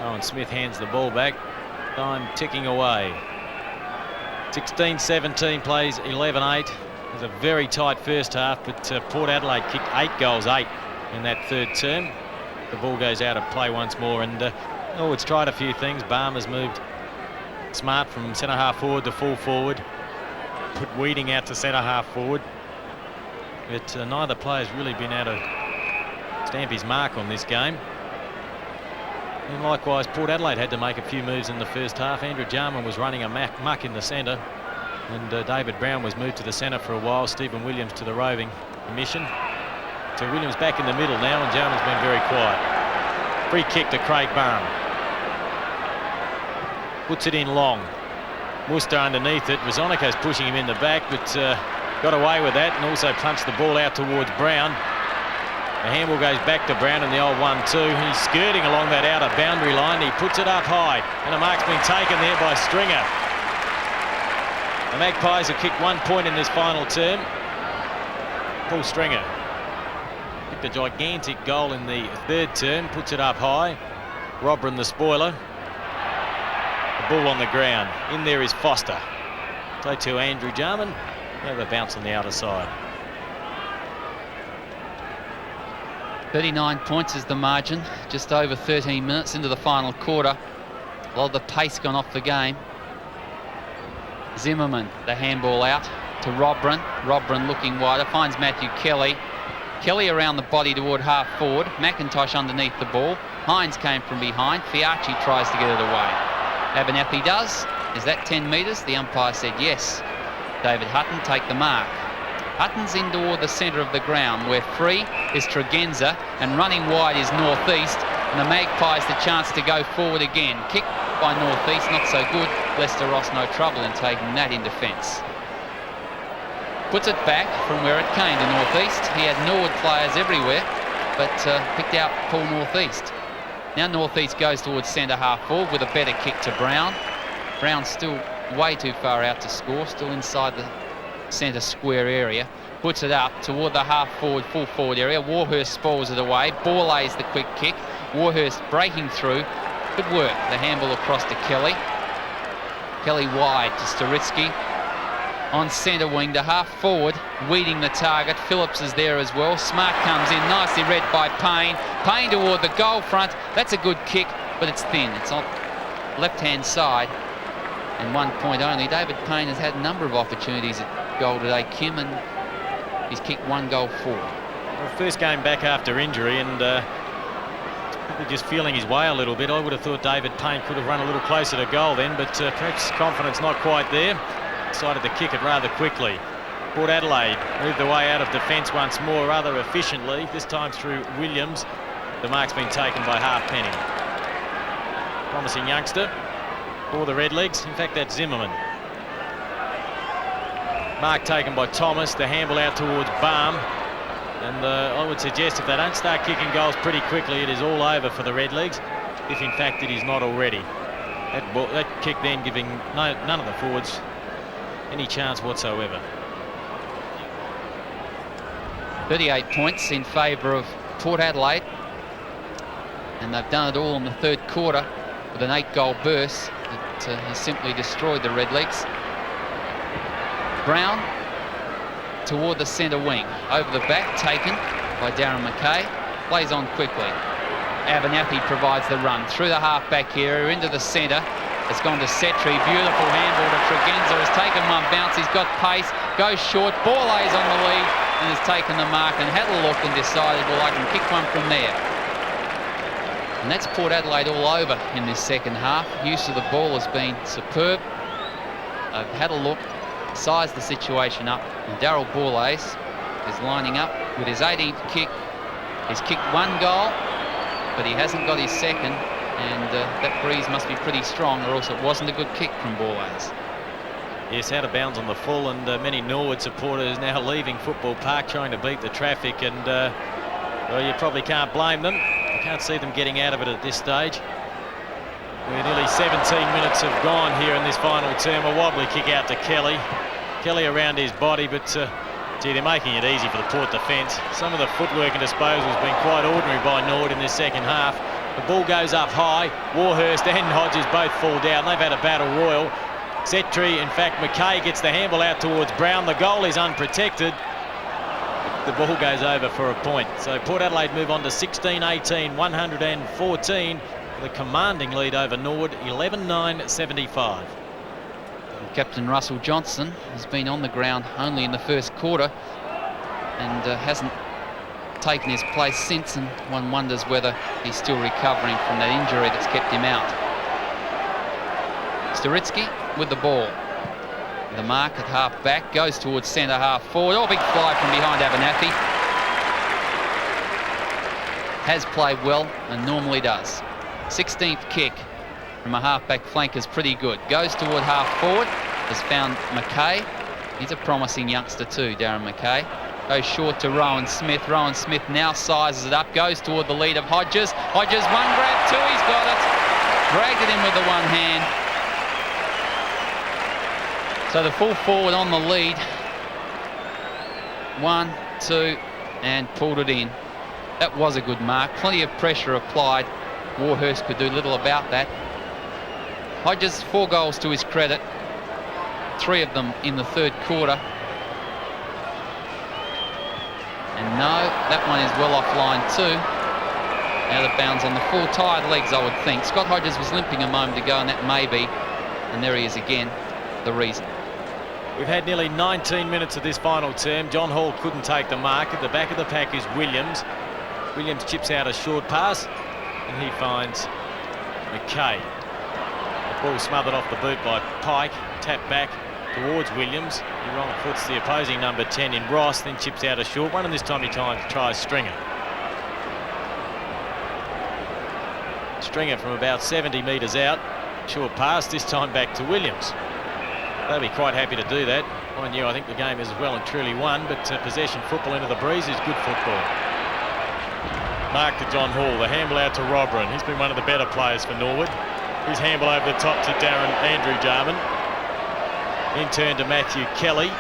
Rowan Smith hands the ball back. Time ticking away. 16-17 plays 11-8. It was a very tight first half, but Port Adelaide kicked 8 goals, 8 in that third term. The ball goes out of play once more, and Norwood's tried a few things. Barmer's moved Smart from centre-half forward to full forward. Put Weeding out to centre-half forward. But neither player's really been able to stamp his mark on this game. And likewise, Port Adelaide had to make a few moves in the first half. Andrew Jarman was running a muck in the centre, and David Brown was moved to the centre for a while. Stephen Williams to the roving mission. So Williams back in the middle now, and Jarman's been very quiet. Free kick to Craig Barham. Puts it in long. Worcester underneath it. Rosonico's pushing him in the back, but got away with that and also punched the ball out towards Brown. The handball goes back to Brown in the old 1-2. He's skirting along that outer boundary line. He puts it up high, and a mark's been taken there by Stringer. The Magpies have kicked 1 point in this final term. Paul Stringer kicked a gigantic goal in the third term, puts it up high. Robran the spoiler. The ball on the ground. In there is Foster. So to Andrew Jarman. Have a bounce on the outer side. 39 points is the margin, just over 13 minutes into the final quarter. A lot of the pace gone off the game. Zimmerman, the handball out to Robran. Robran looking wider, finds Matthew Kelly. Kelly around the body toward half forward. McIntosh underneath the ball. Hines came from behind. Fiacci tries to get it away. Abernathy does. Is that 10 metres? The umpire said yes. David Hutton take the mark. Hutton's in toward the centre of the ground, where free is Tregenza and running wide is Northeast, and the Magpies the chance to go forward again. Kick by Northeast, not so good. Lester Ross no trouble in taking that in defence. Puts it back from where it came to Northeast. He had Norwood players everywhere, but picked out Paul Northeast. Now Northeast goes towards centre half forward with a better kick to Brown. Brown's still way too far out to score, still inside the centre square area. Puts it up toward the half forward, full forward area. Warhurst spoils it away. Borlay's the quick kick. Warhurst breaking through. Good work. The handball across to Kelly. Kelly wide to Staritsky. On centre wing to half forward, weeding the target. Phillips is there as well. Smart comes in, nicely read by Payne. Payne toward the goal front. That's a good kick, but it's thin. It's on left-hand side. And 1 point only. David Payne has had a number of opportunities at goal today, Kim, and he's kicked 1 goal forward. Well, first game back after injury, and probably just feeling his way a little bit. I would have thought David Payne could have run a little closer to goal then, but perhaps confidence not quite there. Decided to kick it rather quickly. Port Adelaide moved the way out of defence once more rather efficiently, this time through Williams. The mark's been taken by Halfpenny. Promising youngster for the Redlegs. In fact, that's Zimmerman. Mark taken by Thomas. The handball out towards Barham. And I would suggest if they don't start kicking goals pretty quickly, it is all over for the Redlegs, if in fact it is not already. That kick then giving none of the forwards any chance whatsoever. 38 points in favour of Port Adelaide. And they've done it all in the third quarter with an 8-goal burst that has simply destroyed the Redlegs. Brown toward the centre wing. Over the back, taken by Darren Mackay. Plays on quickly. Abernathy provides the run through the half-back area into the centre. It's gone to Setri. Beautiful handball to Tregenza. Has taken one bounce. He's got pace. Goes short. Borlay's on the lead and has taken the mark and had a look and decided, well, I can kick one from there. And that's Port Adelaide all over in this second half. Use of the ball has been superb. They've had a look, sized the situation up, and Darryl Borlays is lining up with his 18th kick. He's kicked 1 goal, but he hasn't got his second, and that breeze must be pretty strong, or else it wasn't a good kick from Borlays. Yes, out of bounds on the full, and many Norwood supporters now leaving Football Park trying to beat the traffic, and well, you probably can't blame them. You can't see them getting out of it at this stage. We're nearly 17 minutes have gone here in this final term. A wobbly kick out to Kelly. Kelly around his body, but gee, they're making it easy for the Port defence. Some of the footwork and disposal has been quite ordinary by Norwood in this second half. The ball goes up high. Warhurst and Hodges both fall down. They've had a battle royal. Setri, in fact, Mackay gets the handball out towards Brown. The goal is unprotected. The ball goes over for a point. So Port Adelaide move on to 16-18, 114. With a commanding lead over Norwood, 11-9, 75. Captain Russell Johnson has been on the ground only in the first quarter and hasn't taken his place since, and one wonders whether he's still recovering from that injury that's kept him out. Storitsky with the ball. The mark at half back, goes towards centre half forward. Oh, big fly from behind Abernathy. Has played well and normally does. 16th kick from a half-back flank is pretty good. Goes toward half forward, has found McKay. He's a promising youngster too, Darren McKay. Goes short to Rowan Smith. Rowan Smith now sizes it up, goes toward the lead of Hodges. Hodges, one grab, two, he's got it. Dragged it in with the one hand. So the full forward on the lead. 1, 2, and pulled it in. That was a good mark. Plenty of pressure applied. Warhurst could do little about that. Hodges, 4 goals to his credit. 3 of them in the third quarter. And no, that one is well offline too. Out of bounds on the full tired legs, I would think. Scott Hodges was limping a moment ago, and that may be, and there he is again, the reason. We've had nearly 19 minutes of this final term. John Hall couldn't take the mark. At the back of the pack is Williams. Williams chips out a short pass, and he finds McKay. The ball smothered off the boot by Pike. Tap back towards Williams. He wrong foots the opposing number 10 in Ross, then chips out a short one, and this time he tries Stringer. Stringer from about 70 metres out. Short pass, this time back to Williams. They'll be quite happy to do that. Mind you, I think the game is well and truly won, but possession football into the breeze is good football. Mark to John Hall, the handball out to Robran. He's been one of the better players for Norwood. His handball over the top to Andrew Jarman. In turn to Matthew Kelly.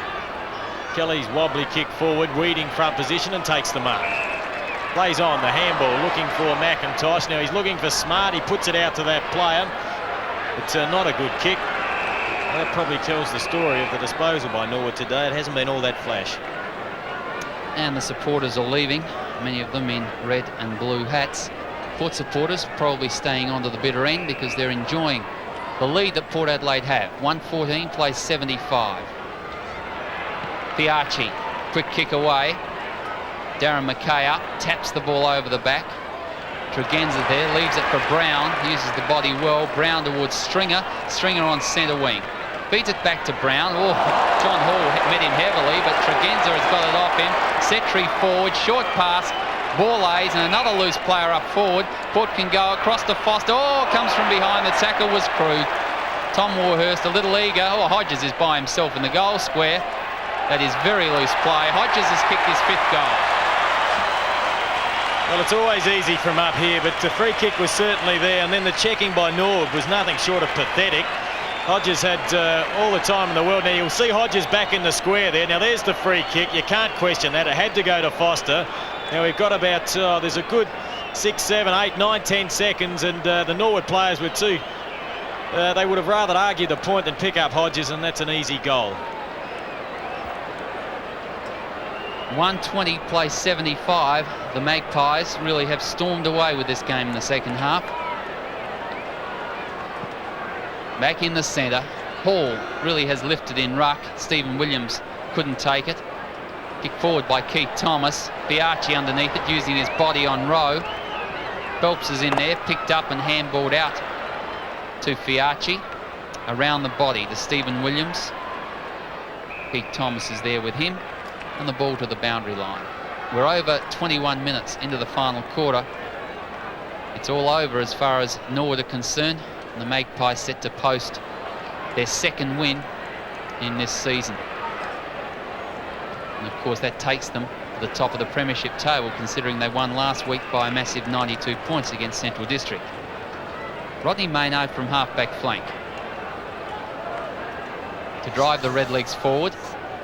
Kelly's wobbly kick forward, weeding front position and takes the mark. Plays on the handball, looking for McIntosh. Now he's looking for Smart. He puts it out to that player. It's not a good kick. That probably tells the story of the disposal by Norwood today. It hasn't been all that flash. And the supporters are leaving, many of them in red and blue hats. Port supporters probably staying on to the bitter end because they're enjoying the lead that Port Adelaide have. 114 plays 75. Piarchi, quick kick away. Darren McKay up, taps the ball over the back. Tregenza there, leaves it for Brown, uses the body well. Brown towards Stringer, Stringer on centre wing. Feeds it back to Brown. Oh, John Hall met him heavily, but Tregenza has got it off him. Setri forward, short pass, Borlays, and another loose player up forward. Port can go across to Foster. Oh, comes from behind. The tackle was crude. Tom Warhurst a little eager. Oh, Hodges is by himself in the goal square. That is very loose play. Hodges has kicked his 5th goal. Well, it's always easy from up here, but the free kick was certainly there, and then the checking by Norwood was nothing short of pathetic. Hodges had all the time in the world. Now you'll see Hodges back in the square there. Now there's the free kick. You can't question that. It had to go to Foster. Now we've got about, there's a good 6, 7, 8, 9, 10 seconds, and the Norwood players were too. They would have rather argued the point than pick up Hodges, and that's an easy goal. 120 plays 75. The Magpies really have stormed away with this game in the second half. Back in the centre. Hall really has lifted in ruck. Stephen Williams couldn't take it. Kick forward by Keith Thomas. Piarchi underneath it, using his body on Rowe. Phelps is in there, picked up and handballed out to Piarchi. Around the body to Stephen Williams. Keith Thomas is there with him. And the ball to the boundary line. We're over 21 minutes into the final quarter. It's all over as far as Norwood are concerned. And the Magpies set to post their 2nd win in this season. And of course that takes them to the top of the premiership table, considering they won last week by a massive 92 points against Central District. Rodney Maynard from half-back flank to drive the Redlegs forward.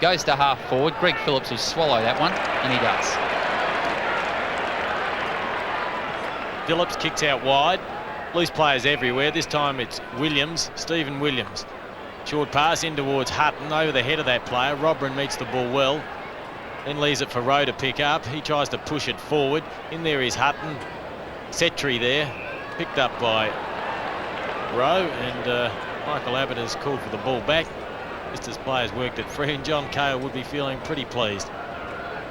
Goes to half forward. Greg Phillips will swallow that one, and he does. Phillips kicks out wide. Loose players everywhere. This time it's Williams, Stephen Williams. Short pass in towards Hutton, over the head of that player. Robran meets the ball well, then leaves it for Rowe to pick up. He tries to push it forward. In there is Hutton. Setri there, picked up by Rowe, and Michael Abbott has called for the ball back, just as players worked it free, and John Cale would be feeling pretty pleased.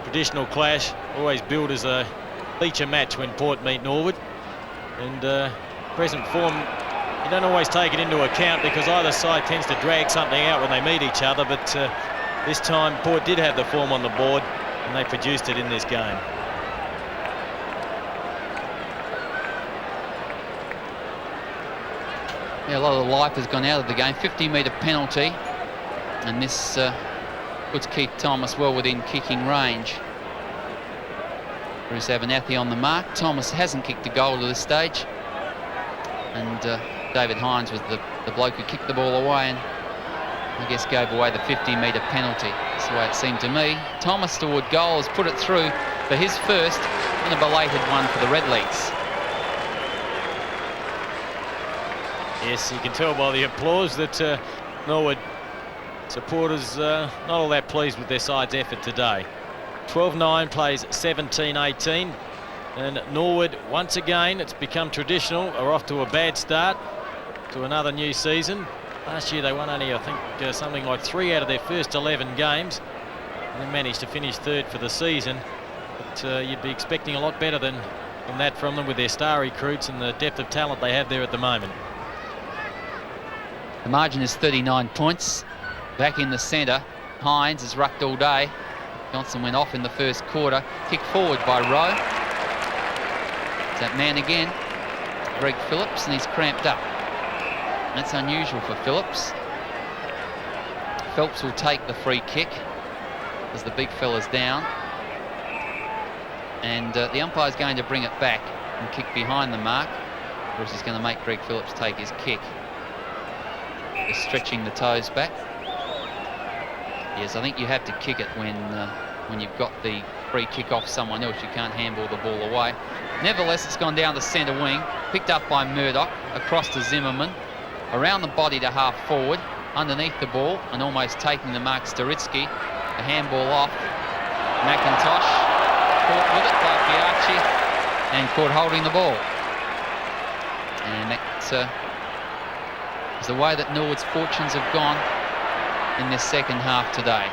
Traditional clash, always billed as a feature match when Port meet Norwood, and present form, you don't always take it into account because either side tends to drag something out when they meet each other, but this time Port did have the form on the board and they produced it in this game. Yeah, a lot of the life has gone out of the game. 50-metre penalty, and this puts Keith Thomas well within kicking range. Bruce Abernathy on the mark. Thomas hasn't kicked a goal to this stage, and David Hines was the bloke who kicked the ball away and I guess gave away the 50-metre penalty. That's the way it seemed to me. Thomas toward goal has put it through for his first and a belated one for the Redlegs. Yes, you can tell by the applause that Norwood supporters not all that pleased with their side's effort today. 12-9 plays 17-18, and Norwood once again, it's become traditional, are off to a bad start to another new season. Last year they won only, I think, something like 3 out of their first 11 games, and then managed to finish third for the season. But you'd be expecting a lot better than that from them with their star recruits and the depth of talent they have there at the moment. The margin is 39 points. Back in the centre, Hines has rucked all day. Johnson went off in the first quarter. Kick forward by Rowe. That man again, Greg Phillips, and he's cramped up. That's unusual for Phillips. Phelps will take the free kick as the big fella's down. And the umpire's going to bring it back and kick behind the mark. Of course, he's going to make Greg Phillips take his kick. Just stretching the toes back. Yes, I think you have to kick it when you've got the free kick off someone else. You can't handball the ball away. Nevertheless, it's gone down the centre wing, picked up by Murdoch, across to Zimmerman, around the body to half forward, underneath the ball, and almost taking the mark Staritsky. The handball off. McIntosh caught with it by Biachi and caught holding the ball. And that is the way that Norwood's fortunes have gone in this second half today.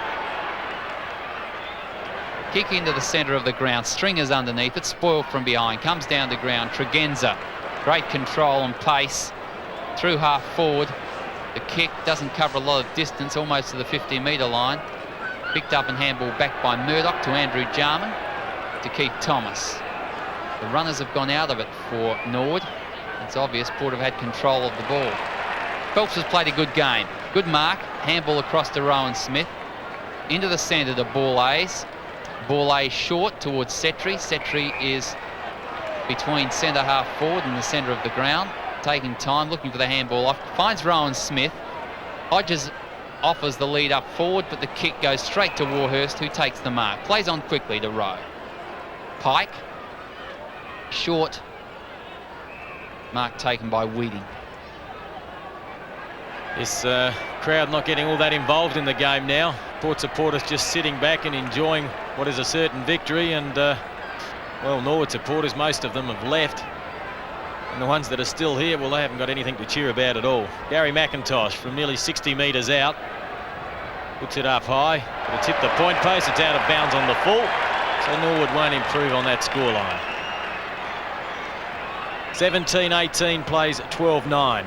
Kick into the centre of the ground. Stringer's underneath it. Spoiled from behind. Comes down to ground. Tregenza. Great control and pace. Through half forward. The kick doesn't cover a lot of distance. Almost to the 50-metre line. Picked up and handball back by Murdoch to Andrew Jarman. To Keith Thomas. The runners have gone out of it for Norwood. It's obvious Port have had control of the ball. Phelps has played a good game. Good mark. Handball across to Rowan Smith. Into the centre to Bourlays. Bourlays short towards Setri. Setri is between centre half forward and the centre of the ground. Taking time, looking for the handball off. Finds Rowan Smith. Hodges offers the lead up forward, but the kick goes straight to Warhurst, who takes the mark. Plays on quickly to Rowe. Pike. Short. Mark taken by Weeding. This Crowd not getting all that involved in the game now. Port supporters just sitting back and enjoying what is a certain victory, and well, Norwood supporters, most of them have left, and the ones that are still here, well, they haven't got anything to cheer about at all. Gary McIntosh from nearly 60 metres out puts it up high. It'll tip the point post. It's out of bounds on the full, so Norwood won't improve on that scoreline. 17-18 plays 12-9.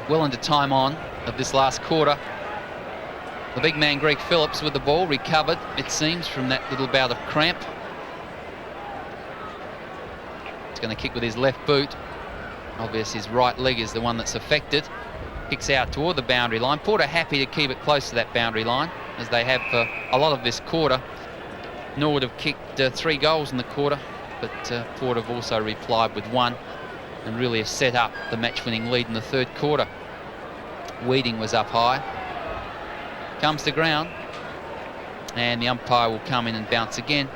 Well into time on of this last quarter. The big man Greg Phillips with the ball, recovered, it seems, from that little bout of cramp. He's going to kick with his left boot. Obviously his right leg is the one that's affected. Kicks out toward the boundary line. Port are happy to keep it close to that boundary line, as they have for a lot of this quarter. Norwood have kicked 3 goals in the quarter, but Port have also replied with 1. And really have set up the match-winning lead in the third quarter. Weeding was up high. Comes to ground. And the umpire will come in and bounce again.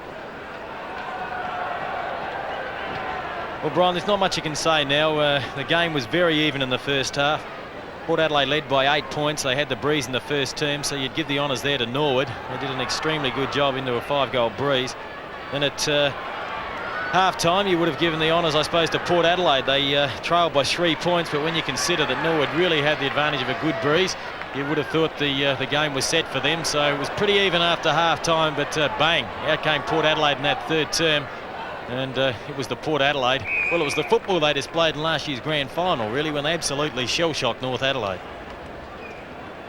Well, Brian, there's not much you can say now. The game was very even in the first half. Port Adelaide led by 8 points. They had the breeze in the first term, so you'd give the honours there to Norwood. They did an extremely good job into a 5-goal breeze. Then it half-time, you would have given the honours, I suppose, to Port Adelaide. They trailed by 3 points, but when you consider that Norwood really had the advantage of a good breeze, you would have thought the game was set for them. So it was pretty even after half-time, but bang, out came Port Adelaide in that third term. And it was the Port Adelaide, well, it was the football they displayed in last year's grand final, really, when they absolutely shell-shocked North Adelaide.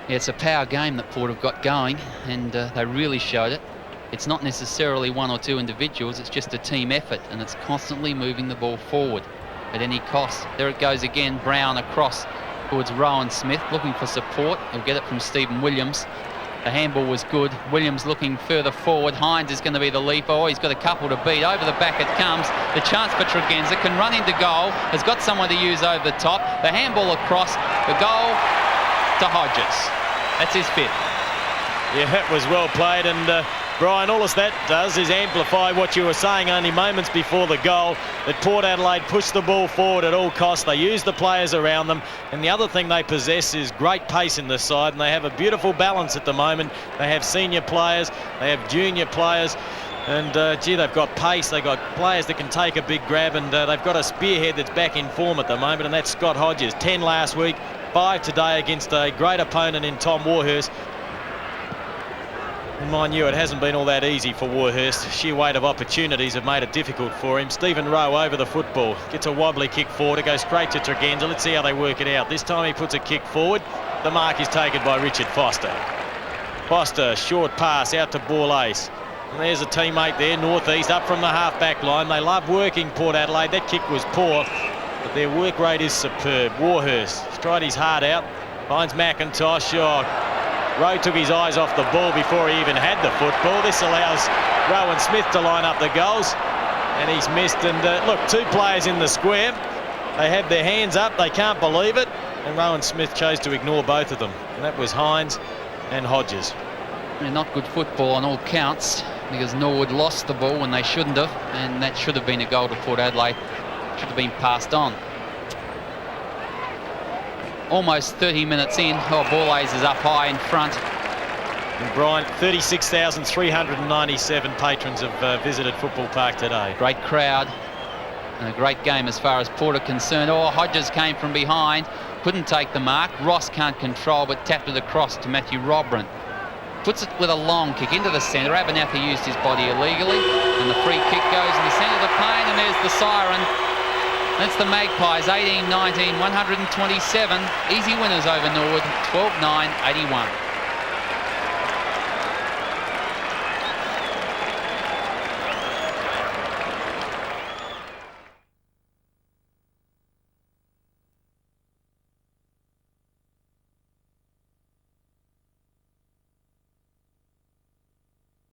Yeah, it's a power game that Port have got going, and they really showed it. It's not necessarily one or two individuals, it's just a team effort, and it's constantly moving the ball forward at any cost. There it goes again, Brown across towards Rowan Smith, looking for support. He'll get it from Stephen Williams. The handball was good. Williams looking further forward. Hines is going to be the leaper. Oh, he's got a couple to beat. Over the back it comes. The chance for Tregenza, can run into goal. Has got someone to use over the top. The handball across. The goal to Hodges. That's his fifth. Yeah, that was well played, and Brian, all that does is amplify what you were saying only moments before the goal, that Port Adelaide pushed the ball forward at all costs. They use the players around them, and the other thing they possess is great pace in the side, and they have a beautiful balance at the moment. They have senior players, they have junior players, and gee, they've got pace, they've got players that can take a big grab, and they've got a spearhead that's back in form at the moment, and that's Scott Hodges. 10 last week, 5 today against a great opponent in Tom Warhurst. And mind you, it hasn't been all that easy for Warhurst. Sheer weight of opportunities have made it difficult for him. Stephen Rowe over the football. Gets a wobbly kick forward. It goes straight to Tregenza. Let's see how they work it out. This time he puts a kick forward. The mark is taken by Richard Foster. Foster, short pass out to Borlase. And there's a teammate there, Northeast, up from the half-back line. They love working, Port Adelaide. That kick was poor, but their work rate is superb. Warhurst tried his heart out. Finds McIntosh. Rowe took his eyes off the ball before he even had the football. This allows Rowan Smith to line up the goals, and he's missed. And look, 2 players in the square. They have their hands up. They can't believe it. And Rowan Smith chose to ignore both of them. And that was Hines and Hodges. Yeah, not good football on all counts, because Norwood lost the ball when they shouldn't have, and that should have been a goal to Port Adelaide. Should have been passed on. Almost 30 minutes in. Oh, Borlase is up high in front. And Brian, 36,397 patrons have visited Football Park today. Great crowd and a great game as far as Port are concerned. Oh, Hodges came from behind, couldn't take the mark. Ross can't control, but tapped it across to Matthew Robran. Puts it with a long kick into the centre. Abernathy used his body illegally, and the free kick goes in the centre of the paint, and there's the siren. That's the Magpies, 18-19, 127. Easy winners over Norwood, 12-9, 81.